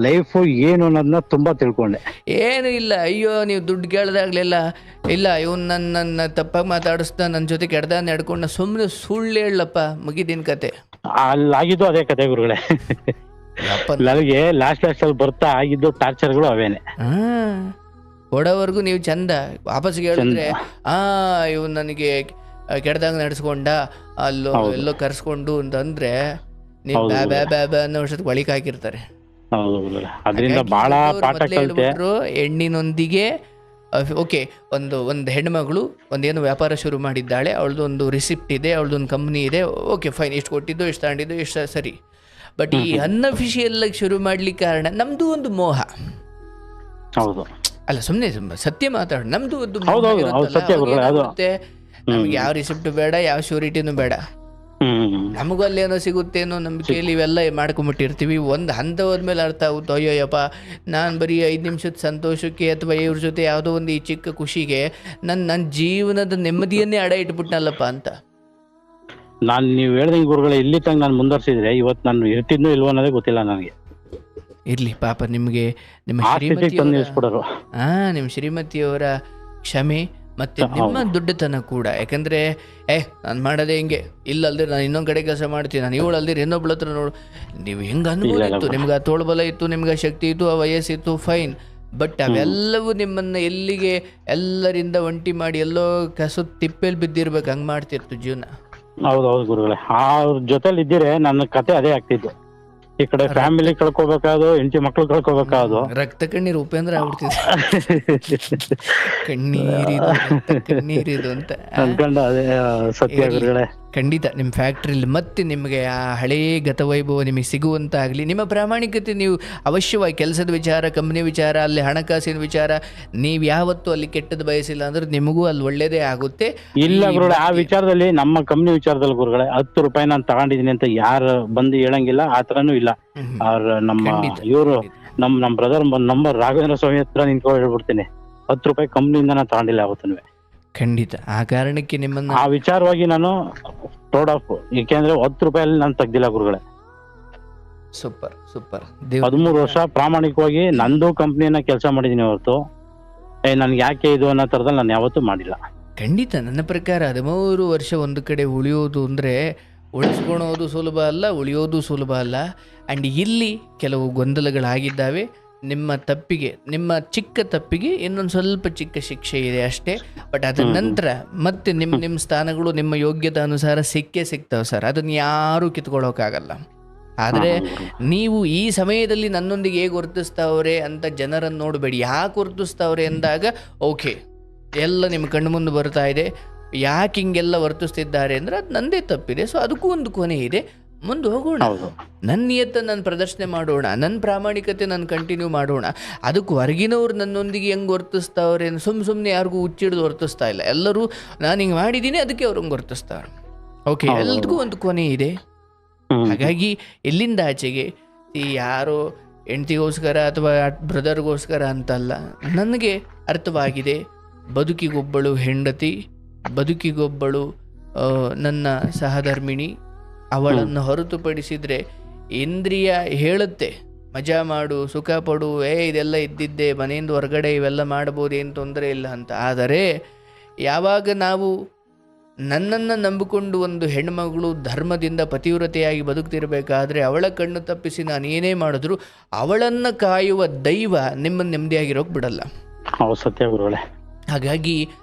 ಲೈಫ್ ಏನು ಅನ್ನೋದನ್ನ ತುಂಬಾ ತಿಳ್ಕೊಂಡೆ. ಏನು ಇಲ್ಲ, ಅಯ್ಯೋ ನೀವು ದುಡ್ಡು ಕೇಳ್ದಾಗ್ಲೆಲ್ಲ ಇಲ್ಲ ಇವನ್ ನನ್ನ ತಪ್ಪಾಗಿ ಮಾತಾಡಿಸ್ದ, ನನ್ನ ಜೊತೆ ಕೆಡ್ದ ನಡ್ಕೊಂಡ, ಸುಮ್ಮನೆ ಸುಳ್ಳು ಹೇಳಪ್ಪ, ಮುಗಿದಿನ ಕತೆ. ಅಲ್ಲಾಗಿದ್ದು ಅದೇ ಕತೆ ಗುರುಗಳೇ. ನನಗೆ ಲಾಸ್ಟ್ ಅಲ್ಲಿ ಬರ್ತಾ ಆಗಿದ್ದು ಟಾರ್ಚರ್ಗಳು ಅವೇನೆ. ಕೊಡೋವರೆಗೂ ನೀವು ಚಂದ, ವಾಪಸ್ ಹೇಳಿದ್ರೆ ಇವ್ ನನಗೆ ಕೆಡ್ದಾಗ ನಡೆಸ್ಕೊಂಡ, ಅಲ್ಲೋ ಎಲ್ಲೋ ಕರ್ಸ್ಕೊಂಡು ಅಂತಂದ್ರೆ ನೀವು ಬ್ಯಾ ಬ್ಯಾ ಬ್ಯಾ ಅನ್ನೋ ವರ್ಷದ ಒಳಿಕ್ ಹಾಕಿರ್ತಾರೆ. ಅದರಿಂದ ಬಹಳ ಪಾಠ ಕಲಿತೆ. ಹೆಣ್ಣಿನೊಂದಿಗೆ ಓಕೆ, ಒಂದು ಹೆಣ್ಮಗಳು ಒಂದೇನು ವ್ಯಾಪಾರ ಶುರು ಮಾಡಿದ್ದಾಳೆ, ಅವಳದು ಒಂದು ರಿಸಿಪ್ಟ್ ಇದೆ, ಅವಳದೊಂದು ಕಂಪ್ನಿ ಇದೆ, ಓಕೆ ಫೈನ್, ಇಷ್ಟು ಕೊಟ್ಟಿದ್ದು, ಇಷ್ಟು ತಗೊಂಡಿದ್ದು, ಇಷ್ಟು ಸರಿ. ಬಟ್ ಈ ಅನ್ಅಫಿಷಿಯಲ್ ಆಗಿ ಶುರು ಮಾಡ್ಲಿಕ್ಕೆ ಕಾರಣ ನಮ್ದು ಒಂದು ಮೋಹ. ಅಲ್ಲ ಸುಮ್ಮನೆ ಸತ್ಯ ಮಾತಾಡೋಣ, ನಮ್ದು ಒಂದು ಮತ್ತೆ ನಮ್ಗೆ ಯಾವ ರಿಸಿಪ್ಟ್ ಬೇಡ, ಯಾವ ಶ್ಯೂರಿಟಿನೂ ಬೇಡ, ನಮಗೂ ಅಲ್ಲೇನೋ ಸಿಗುತ್ತೇನೋ ನಂಬಿಕೆಯಲ್ಲಿ ಇವೆಲ್ಲ ಮಾಡ್ಕೊಂಬಿಟ್ಟಿರ್ತೀವಿ. ಒಂದು ಹಂತ ಹೋದ್ಮೇಲೆ ಅರ್ಥ ಆಗುತ್ತೆ, ಅಯ್ಯೋಯಪ್ಪ ನಾನು ಬರೀ 5 ನಿಮಿಷದ ಸಂತೋಷಕ್ಕೆ ಅಥವಾ ಇವ್ರ ಜೊತೆ ಯಾವುದೋ ಒಂದು ಈ ಚಿಕ್ಕ ಖುಷಿಗೆ ನನ್ನ ಜೀವನದ ನೆಮ್ಮದಿಯನ್ನೇ ಅಡ ಇಟ್ಬಿಟ್ನಲ್ಲಪ್ಪ ಅಂತ. ನೀವು ಹೇಳ್ದಂಗೆ ಗುರುಗಳೇ, ಇಲ್ಲಿ ತನಕ ನಾನು ಮುಂದುವರ್ಸಿದ್ರೆ ಇವತ್ತು ನಾನು ಇರ್ತಿದ್ನೋ ಇಲ್ವೋ ಅನ್ನೋದೇ ಗೊತ್ತಿಲ್ಲ ನನಗೆ. ಇರ್ಲಿ ಪಾಪ, ನಿಮಗೆ ನಿಮ್ಮ ಶ್ರೀಮತಿಯವರ ಕ್ಷಮೆ ಮತ್ತೆ ನಿಮ್ಮ ದುಡ್ಡತನ ಕೂಡ. ಯಾಕಂದ್ರೆ ನಾನು ಮಾಡೋದೇ ಹಿಂಗೆ, ಇಲ್ಲಲ್ದೆ ನಾನು ಇನ್ನೊಂದು ಕಡೆ ಕೆಲಸ ಮಾಡ್ತೀನಿ, ನಾನು ಇವಳಲ್ದಿರ ಇನ್ನೊಬ್ಳ ಹತ್ರ ನೋಡು, ನೀವು ಹೆಂಗೆ ಅನುಭವ ಇತ್ತು, ನಿಮ್ಗೆ ಆ ತೋಳ್ಬಲ ಇತ್ತು, ನಿಮ್ಗೆ ಆ ಶಕ್ತಿ ಇತ್ತು, ಆ ವಯಸ್ಸಿತ್ತು, ಫೈನ್. ಬಟ್ ಅವೆಲ್ಲವೂ ನಿಮ್ಮನ್ನ ಎಲ್ಲಿಗೆ ಎಲ್ಲರಿಂದ ಒಂಟಿ ಮಾಡಿ ಎಲ್ಲೋ ಕಸು ತಿಪ್ಪೆಲ್ ಬಿದ್ದಿರ್ಬೇಕು, ಹಂಗೆ ಮಾಡ್ತಿರ್ತು ಜೀವನ. ಹೌದೌದು ಗುರುಗಳೇ, ಅವ್ರ ಜೊತೆಲಿ ಇದ್ದಿರೆ ನನ್ನ ಕತೆ ಅದೇ ಆಗ್ತಿದ್ದು. ಈ ಕಡೆ ಫ್ಯಾಮಿಲಿ ಕಳ್ಕೊಬೇಕಾದ್ರು, ಹೆಂಡತಿ ಮಕ್ಳು ಕಳ್ಕೊಬೇಕಾದ್ರು, ರಕ್ತ ಕಣ್ಣೀರು ಉಪೇಂದ್ರ ಆಗ್ಬಿಡ್ತಿದೆ. ಕಣ್ಣೀರಿದು ಅಂತ ಅನ್ಕೊಂಡ. ಅದೇ ಸತ್ಯ ಗುರುಗಳೇ. ಖಂಡಿತ ನಿಮ್ಮ ಫ್ಯಾಕ್ಟ್ರಿಲಿ ಮತ್ತೆ ನಿಮಗೆ ಆ ಹಳೇ ಗತವೈಭವ ನಿಮಗೆ ಸಿಗುವಂತಾಗಲಿ. ನಿಮ್ಮ ಪ್ರಾಮಾಣಿಕತೆ, ನೀವು ಅವಶ್ಯವಾಗಿ ಕೆಲಸದ ವಿಚಾರ, ಕಂಪ್ನಿ ವಿಚಾರ, ಅಲ್ಲಿ ಹಣಕಾಸಿನ ವಿಚಾರ, ನೀವು ಯಾವತ್ತೂ ಅಲ್ಲಿ ಕೆಟ್ಟದ್ದು ಬಯಸಿಲ್ಲ ಅಂದ್ರೆ ನಿಮಗೂ ಅಲ್ಲಿ ಒಳ್ಳೇದೇ ಆಗುತ್ತೆ. ಇಲ್ಲ ಗುರುಗಳೇ, ಆ ವಿಚಾರದಲ್ಲಿ ನಮ್ಮ ಕಂಪ್ನಿ ವಿಚಾರದಲ್ಲಿ ಗುರುಗಳೇ 10 ರೂಪಾಯಿ ನಾನು ತಗೊಂಡಿದ್ದೀನಿ ಅಂತ ಯಾರು ಬಂದು ಹೇಳಂಗಿಲ್ಲ, ಆ ಥರನೂ ಇಲ್ಲ. ಅವ್ರ ನಮ್ಮ ಇವರು ನಮ್ಮ ಬ್ರದರ್ ನಂಬರ್ ರಾಘವೇಂದ್ರ ಸ್ವಾಮಿ ಹತ್ರ ನಿಂತ್ಕೊಂಡು ಹೇಳ್ಬಿಡ್ತೀನಿ, 10 ರೂಪಾಯಿ ಕಂಪ್ನಿಯಿಂದ ನಾನು ತಗೊಂಡಿಲ್ಲ ಯಾವತ್ತೂ. ಖಂಡಿತ ಆ ಕಾರಣಕ್ಕೆ ನಿಮ್ಮನ್ನ ಆ ವಿಚಾರವಾಗಿ ನಾನು ಪ್ರೌಡ್ ಆಫ್, ಏಕೆಂದ್ರೆ 10 ರೂಪಾಯಲ್ಲಿ ನಾನು ತೆಗ್ದಿಲ್ಲ ಗುರುಗಳೇ. Super super. 13 ವರ್ಷ ಪ್ರಾಮಾಣಿಕವಾಗಿ ನಂದು ಕಂಪ್ನಿಯನ್ನ ಕೆಲಸ ಮಾಡಿದೀನಿ ಹೊರತು ನನ್ಗೆ ಯಾಕೆ ಇದು ಅನ್ನೋ ತರದಲ್ಲಿ ನಾನು ಯಾವತ್ತೂ ಮಾಡಿಲ್ಲ. ಖಂಡಿತ ನನ್ನ ಪ್ರಕಾರ 13 ವರ್ಷ ಒಂದು ಕಡೆ ಉಳಿಯೋದು ಅಂದ್ರೆ ಉಳಿಸ್ಕೊಳೋದು ಸುಲಭ ಅಲ್ಲ, ಉಳಿಯೋದು ಸುಲಭ ಅಲ್ಲ. ಅಂಡ್ ಇಲ್ಲಿ ಕೆಲವು ಗೊಂದಲಗಳಾಗಿದ್ದಾವೆ. ನಿಮ್ಮ ತಪ್ಪಿಗೆ, ನಿಮ್ಮ ಚಿಕ್ಕ ತಪ್ಪಿಗೆ ಇನ್ನೊಂದು ಸ್ವಲ್ಪ ಚಿಕ್ಕ ಶಿಕ್ಷೆ ಇದೆ ಅಷ್ಟೇ. ಬಟ್ ಅದರ ನಂತರ ಮತ್ತೆ ನಿಮ್ಮ ಸ್ಥಾನಗಳು ನಿಮ್ಮ ಯೋಗ್ಯತೆ ಅನುಸಾರ ಸಿಗ್ತಾವೆ ಸರ್, ಅದನ್ನು ಯಾರೂ ಕಿತ್ಕೊಳ್ಳೋಕ್ಕಾಗಲ್ಲ. ಆದರೆ ನೀವು ಈ ಸಮಯದಲ್ಲಿ ನನ್ನೊಂದಿಗೆ ಹೇಗೆ ವರ್ತಿಸ್ತಾವ್ರೆ ಅಂತ ಜನರನ್ನು ನೋಡಬೇಡಿ. ಯಾಕೆ ವರ್ತಿಸ್ತಾವ್ರೆ ಅಂದಾಗ ಓಕೆ ಎಲ್ಲ ನಿಮ್ಮ ಕಣ್ಣು ಮುಂದೆ ಬರ್ತಾ ಇದೆ, ಯಾಕೆ ಹಿಂಗೆಲ್ಲ ವರ್ತಿಸ್ತಿದ್ದಾರೆ ಅಂದರೆ ಅದು ನಂದೇ ತಪ್ಪಿದೆ. ಸೊ ಅದಕ್ಕೂ ಒಂದು ಕೊನೆ ಇದೆ, ಮುಂದೆ ಹೋಗೋಣ, ನನ್ನ ನಿಯತ್ತನ್ನು ನಾನು ಪ್ರದರ್ಶನೆ ಮಾಡೋಣ, ನನ್ನ ಪ್ರಾಮಾಣಿಕತೆ ನಾನು ಕಂಟಿನ್ಯೂ ಮಾಡೋಣ. ಅದಕ್ಕೆ ಹೊರಗಿನವ್ರು ನನ್ನೊಂದಿಗೆ ಹೆಂಗೆ ವರ್ತಿಸ್ತಾವ್ರೆ, ಸುಮ್ಮನೆ ಯಾರಿಗೂ ಹುಚ್ಚಿಡ್ದು ವರ್ತಿಸ್ತಾ ಇಲ್ಲ. ಎಲ್ಲರೂ ನಾನು ಹಿಂಗೆ ಮಾಡಿದ್ದೀನಿ ಅದಕ್ಕೆ ಅವ್ರು ಹಂಗೆ ವರ್ತಿಸ್ತಾರೆ. ಓಕೆ, ಎಲ್ಲದಕ್ಕೂ ಒಂದು ಕೊನೆ ಇದೆ. ಹಾಗಾಗಿ ಇಲ್ಲಿಂದ ಆಚೆಗೆ ಯಾರೋ ಹೆಂಡತಿಗೋಸ್ಕರ ಅಥವಾ ಬ್ರದರ್ಗೋಸ್ಕರ ಅಂತಲ್ಲ, ನನಗೆ ಅರ್ಥವಾಗಿದೆ ಬದುಕಿಗೊಬ್ಬಳು ಹೆಂಡತಿ, ಬದುಕಿಗೊಬ್ಬಳು ನನ್ನ ಸಹಧರ್ಮಿಣಿ. ಅವಳನ್ನು ಹೊರತುಪಡಿಸಿದರೆ ಇಂದ್ರಿಯ ಹೇಳುತ್ತೆ ಮಜಾ ಮಾಡು, ಸುಖ ಪಡು, ಇದೆಲ್ಲ ಇದ್ದಿದ್ದೆ, ಮನೆಯಿಂದ ಹೊರಗಡೆ ಇವೆಲ್ಲ ಮಾಡ್ಬೋದು, ಏನು ತೊಂದರೆ ಇಲ್ಲ ಅಂತ. ಆದರೆ ಯಾವಾಗ ನಾವು ನನ್ನನ್ನು ನಂಬಿಕೊಂಡು ಒಂದು ಹೆಣ್ಮಗಳು ಧರ್ಮದಿಂದ ಪತಿವ್ರತೆಯಾಗಿ ಬದುಕ್ತಿರ್ಬೇಕಾದ್ರೆ ಅವಳ ಕಣ್ಣು ತಪ್ಪಿಸಿ ನಾನು ಏನೇ ಮಾಡಿದ್ರು ಅವಳನ್ನು ಕಾಯುವ ದೈವ ನಿಮ್ಮನ್ನು ನೆಮ್ಮದಿಯಾಗಿರೋಕೆ ಬಿಡಲ್ಲ. ಹೌದು ಸತ್ಯ ಗುರುಗಳೇ. ಹಾಗಾಗಿ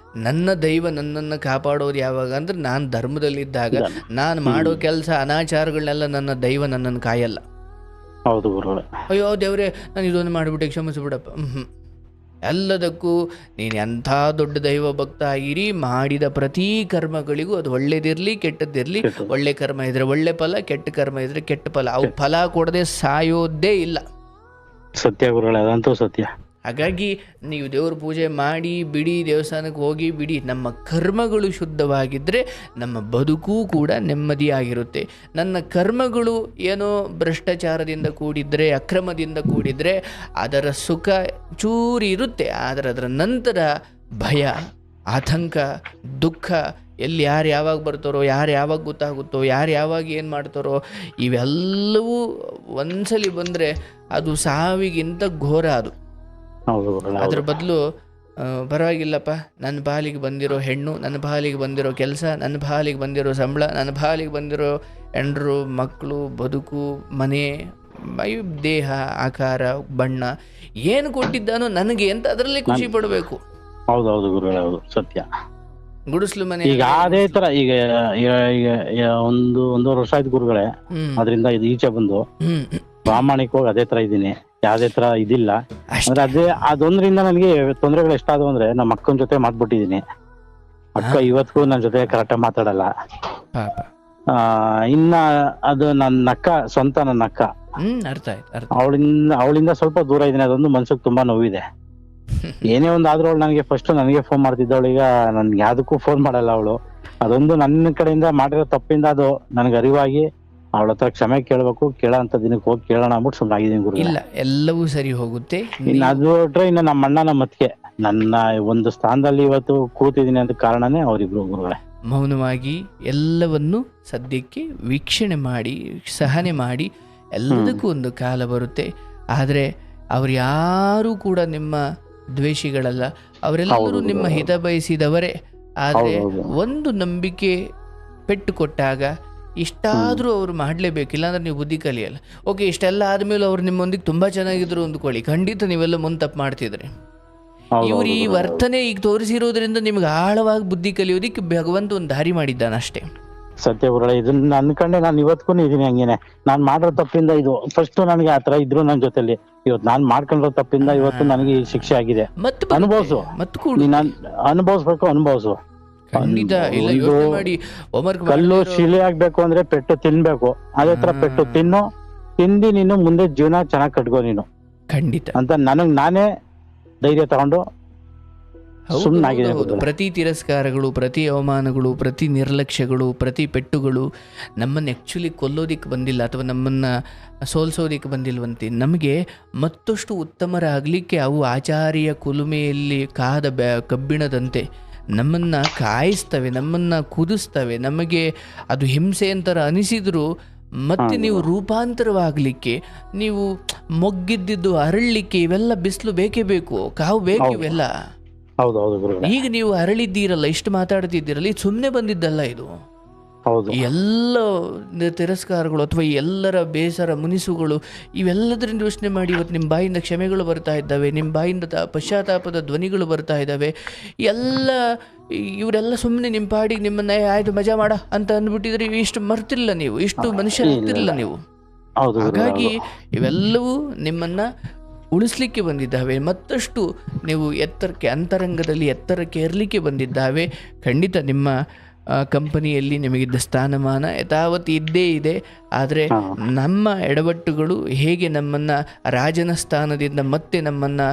ನನ್ನ ದೈವ ನನ್ನನ್ನು ಕಾಪಾಡೋದು ಯಾವಾಗ ಅಂದ್ರೆ ನಾನು ಧರ್ಮದಲ್ಲಿದ್ದಾಗ ನಾನು ಮಾಡೋ ಕೆಲಸ ಅನಾಚಾರಗಳನ್ನೆಲ್ಲ ನನ್ನ ದೈವ ನನ್ನನ್ನು ಕಾಯಲ್ಲ. ಹೌದು ಗುರುಗಳೇ. ಅಯ್ಯೋ ದೇವ್ರೆ ನಾನು ಇದೊಂದು ಮಾಡಿಬಿಟ್ಟೆ ಕ್ಷಮಿಸ್ಬಿಡಪ್ಪ. ಎಲ್ಲದಕ್ಕೂ ನೀನು ಎಂಥ ದೊಡ್ಡ ದೈವ ಭಕ್ತ ಆಗಿರಿ, ಮಾಡಿದ ಪ್ರತಿ ಕರ್ಮಗಳಿಗೂ ಅದು ಒಳ್ಳೇದಿರಲಿ ಕೆಟ್ಟದ್ದಿರಲಿ, ಒಳ್ಳೆ ಕರ್ಮ ಇದ್ರೆ ಒಳ್ಳೆ ಫಲ, ಕೆಟ್ಟ ಕರ್ಮ ಇದ್ರೆ ಕೆಟ್ಟ ಫಲ, ಅವು ಫಲ ಕೊಡದೆ ಸಾಯೋದೇ ಇಲ್ಲ. ಸತ್ಯ ಗುರುಗಳೇ, ಅದಂತೂ ಸತ್ಯ. ಹಾಗಾಗಿ ನೀವು ದೇವ್ರ ಪೂಜೆ ಮಾಡಿ ಬಿಡಿ, ದೇವಸ್ಥಾನಕ್ಕೆ ಹೋಗಿ ಬಿಡಿ, ನಮ್ಮ ಕರ್ಮಗಳು ಶುದ್ಧವಾಗಿದ್ದರೆ ನಮ್ಮ ಬದುಕು ಕೂಡ ನೆಮ್ಮದಿಯಾಗಿರುತ್ತೆ. ನನ್ನ ಕರ್ಮಗಳು ಏನೋ ಭ್ರಷ್ಟಾಚಾರದಿಂದ ಕೂಡಿದರೆ, ಅಕ್ರಮದಿಂದ ಕೂಡಿದರೆ ಅದರ ಸುಖ ಚೂರಿ ಇರುತ್ತೆ, ಆದರೆ ಅದರ ನಂತರ ಭಯ, ಆತಂಕ, ದುಃಖ, ಎಲ್ಲಿ ಯಾರು ಯಾವಾಗ ಬರ್ತಾರೋ, ಯಾರು ಯಾವಾಗ ಗೊತ್ತಾಗುತ್ತೋ, ಯಾರು ಯಾವಾಗ ಏನು ಮಾಡ್ತಾರೋ, ಇವೆಲ್ಲವೂ ಒಂದ್ಸಲಿ ಬಂದರೆ ಅದು ಸಾವಿಗಿಂತ ಘೋರ. ಅದು ಅದ್ರ ಬದಲು ಪರವಾಗಿಲ್ಲಪ್ಪ, ನನ್ನ ಪಾಲಿಗೆ ಬಂದಿರೋ ಹೆಣ್ಣು, ನನ್ನ ಪಾಲಿಗೆ ಬಂದಿರೋ ಕೆಲಸ, ನನ್ನ ಪಾಲಿಗೆ ಬಂದಿರೋ ಸಂಬಳ, ನನ್ನ ಪಾಲಿಗೆ ಬಂದಿರೋ ಹೆಂಡರು ಮಕ್ಕಳು, ಬದುಕು, ಮನೆ, ದೇಹ, ಆಕಾರ, ಬಣ್ಣ, ಏನು ಕೊಟ್ಟಿದ್ದಾನೋ ನನಗೆ ಅಂತ ಅದರಲ್ಲಿ ಖುಷಿ ಪಡಬೇಕು. ಹೌದೌದು ಗುರುಗಳೇ, ಹೌದು ಸತ್ಯ. ಗುಡಿಸ್ಲು ಮನೆ ಈಗ ಅದೇ ತರ ಈಗ ಒಂದೂವರೆ ವರ್ಷ ಆಯ್ತು ಗುರುಗಳೇ, ಅದರಿಂದ ಇದು ಈಚೆ ಬಂದು ಪ್ರಾಮಾಣಿಕವಾಗಿ ಅದೇ ತರ ಇದ್ದೀನಿ, ಯಾವ್ದೇ ತರ ಇದಿಲ್ಲ. ಅಂದ್ರೆ ಅದೊಂದ್ರಿಂದ ನನಗೆ ತೊಂದರೆಗಳು ಎಷ್ಟಾದವು ಅಂದ್ರೆ ನಮ್ಮ ಅಕ್ಕನ ಜೊತೆ ಮಾತ್ಬಿಟ್ಟಿದೀನಿ. ಅಕ್ಕ ಇವತ್ತಿಗೂ ನನ್ನ ಜೊತೆ ಕರೆಕ್ಟಾಗಿ ಮಾತಾಡಲ್ಲ. ಇನ್ನ ಅದು ನನ್ನ ಅಕ್ಕ, ಸ್ವಂತ ನನ್ನ ಅಕ್ಕ, ಅವಳಿಂದ ಸ್ವಲ್ಪ ದೂರ ಇದ್ದೀನಿ. ಅದೊಂದು ಮನ್ಸಿಗೆ ತುಂಬಾ ನೋವಿದೆ. ಏನೇ ಒಂದ್ ಆದ್ರೂ ಅವಳು ನನಗೆ ಫಸ್ಟ್ ನನಗೆ ಫೋನ್ ಮಾಡ್ತಿದ್ದವಳು, ಈಗ ನನ್ಗೆ ಯಾವ್ದಕ್ಕೂ ಫೋನ್ ಮಾಡಲ್ಲ ಅವಳು. ಅದೊಂದು ನನ್ನ ಕಡೆಯಿಂದ ಮಾಡಿರೋ ತಪ್ಪಿಂದ ಅದು ನನಗೆ ಅರಿವಾಗಿ ಅವಳ ಹತ್ರ ಕ್ಷಮೆ ಕೇಳ್ಬೇಕು. ಕೇಳೋಂತ ದಿನಕ್ಕೆ ಹೋಗಿ ಕೇಳೋಣ ಅಂದ್ಬಿಟ್ಟು ಸುಮ್ಮನಾಗಿದ್ದೀನಿ ಗುರು. ಇಲ್ಲ, ಎಲ್ಲವೂ ಸರಿ ಹೋಗುತ್ತೆ. ಇನ್ನು ಅದು ಬಿಟ್ರೆ ಇನ್ನು ನಮ್ಮ ಅಣ್ಣ ನಮ್ಮ ಅತ್ತಿಗೆ ನನ್ನ ಒಂದು ಸ್ಥಾನದಲ್ಲಿ ಇವತ್ತು ಕೂತಿದ್ದೀನಿ ಅಂತ ಕಾರಣನೇ ಅವರಿಬ್ರು ಗುರುಗಳೇ. ಮೌನವಾಗಿ ಎಲ್ಲವನ್ನು ಸದ್ಯಕ್ಕೆ ವೀಕ್ಷಣೆ ಮಾಡಿ, ಸಹನೆ ಮಾಡಿ, ಎಲ್ಲದಕ್ಕೂ ಒಂದು ಕಾಲ ಬರುತ್ತೆ. ಆದರೆ ಅವ್ರು ಯಾರೂ ಕೂಡ ನಿಮ್ಮ ದ್ವೇಷಿಗಳಲ್ಲ, ಅವರೆಲ್ಲರೂ ನಿಮ್ಮ ಹಿತ ಬಯಸಿದವರೇ. ಆದರೆ ಒಂದು ನಂಬಿಕೆ ಪೆಟ್ಟು ಕೊಟ್ಟಾಗ ಇಷ್ಟಾದರೂ ಅವ್ರು ಮಾಡಲೇಬೇಕಿಲ್ಲ ಅಂದ್ರೆ ನೀವು ಬುದ್ಧಿ ಕಲಿಯಲ್ಲ. ಓಕೆ, ಇಷ್ಟೆಲ್ಲ ಆದಮೇಲೆ ಅವ್ರು ನಿಮ್ಮೊಂದಿಗೆ ತುಂಬ ಚೆನ್ನಾಗಿದ್ರು ಅಂದ್ಕೊಳ್ಳಿ, ಖಂಡಿತ ನೀವೆಲ್ಲ ಮುಂದೆ ತಪ್ಪು ಮಾಡ್ತಿದ್ರಿ. ಇವ್ರು ಈ ವರ್ತನೆ ಈಗ ತೋರಿಸಿರೋದ್ರಿಂದ ನಿಮ್ಗೆ ಆಳವಾಗಿ ಬುದ್ಧಿ ಕಲಿಯೋದಿಕ್ಕೆ ಭಗವಂತ ಒಂದು ದಾರಿ ಮಾಡಿದ್ದಾನೆ ಅಷ್ಟೇ. ಸತ್ಯ ಗುರುಗಳೇ, ಇದನ್ನ ಅನ್ಕೊಂಡೆ ನಾನು ಇವತ್ತಿಗೂ ಇದೀನಿ ಹಂಗೇನೆ. ನಾನ್ ಮಾಡಿರೋ ತಪ್ಪಿಂದ ಇದು ಫಸ್ಟ್ ನನಗೆ ಆತರ ಇದ್ರು ನನ್ನ ಜೊತೆಲಿ, ಇವತ್ತು ನಾನ್ ಮಾಡ್ಕೊಂಡಿರೋ ತಪ್ಪಿಂದ ಇವತ್ತು ನನಗೆ ಈ ಶಿಕ್ಷೆ ಆಗಿದೆ. ಅನುಭವಿಸು, ಅನುಭವಿಸ್ಬೇಕು. ಖಂಡಿತ ಇಲ್ಲ, ಯೋಚನೆ ಮಾಡಿ. ಕಲ್ಲು ಶಿಲೆ ಆಗ್ಬೇಕು ಅಂದ್ರೆ ಪೆಟ್ಟು ತಿನ್ಬೇಕು, ಅದೇ ತರ ಪೆಟ್ಟು ತಿಂದಿ ನೀನು ಮುಂದೆ ಜೀವನ ಚೆನ್ನಾಗಿ ಕಟ್ಕೋ ನೀನು, ಖಂಡಿತ ಅಂತ ನನಗ್ ನಾನೇ ಧೈರ್ಯ ತಗೊಂಡು ಸುಮ್ಮನಾಗಿದೆ. ಪ್ರತಿ ತಿರಸ್ಕಾರಗಳು, ಪ್ರತಿ ಅವಮಾನಗಳು, ಪ್ರತಿ ನಿರ್ಲಕ್ಷ್ಯಗಳು, ಪ್ರತಿ ಪೆಟ್ಟುಗಳು ನಮ್ಮನ್ನು ಆ್ಯಕ್ಚುಲಿ ಕೊಲ್ಲೋದಿಕ್ಕೆ ಬಂದಿಲ್ಲ ಅಥವಾ ನಮ್ಮನ್ನು ಸೋಲ್ಸೋದಿಕ್ಕೆ ಬಂದಿಲ್ವಂತೆ. ನಮಗೆ ಮತ್ತಷ್ಟು ಉತ್ತಮರಾಗಲಿಕ್ಕೆ ಅವು ಆಚಾರ್ಯ ಕುಲುಮೆಯಲ್ಲಿ ಕಾದ ಕಬ್ಬಿಣದಂತೆ ನಮ್ಮನ್ನು ಕಾಯಿಸ್ತವೆ, ನಮ್ಮನ್ನು ಕುದಿಸ್ತವೆ. ನಮಗೆ ಅದು ಹಿಂಸೆ ಅಂತರ ಅನಿಸಿದರೂ ಮತ್ತೆ ನೀವು ರೂಪಾಂತರವಾಗಲಿಕ್ಕೆ, ನೀವು ಮೊಗ್ಗಿದ್ದು ಅರಳಲಿಕ್ಕೆ ಇವೆಲ್ಲ ಬಿಸಿಲು ಬೇಕೇ ಬೇಕು, ಕಾವು ಬೇಕು ಇವೆಲ್ಲ. ಈಗ ನೀವು ಅರಳಿದ್ದೀರಲ್ಲ, ಇಷ್ಟು ಮಾತಾಡ್ತಿದ್ದೀರಲ್ಲ, ಇದು ಸುಮ್ಮನೆ ಬಂದಿದ್ದಲ್ಲ. ಇದು ಎಲ್ಲ ತಿರಸ್ಕಾರಗಳು ಅಥವಾ ಎಲ್ಲರ ಬೇಸರ ಮುನಿಸುಗಳು ಇವೆಲ್ಲದರಿಂದ ಯೋಚನೆ ಮಾಡಿ ಇವತ್ತು ನಿಮ್ಮ ಬಾಯಿಂದ ಕ್ಷಮೆಗಳು ಬರ್ತಾ ಇದ್ದಾವೆ, ನಿಮ್ಮ ಬಾಯಿಂದ ಪಶ್ಚಾತ್ತಾಪದ ಧ್ವನಿಗಳು ಬರ್ತಾ ಇದ್ದಾವೆ. ಇವರೆಲ್ಲ ಸುಮ್ಮನೆ ನಿಮ್ಮ ಪಾಡಿಗೆ ನಿಮ್ಮನ್ನ ಆಯ್ತು ಮಜಾ ಮಾಡ ಅಂತ ಅಂದ್ಬಿಟ್ಟಿದ್ರೆ ಇಷ್ಟು ಮರ್ತಿಲ್ಲ ನೀವು, ಇಷ್ಟು ಮನುಷ್ಯರಾಗ್ತಿರಲಿಲ್ಲ ನೀವು. ಹಾಗಾಗಿ ಇವೆಲ್ಲವೂ ನಿಮ್ಮನ್ನ ಉಳಿಸ್ಲಿಕ್ಕೆ ಬಂದಿದ್ದಾವೆ, ಮತ್ತಷ್ಟು ನೀವು ಎತ್ತರಕ್ಕೆ, ಅಂತರಂಗದಲ್ಲಿ ಎತ್ತರಕ್ಕೆ ಏರಲಿಕ್ಕೆ ಬಂದಿದ್ದಾವೆ. ಖಂಡಿತ ನಿಮ್ಮ ಕಂಪನಿಯಲ್ಲಿ ನಿಮಗಿದ್ದ ಸ್ಥಾನಮಾನ ಯಥಾವತ್ತು ಇದ್ದೇ ಇದೆ. ಆದರೆ ನಮ್ಮ ಎಡವಟ್ಟುಗಳು ಹೇಗೆ ನಮ್ಮನ್ನು ರಾಜನ ಸ್ಥಾನದಿಂದ ಮತ್ತೆ ನಮ್ಮನ್ನು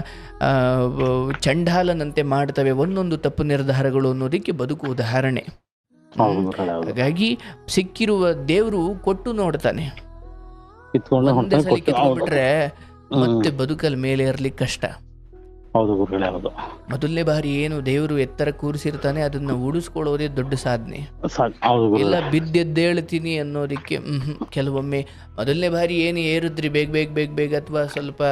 ಚಂಡಾಲನಂತೆ ಮಾಡ್ತವೆ, ಒಂದೊಂದು ತಪ್ಪು ನಿರ್ಧಾರಗಳು ಅನ್ನೋದಕ್ಕೆ ಬದುಕು ಉದಾಹರಣೆ. ಹಾಗಾಗಿ ಸಿಕ್ಕಿರುವ ದೇವರು ಕೊಟ್ಟು ನೋಡ್ತಾನೆ. ಒಂದೇ ಸಲ ಕಿತ್ಕೊಂಡ್ಬಿಟ್ರೆ ಮತ್ತೆ ಬದುಕಲ್ ಮೇಲೆ ಇರ್ಲಿಕ್ಕೆ ಕಷ್ಟ. ಮೊದಲನೇ ಬಾರಿ ಏನು ದೇವರು ಎತ್ತರ ಕೂರಿಸಿರ್ತಾನೆ ಅದನ್ನ ಉಳಿಸ್ಕೊಳ್ಳೋದೇ ದೊಡ್ಡ ಸಾಧನೆ. ಇಲ್ಲ ಬಿದ್ದೆದ್ದೇಳ್ತೀನಿ ಅನ್ನೋದಕ್ಕೆ ಕೆಲವೊಮ್ಮೆ ಮೊದಲನೇ ಬಾರಿ ಏನು ಏರಿದ್ರಿ ಬೇಗ ಅಥವಾ ಸ್ವಲ್ಪ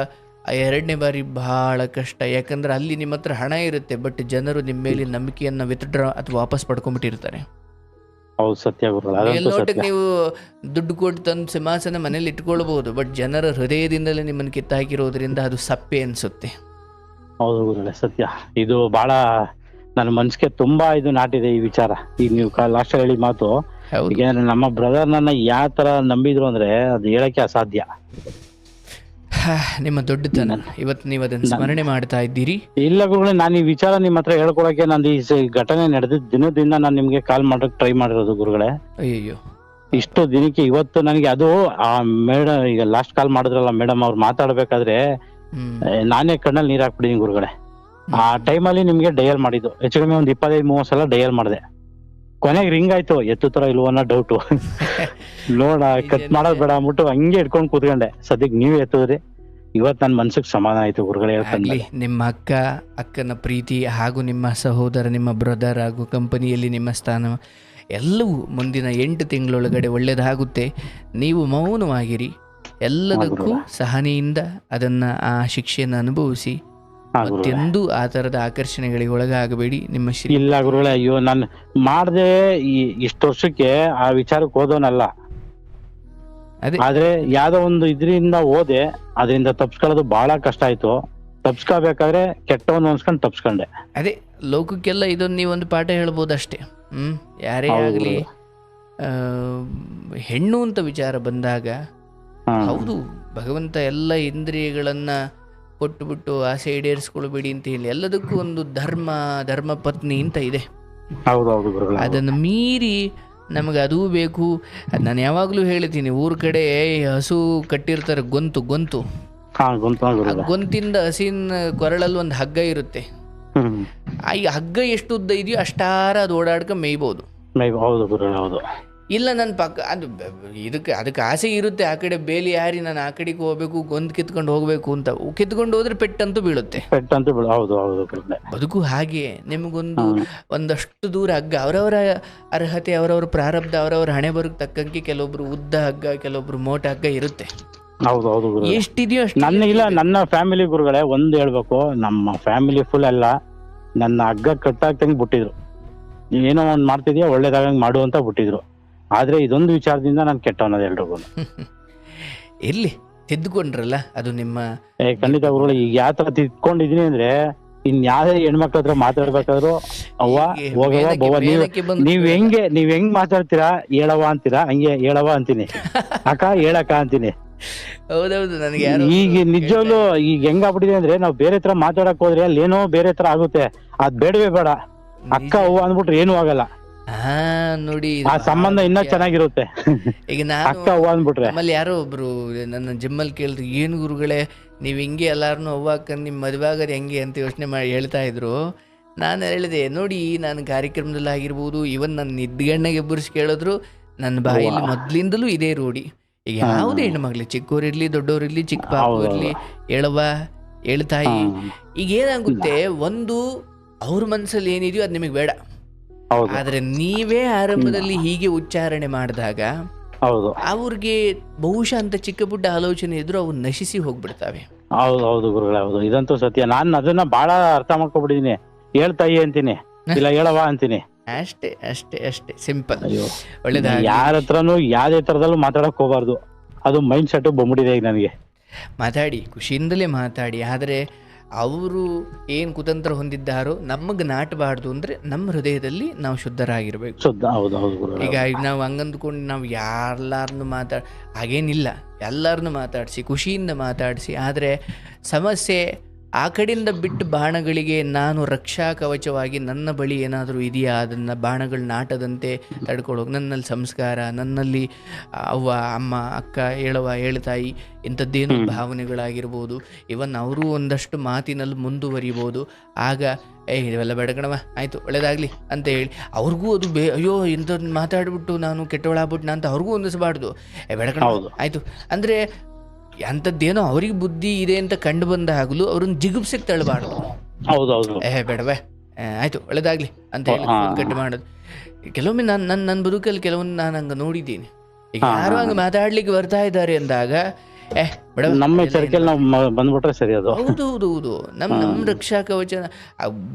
ಎರಡನೇ ಬಾರಿ ಬಹಳ ಕಷ್ಟ. ಯಾಕಂದ್ರೆ ಅಲ್ಲಿ ನಿಮ್ಮ ಹತ್ರ ಹಣ ಇರುತ್ತೆ, ಬಟ್ ಜನರು ನಿಮ್ಮ ಮೇಲೆ ನಂಬಿಕೆಯನ್ನ ವಿತ್ಡ್ರಾ ಅಥವಾ ವಾಪಸ್ ಪಡ್ಕೊಂಡ್ಬಿಟ್ಟಿರ್ತಾರೆ. ಎಲ್ಲೋಟಕ್ಕೆ ನೀವು ದುಡ್ಡು ಕೊಟ್ಟು ತಂದು ಸಿಂಹಾಸನ ಮನೇಲಿ ಇಟ್ಕೊಳ್ಬಹುದು, ಬಟ್ ಜನರ ಹೃದಯದಿಂದಲೇ ನಿಮ್ಮನ್ನು ಕಿತ್ತಾಕಿರೋದ್ರಿಂದ ಅದು ಸಪ್ಪೆ ಅನ್ಸುತ್ತೆ. ಹೌದು ಗುರುಗಳೇ, ಸತ್ಯ. ಇದು ಬಹಳ ನನ್ನ ಮನ್ಸಿಗೆ ತುಂಬಾ ಇದು ನಾಟಿದೆ ಈ ವಿಚಾರ. ಈಗ ನೀವು ಲಾಸ್ಟ್ ಹೇಳಿ ಮಾತು, ಹೌದು. ಈಗ ನಮ್ಮ ಬ್ರದರ್ ನನ್ನ ಯಾವ ತರ ನಂಬಿದ್ರು ಅಂದ್ರೆ ಅದು ಹೇಳಕ್ಕೆ ಅಸಾಧ್ಯ. ನಿಮ್ಮ ದೊಡ್ಡತನ ಇವತ್ತು ನೀವು ಅದನ್ನು ಸ್ಮರಣೆ ಮಾಡ್ತಾ ಇದ್ದೀರಿ. ಇಲ್ಲ ಗುರುಗಳೇ, ನಾನು ಈ ವಿಚಾರ ನಿಮ್ಮ ಹತ್ರ ಹೇಳ್ಕೊಳಕ್ಕೆ ನಂದು ಈ ಘಟನೆ ನಡೆದಿದ್ದ ದಿನದಿಂದ ನಾನು ನಿಮ್ಗೆ ಕಾಲ್ ಮಾಡಕ್ ಟ್ರೈ ಮಾಡಿರೋದು ಗುರುಗಳೇ. ಅಯ್ಯೋ, ಇಷ್ಟು ದಿನಕ್ಕೆ ಇವತ್ತು ನನಗೆ ಅದು ಆ ಮೇಡಮ್, ಈಗ ಲಾಸ್ಟ್ ಕಾಲ್ ಮಾಡಿದ್ರಲ್ಲ ಮೇಡಮ್, ಅವ್ರು ಮಾತಾಡ್ಬೇಕಾದ್ರೆ ನಾನೇ ಕಣ್ಣಲ್ಲಿ ನೀರ್ ಹಾಕ್ಬಿಟ್ಟಿದೀನಿ ಗುರುಗಳೇ. ಆ ಟೈಮಲ್ಲಿ ನಿಮ್ಗೆ ಡಯಲ್ ಮಾಡಿದ್ದು ಹೆಚ್ಚು ಕಮ್ಮಿ ಒಂದು 25-30 ಸಲ ಡಯಲ್ ಮಾಡಿದೆ. ಕೊನೆಗೆ ರಿಂಗ್ ಆಯ್ತು, ಎತ್ತುತ್ತರ ಇಲ್ವೋ ಅನ್ನೋ ಡೌಟು. ನೋಡ ಕಟ್ ಮಾಡೋದ್ ಬೇಡ ಅಂದ್ಬಿಟ್ಟು ಹಂಗೆ ಇಟ್ಕೊಂಡ್ ಕೂತ್ಕೊಂಡೆ. ಸದ್ಯಕ್ಕೆ ನೀವೇ ಎತ್ತಿದ್ರಿ, ಇವತ್ತು ನನ್ನ ಮನ್ಸಿಗೆ ಸಮಾಧಾನ ಆಯ್ತು ಗುರುಗಳೇ. ಆಗ್ಲಿ. ನಿಮ್ಮ ಅಕ್ಕನ ಪ್ರೀತಿ ಹಾಗೂ ನಿಮ್ಮ ಸಹೋದರ, ನಿಮ್ಮ ಬ್ರದರ್ ಹಾಗೂ ಕಂಪನಿಯಲ್ಲಿ ನಿಮ್ಮ ಸ್ಥಾನ ಎಲ್ಲವೂ ಮುಂದಿನ 8 ತಿಂಗಳೊಳಗಡೆ ಒಳ್ಳೆಯದಾಗುತ್ತೆ. ನೀವು ಮೌನವಾಗಿರಿ, ಎಲ್ಲದಕ್ಕೂ ಸಹನೆಯಿಂದ ಅದನ್ನ ಆ ಶಿಕ್ಷೆಯನ್ನು ಅನುಭವಿಸಿ. ಮತ್ತೆಂದೂ ಆ ತರದ ಆಕರ್ಷಣೆಗಳಿಗೆ ಒಳಗಾಗಬೇಡಿ. ನಿಮ್ಮ ಇಲ್ಲ ಗುರುಗಳೇ, ಅಯ್ಯೋ ನಾನು ಮಾಡ್ದೆ ಇಷ್ಟು ವರ್ಷಕ್ಕೆ ಆ ವಿಚಾರಕ್ಕೆ ಹೋದೋನಲ್ಲ. ಆದ್ರೆ ಯಾವ್ದೋ ಒಂದು ಇದ್ರಿಂದ ಹೋದೆ, ಅದರಿಂದ ತಪ್ಸ್ಕೊಳ್ಳೋದು ಬಹಳ ಕಷ್ಟ ಆಯ್ತು. ತಪ್ಸ್ಕೋಬೇಕಾದ್ರೆ ಕೆಟ್ಟವನು ಅನ್ಸ್ಕೊಂಡು ತಪ್ಸ್ಕೊಂಡೆ. ಅದೇ ಲೋಕಕ್ಕೆಲ್ಲ ಇದೊಂದು ನೀವೊಂದು ಪಾಠ ಹೇಳ್ಬೋದು ಅಷ್ಟೇ. ಯಾರೇ ಆಗಲಿ ಹೆಣ್ಣು ಅಂತ ವಿಚಾರ ಬಂದಾಗ, ಹೌದು ಭಗವಂತ ಎಲ್ಲ ಇಂದ್ರಿಯಗಳನ್ನ ಕೊಟ್ಟುಬಿಟ್ಟು ಆಸೆ ಈಡೇರಿಸ್ಕೊಳ್ಬೇಡಿ ಅಂತ ಹೇಳಿ ಎಲ್ಲದಕ್ಕೂ ಒಂದು ಧರ್ಮ ಪತ್ನಿ ಅಂತ ಇದೆ. ಅದನ್ನು ಮೀರಿ ನಮಗೆ ಅದೂ ಬೇಕು. ನಾನು ಯಾವಾಗಲೂ ಹೇಳ್ತೀನಿ, ಊರ ಕಡೆ ಹಸು ಕಟ್ಟಿರ್ತಾರೆ, ಗೊಂತು ಗೊಂತಿಂದ ಹಸಿನ ಕೊರಳಲ್ಲಿ ಒಂದು ಹಗ್ಗ ಇರುತ್ತೆ. ಈ ಹಗ್ಗ ಎಷ್ಟು ಉದ್ದ ಇದೆಯೋ ಅಷ್ಟಾರ ಅದು ಓಡಾಡ್ಕ ಮೇಯ್ಬೋದು. ಇಲ್ಲ ನನ್ನ ಪಕ್ಕ ಅದು ಅದಕ್ಕೆ ಆಸೆ ಇರುತ್ತೆ, ಆ ಕಡೆ ಬೇಲಿ ಯಾರಿ ನಾನು ಆ ಕಡೆಗೆ ಹೋಗ್ಬೇಕು, ಗೊಂದು ಕಿತ್ಕೊಂಡು ಹೋಗ್ಬೇಕು ಅಂತ. ಕಿತ್ಕೊಂಡು ಹೋದ್ರೆ ಪೆಟ್ಟಂತೂ ಬೀಳುತ್ತೆ. ಬದುಕು ಹಾಗೆ ಒಂದಷ್ಟು ದೂರ ಹಗ್ಗ, ಅವರವರ ಅರ್ಹತೆ, ಅವರವರ ಪ್ರಾರಬ್ಧ, ಅವರವರ ಹಣೆ ಬರೋಕ್ ತಕ್ಕಂಗೆ ಕೆಲವೊಬ್ರು ಉದ್ದ ಹಗ್ಗ, ಕೆಲವೊಬ್ರು ಮೋಟ ಹಗ್ಗ ಇರುತ್ತೆ. ಎಷ್ಟಿದೆಯೋ ಅಷ್ಟು. ನನ್ನ ಫ್ಯಾಮಿಲಿ ಗುರುಗಳೇ ಒಂದು ಹೇಳ್ಬೇಕು, ನಮ್ಮ ಫ್ಯಾಮಿಲಿ ಫುಲ್ ಎಲ್ಲ ನನ್ನ ಹಗ್ಗ ಕಟ್ಟಾಗ್ತಂಗೆ ಬಿಟ್ಟಿದ್ರು. ಏನೋ ಒಂದ್ ಮಾಡ್ತಿದ್ಯಾ ಒಳ್ಳೇದಾಗಂಗ್ ಮಾಡು ಅಂತ ಬಿಟ್ಟಿದ್ರು. ಆದ್ರೆ ಇದೊಂದು ವಿಚಾರದಿಂದ ನಾನು ಕೆಟ್ಟವನದ ಎಲ್ರಿಗೂ. ಇರ್ಲಿ, ತಿದ್ದುಕೊಂಡ್ರಲ್ಲ, ಅದು ನಿಮ್ಮ ಖಂಡಿತ ಗುರುಗಳು. ಈಗ ಯಾವ ತರ ತಿದ್ಕೊಂಡಿದೀನಿ ಅಂದ್ರೆ, ಇನ್ ಯಾವ್ದೇ ಹೆಣ್ಮಕ್ಳ ಹತ್ರ ಮಾತಾಡ್ಬೇಕಾದ್ರು ಅವ್ವ ಹೋಗವ ಬವ್ವ, ನೀವ್ ಹೆಂಗ್ ಮಾತಾಡ್ತೀರಾ ಹೇಳವ ಅಂತೀರಾ, ಹಂಗೆ ಹೇಳವ ಅಂತೀನಿ, ಅಕ್ಕ ಹೇಳಕ್ಕ ಅಂತೀನಿ. ಹೌದೌದು, ನನಗೆ ಈಗ ನಿಜವಾಗ್ಲು ಈಗ ಹೆಂಗಾಗ್ಬಿಟ್ಟಿದೆ ಅಂದ್ರೆ, ನಾವ್ ಬೇರೆ ತರ ಮಾತಾಡಕ್ ಹೋದ್ರೆ ಅಲ್ಲಿ ಏನೋ ಬೇರೆ ತರ ಆಗುತ್ತೆ. ಅದ್ ಬೇಡವೇ ಬೇಡ, ಅಕ್ಕ ಅವ್ವ ಅಂದ್ಬಿಟ್ರೆ ಏನು ಆಗಲ್ಲ. ನೋಡಿ, ಆ ಸಂಬಂಧ ಇನ್ನ ಚೆನ್ನಾಗಿರುತ್ತೆ. ಈಗ ಅಕ್ಕ ಅವ್ವ ಅಂದ್ಬಿಟ್ರೆ. ನಮ್ಮಲ್ಲಿ ಯಾರೋ ಒಬ್ರು ನನ್ನ ಜಿಮ್ಮಲ್ಲಿ ಕೇಳಿದ್ರು, ಏನು ಗುರುಗಳೇ ನೀವ್ ಹಿಂಗೆ ಎಲ್ಲಾರನು ಅವ್ವ ಅಕ್ಕನ್ ನಿಮ್ ಮದ್ವೆ ಆಗೋದು ಹೆಂಗೆ ಅಂತ ಯೋಚನೆ ಮಾಡಿ ಹೇಳ್ತಾ ಇದ್ರು. ನಾನು ಹೇಳಿದೆ, ನೋಡಿ ನಾನು ಕಾರ್ಯಕ್ರಮದಲ್ಲಿ ಆಗಿರ್ಬೋದು, ಇವನ್ ನನ್ನ ನಿದ್ಗಣ್ಣಗೆ ಬುರ್ಸ್ ಕೇಳಿದ್ರು, ನನ್ನ ಬಾಯಲ್ಲಿ ಮೊದ್ಲಿಂದಲೂ ಇದೇ ರೂಢಿ. ಈಗ ಯಾವುದೇ ಹೆಣ್ಮಗ್ಲಿ, ಚಿಕ್ಕವರಿರ್ಲಿ ದೊಡ್ಡವರಿರ್ಲಿ, ಚಿಕ್ಕ ಪಾಪು ಇರ್ಲಿ, ಹೇಳವ ಹೇಳ್ತಾಯಿ. ಈಗ ಏನಾಗುತ್ತೆ, ಒಂದು ಅವ್ರ ಮನಸ್ಸಲ್ಲಿ ಏನಿದೆಯೋ ಅದು ನಿಮಗೆ ಬೇಡ. ಆದ್ರೆ ನೀವೇ ಆರಂಭದಲ್ಲಿ ಹೀಗೆ ಉಚ್ಚಾರಣೆ ಮಾಡಿದಾಗ ಅವ್ರಿಗೆ ಬಹುಶಃ ಅಂತ ಚಿಕ್ಕ ಪುಟ್ಟ ಆಲೋಚನೆ ಇದ್ರು ಅವು ನಶಿಸಿ ಹೋಗ್ಬಿಡ್ತಾವೆ. ಹೌದು ಗುರುಗಳೇ, ಹೌದು, ಇದಂತೂ ಸತ್ಯ. ನಾನು ಅದನ್ನ ಬಹಳ ಅರ್ಥ ಮಾಡ್ಕೊಬಿಟ್ಟಿದೀನಿ. ಹೇಳ್ತಾಯಿ ಅಂತೀನಿ, ಇಲ್ಲ ಹೇಳವ ಅಂತೀನಿ, ಅಷ್ಟೇ ಅಷ್ಟೇ ಅಷ್ಟೇ, ಸಿಂಪಲ್. ಒಳ್ಳೇದ, ಯಾರ ಹತ್ರನು ಯಾವ್ದೇ ತರದಲ್ಲೂ ಮಾತಾಡಕ್ ಹೋಗ್ಬಾರ್ದು. ಅದು ಮೈಂಡ್ ಸೆಟ್ ಬಂದ್ಬಿಟ್ಟಿದೆ ಈಗ ನನಗೆ. ಮಾತಾಡಿ, ಖುಷಿಯಿಂದಲೇ ಮಾತಾಡಿ. ಆದ್ರೆ ಅವರು ಏನು ಕುತಂತ್ರ ಹೊಂದಿದ್ದಾರೋ ನಮಗೆ ನಾಟಬಾರ್ದು. ಅಂದರೆ ನಮ್ಮ ಹೃದಯದಲ್ಲಿ ನಾವು ಶುದ್ಧರಾಗಿರ್ಬೇಕು. ಈಗ ನಾವು ಹಂಗಂದ್ಕೊಂಡು ನಾವು ಎಲ್ಲರನ್ನು ಹಾಗೇನಿಲ್ಲ, ಎಲ್ಲರನ್ನು ಮಾತಾಡಿಸಿ, ಖುಷಿಯಿಂದ ಮಾತಾಡಿಸಿ. ಆದರೆ ಸಮಸ್ಯೆ ಆ ಕಡೆಯಿಂದ ಬಿಟ್ಟು ಬಾಣಗಳಿಗೆ ನಾನು ರಕ್ಷಾ ಕವಚವಾಗಿ ನನ್ನ ಬಳಿ ಏನಾದರೂ ಇದೆಯಾ, ಅದನ್ನು ಬಾಣಗಳು ನಾಟದಂತೆ ತಡ್ಕೊಳ್ಳೋಕೆ ನನ್ನಲ್ಲಿ ಸಂಸ್ಕಾರ, ನನ್ನಲ್ಲಿ ಅವ್ವ ಅಮ್ಮ ಅಕ್ಕ ಹೇಳವ ಹೇಳ್ತಾಯಿ ಇಂಥದ್ದೇನು ಭಾವನೆಗಳಾಗಿರ್ಬೋದು. ಇವನ್ ಅವರು ಒಂದಷ್ಟು ಮಾತಿನಲ್ಲಿ ಮುಂದುವರಿಬೋದು. ಆಗ ಇವೆಲ್ಲ ಬೇಡಕಣವ, ಆಯಿತು ಒಳ್ಳೇದಾಗಲಿ ಅಂತ ಹೇಳಿ ಅವ್ರಿಗೂ ಅದು ಅಯ್ಯೋ ಇಂಥದ್ದು ಮಾತಾಡ್ಬಿಟ್ಟು ನಾನು ಕೆಟ್ಟವಳಾಗ್ಬಿಟ್ಟು ಅಂತ ಅವ್ರಿಗೂ ಹೊಂದಿಸಬಾರ್ದು. ಬೇಡಕಣ ಆಯಿತು ಅಂದರೆ ಅಂಥದ್ದೇನೋ ಅವ್ರಿಗೆ ಬುದ್ಧಿ ಇದೆ ಅಂತ ಕಂಡು ಬಂದಾಗಲೂ ಅವ್ರನ್ನ ಜಿಗುಪ್ಸಕ್ಕೆ ತಳ್ಳಬಾರ್ದು. ಬೇಡವೇ ಆಯಿತು ಒಳ್ಳೇದಾಗಲಿ ಅಂತ ಹೇಳಿ ಗಟ್ಟಿ ಮಾಡೋದು. ಕೆಲವೊಮ್ಮೆ ನನ್ನ ಬದುಕಲ್ಲಿ ಕೆಲವೊಂದು ನಾನು ಹಂಗೆ ನೋಡಿದ್ದೀನಿ. ಈಗ ಯಾರು ಹಂಗೆ ಮಾತಾಡ್ಲಿಕ್ಕೆ ಬರ್ತಾ ಇದ್ದಾರೆ ಅಂದಾಗ ನಮ್ಮ ಬಂದ್ಬಿಟ್ರೆ ಸರಿ. ಅದು ಹೌದು, ನಮ್ಮ ರಕ್ಷಾ ಕವಚ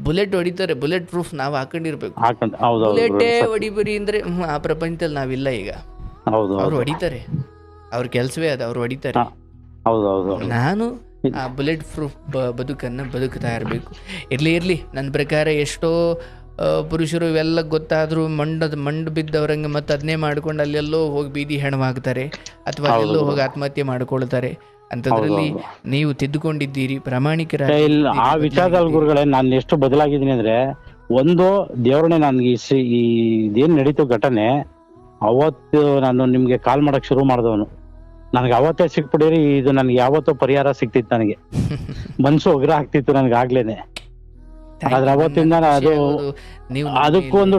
ಬುಲೆಟ್ ಹೊಡಿತಾರೆ, ಬುಲೆಟ್ ಪ್ರೂಫ್ ನಾವು ಹಾಕೊಂಡಿರ್ಬೇಕು. ಬುಲೆಟೇ ಹೊಡಿಬರಿ ಅಂದ್ರೆ ಆ ಪ್ರಪಂಚದಲ್ಲಿ ನಾವಿಲ್ಲ. ಈಗ ಅವ್ರು ಹೊಡಿತಾರೆ, ಅವ್ರ ಕೆಲಸವೇ ಅದು, ಅವ್ರು ಹೊಡಿತಾರೆ. ಹೌದೌದು. ನಾನು ಆ ಬುಲೆಟ್ ಪ್ರೂಫ್ ಬದುಕನ್ನು ಬದುಕ್ತಾ ಇರಬೇಕು. ಇರಲಿ ನನ್ನ ಪ್ರಕಾರ ಎಷ್ಟೋ ಪುರುಷರು ಇವೆಲ್ಲ ಗೊತ್ತಾದರೂ ಮಂಡು ಬಿದ್ದವರಂಗೆ ಮತ್ತೆ ಅದನ್ನೇ ಮಾಡ್ಕೊಂಡು ಅಲ್ಲೆಲ್ಲೋ ಹೋಗಿ ಬೀದಿ ಹೆಣವಾಗ್ತಾರೆ ಅಥವಾ ಅಲ್ಲೆಲ್ಲೋ ಹೋಗಿ ಆತ್ಮಹತ್ಯೆ ಮಾಡ್ಕೊಳ್ತಾರೆ. ಅಂಥದ್ರಲ್ಲಿ ನೀವು ತಿದ್ದುಕೊಂಡಿದ್ದೀರಿ, ಪ್ರಾಮಾಣಿಕರ. ಇಲ್ಲ, ಆ ವಿಚಾರದಲ್ಲಿ ಗುರುಗಳೇ ನಾನು ಎಷ್ಟು ಬದಲಾಗಿದ್ದೀನಿ ಅಂದ್ರೆ, ಒಂದು ದೇವ್ರನ್ನೇ ನನ್ಗೆ ಈ ಇದೇನ್ ನಡೀತು ಘಟನೆ ಅವತ್ತು ನಾನು ನಿಮ್ಗೆ ಕಾಲ್ ಮಾಡಕ್ ಶುರು ಮಾಡಿದವನು. ನನಗೆ ಅವತ್ತೇ ಸಿಕ್ಬಿಟ್ಟಿರಿ, ಇದು ನನ್ಗೆ ಯಾವತ್ತೋ ಪರಿಹಾರ ಸಿಕ್ತಿತ್ತು. ನನಗೆ ಮನ್ಸು ಉಗ್ರ ಆಗ್ತಿತ್ತು ನನಗೆ ಆಗ್ಲೇನೆ. ಆದ್ರೆ ಅವತ್ತಿಂದ ಅದು ಅದಕ್ಕೂ ಒಂದು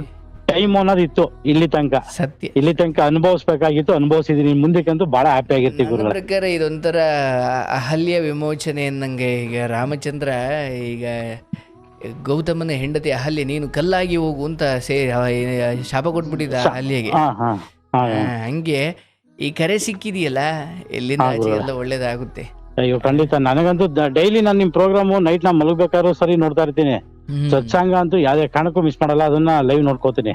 ಟೈಮ್ ಅನ್ನೋದು ಇತ್ತು. ಇಲ್ಲಿ ತನಕ ಅನುಭವಿಸ್ಬೇಕಾಗಿತ್ತು, ಅನುಭವಿಸಿದೀನಿ. ಮುಂದಕ್ಕಂತೂ ಬಹಳ ಹ್ಯಾಪಿ ಆಗಿರ್ತೀವಿ ಗುರುಗಳ ಪ್ರಕಾರ. ಇದೊಂಥರ ಅಹಲ್ಯ ವಿಮೋಚನೆ ಅನ್ನಂಗೆ. ಈಗ ರಾಮಚಂದ್ರ ಈಗ ಗೌತಮನ ಹೆಂಡತಿ ಅಹಲ್ಯ ನೀನು ಕಲ್ಲಾಗಿ ಹೋಗು ಅಂತ ಶಾಪ ಕೊಟ್ಬಿಟ್ಟಿದ್ದ ಅಹಲ್ಯಗೆ. ಹಂಗೆ ಈ ಕರೆ ಸಿಕ್ಕಿದೆಯಲ್ಲ, ಎಲ್ಲಿಂದ ಆಚೆ ಎಲ್ಲ ಒಳ್ಳೇದಾಗುತ್ತೆ. ಅಯ್ಯೋ ಖಂಡಿತ. ನನಗಂತೂ ಡೈಲಿ ನಾನು ನಿಮ್ ಪ್ರೋಗ್ರಾಮು ನೈಟ್ ನಾ ಮಲಗ್ಬೇಕಾದ್ರೂ ಸರಿ ನೋಡ್ತಾ ಇರ್ತೀನಿ. ಸತ್ಸಂಗ ಅಂತೂ ಯಾವ್ದೇ ಕಾರಣಕ್ಕೂ ಮಿಸ್ ಮಾಡಲ್ಲ, ಅದನ್ನ ಲೈವ್ ನೋಡ್ಕೋತೀನಿ.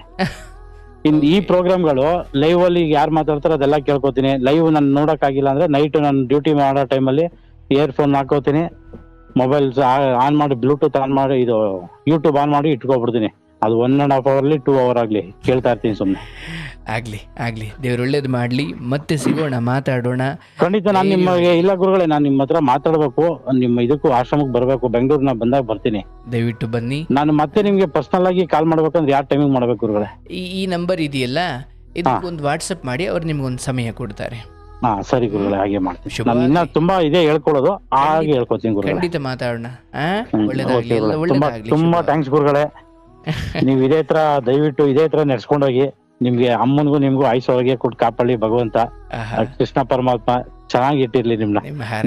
ಈ ಪ್ರೋಗ್ರಾಮ್ಗಳು ಲೈವ್ ಅಲ್ಲಿ ಯಾರು ಮಾತಾಡ್ತಾರೋ ಅದೆಲ್ಲ ಕೇಳ್ಕೊತೀನಿ. ಲೈವ್ ನಾನು ನೋಡಕ್ ಆಗಿಲ್ಲ ಅಂದ್ರೆ ನೈಟ್ ನಾನು ಡ್ಯೂಟಿ ಮಾಡೋ ಟೈಮಲ್ಲಿ ಇಯರ್ಫೋನ್ ಹಾಕೋತೀನಿ, ಮೊಬೈಲ್ ಆನ್ ಮಾಡಿ ಬ್ಲೂಟೂತ್ ಆನ್ ಮಾಡಿ ಇದು ಯೂಟ್ಯೂಬ್ ಆನ್ ಮಾಡಿ ಇಟ್ಕೊಬಿಡ್ತೀನಿ. ಅದು 1.5 ಅವರ್ಲಿ 2 ಅವರ್ ಆಗ್ಲಿ ಕೇಳ್ತಾ ಇರ್ತೀನಿ ಸುಮ್ನೆ. ಆಗ್ಲಿ ದೇವ್ರು ಒಳ್ಳೇದು ಮಾಡ್ಲಿ. ಮತ್ತೆ ಸಿಗೋಣ, ಮಾತಾಡೋಣ. ಖಂಡಿತ. ನಾನು ನಿಮಗೆ ಇಲ್ಲ ಗುರುಗಳೇ, ನಾನು ನಿಮ್ಮ ಹತ್ರ ಮಾತಾಡ್ಬೇಕು. ನಿಮ್ಮ ಇದಕ್ಕೂ ಆಶ್ರಮಕ್ಕೆ ಬರ್ಬೇಕು. ಬೆಂಗಳೂರಿನ ಬಂದಾಗ ಬರ್ತೀನಿ, ದಯವಿಟ್ಟು ಬನ್ನಿ. ನಾನು ಮತ್ತೆ ನಿಮ್ಗೆ ಪರ್ಸನಲ್ ಆಗಿ ಕಾಲ್ ಮಾಡ್ಬೇಕಂದ್ರೆ ಯಾವ ಟೈಮಿಂಗ್ ಮಾಡ್ಬೇಕು ಗುರುಗಳೇ? ಈ ನಂಬರ್ ಇದೆಯಲ್ಲ, ಇದಕ್ಕೊಂದು ವಾಟ್ಸಪ್ ಮಾಡಿ ಅವ್ರು ನಿಮ್ಗೊಂದು ಸಮಯ ಕೊಡ್ತಾರೆ. ಸರಿ ಗುರುಗಳೇ, ಹಾಗೆ ಮಾಡ್ತೀನಿ. ನಾನು ಇನ್ನ ತುಂಬಾ ಇದೆ ಹೇಳ್ಕೊಳ್ಳೋದು, ಹಾಗೆ ಹೇಳ್ಕೊತೀನಿ ಗುರುಗಳೇ. ಖಂಡಿತ ಮಾತಾಡೋಣ. ತುಂಬಾ ಥ್ಯಾಂಕ್ಸ್ ಗುರುಗಳೇ. ನೀವ್ ಇದೇ ತರ ದಯವಿಟ್ಟು ಇದೇ ತರ ನಡ್ಸ್ಕೊಂಡೋಗಿ, ನಿಮ್ಗೆ ಅಮ್ಮನ್ಗೂ ನಿಮ್ಗೂ ಆಯುಷ್ಯೊಳಗೆ ಕೊಟ್ಟು ಕಾಪಾಡಿ ಭಗವಂತ ಕೃಷ್ಣ ಪರಮಾತ್ಮ ಚೆನ್ನಾಗಿ ಇಟ್ಟಿರ್ಲಿ ನಿಮ್ನ.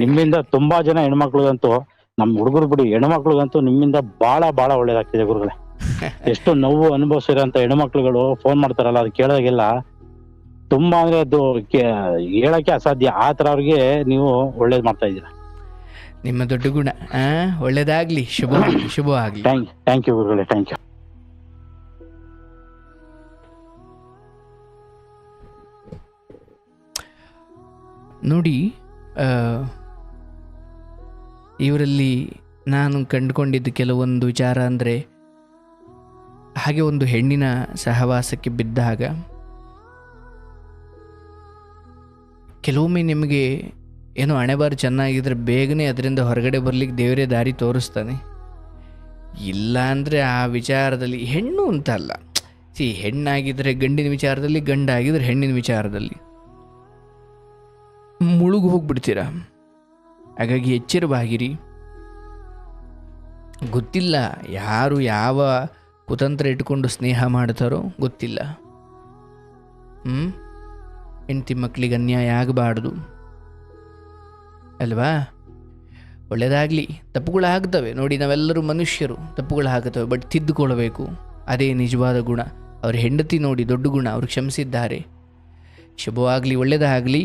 ನಿಮ್ಮಿಂದ ತುಂಬಾ ಜನ ಹೆಣ್ಮಕ್ಳಿಗಂತೂ, ನಮ್ ಹುಡುಗರು ಬಿಡಿ ಹೆಣ್ಮಕ್ಳಿಗಂತೂ ನಿಮ್ಮಿಂದ ಬಹಳ ಒಳ್ಳೇದಾಗ್ತಿದೆ ಗುರುಗಳೇ. ಎಷ್ಟು ನೋವು ಅನುಭವಿಸಿರೋಂತ ಹೆಣ್ಮಕ್ಳುಗಳು ಫೋನ್ ಮಾಡ್ತಾರಲ್ಲ, ಅದು ಕೇಳೋದಾಗೆಲ್ಲ ತುಂಬಾ ಅಂದ್ರೆ ಅದು ಹೇಳಕ್ಕೆ ಅಸಾಧ್ಯ. ಆ ತರ ಅವ್ರಿಗೆ ನೀವು ಒಳ್ಳೇದ್ ಮಾಡ್ತಾ ಇದ್ದೀರಾ. ನಿಮ್ಮ ದೊಡ್ಡ ಗುಣ. ಒಳ್ಳೇದಾಗ್ಲಿ, ಶುಭವಾಗ್ಲಿ. ಥ್ಯಾಂಕ್ ಯು ಗುರುಗಳೇ, ಥ್ಯಾಂಕ್ ಯು. ನೋಡಿ, ಇವರಲ್ಲಿ ನಾನು ಕಂಡುಕೊಂಡಿದ್ದ ಕೆಲವೊಂದು ವಿಚಾರ ಅಂದರೆ, ಹಾಗೆ ಒಂದು ಹೆಣ್ಣಿನ ಸಹವಾಸಕ್ಕೆ ಬಿದ್ದಾಗ ಕೆಲವೊಮ್ಮೆ ನಿಮಗೆ ಏನೋ ಹಣೆಬಾರು ಚೆನ್ನಾಗಿದ್ರೆ ಬೇಗನೆ ಅದರಿಂದ ಹೊರಗಡೆ ಬರಲಿಕ್ಕೆ ದೇವರೇ ದಾರಿ ತೋರಿಸ್ತಾನೆ. ಇಲ್ಲ ಅಂದರೆ ಆ ವಿಚಾರದಲ್ಲಿ ಹೆಣ್ಣು ಅಂತ ಅಲ್ಲ, ಹೆಣ್ಣಾಗಿದ್ದರೆ ಗಂಡಿನ ವಿಚಾರದಲ್ಲಿ, ಗಂಡಾಗಿದ್ದರೆ ಹೆಣ್ಣಿನ ವಿಚಾರದಲ್ಲಿ ಮುಳುಗು ಹೋಗ್ಬಿಡ್ತೀರ. ಹಾಗಾಗಿ ಎಚ್ಚರವಾಗಿರಿ. ಗೊತ್ತಿಲ್ಲ ಯಾರು ಯಾವ ಕುತಂತ್ರ ಇಟ್ಕೊಂಡು ಸ್ನೇಹ ಮಾಡ್ತಾರೋ ಗೊತ್ತಿಲ್ಲ. ಹೆಂಡತಿ ಮಕ್ಕಳಿಗೆ ಅನ್ಯಾಯ ಆಗಬಾರ್ದು ಅಲ್ವಾ? ಒಳ್ಳೆಯದಾಗಲಿ. ತಪ್ಪುಗಳಾಗ್ತವೆ ನೋಡಿ, ನಾವೆಲ್ಲರೂ ಮನುಷ್ಯರು, ತಪ್ಪುಗಳಾಗ್ತವೆ. ಬಟ್ ತಿದ್ದುಕೊಳ್ಬೇಕು, ಅದೇ ನಿಜವಾದ ಗುಣ. ಅವ್ರ ಹೆಂಡತಿ ನೋಡಿ ದೊಡ್ಡ ಗುಣ, ಅವ್ರು ಕ್ಷಮಿಸಿದ್ದಾರೆ. ಶುಭವಾಗಲಿ, ಒಳ್ಳೆಯದಾಗಲಿ.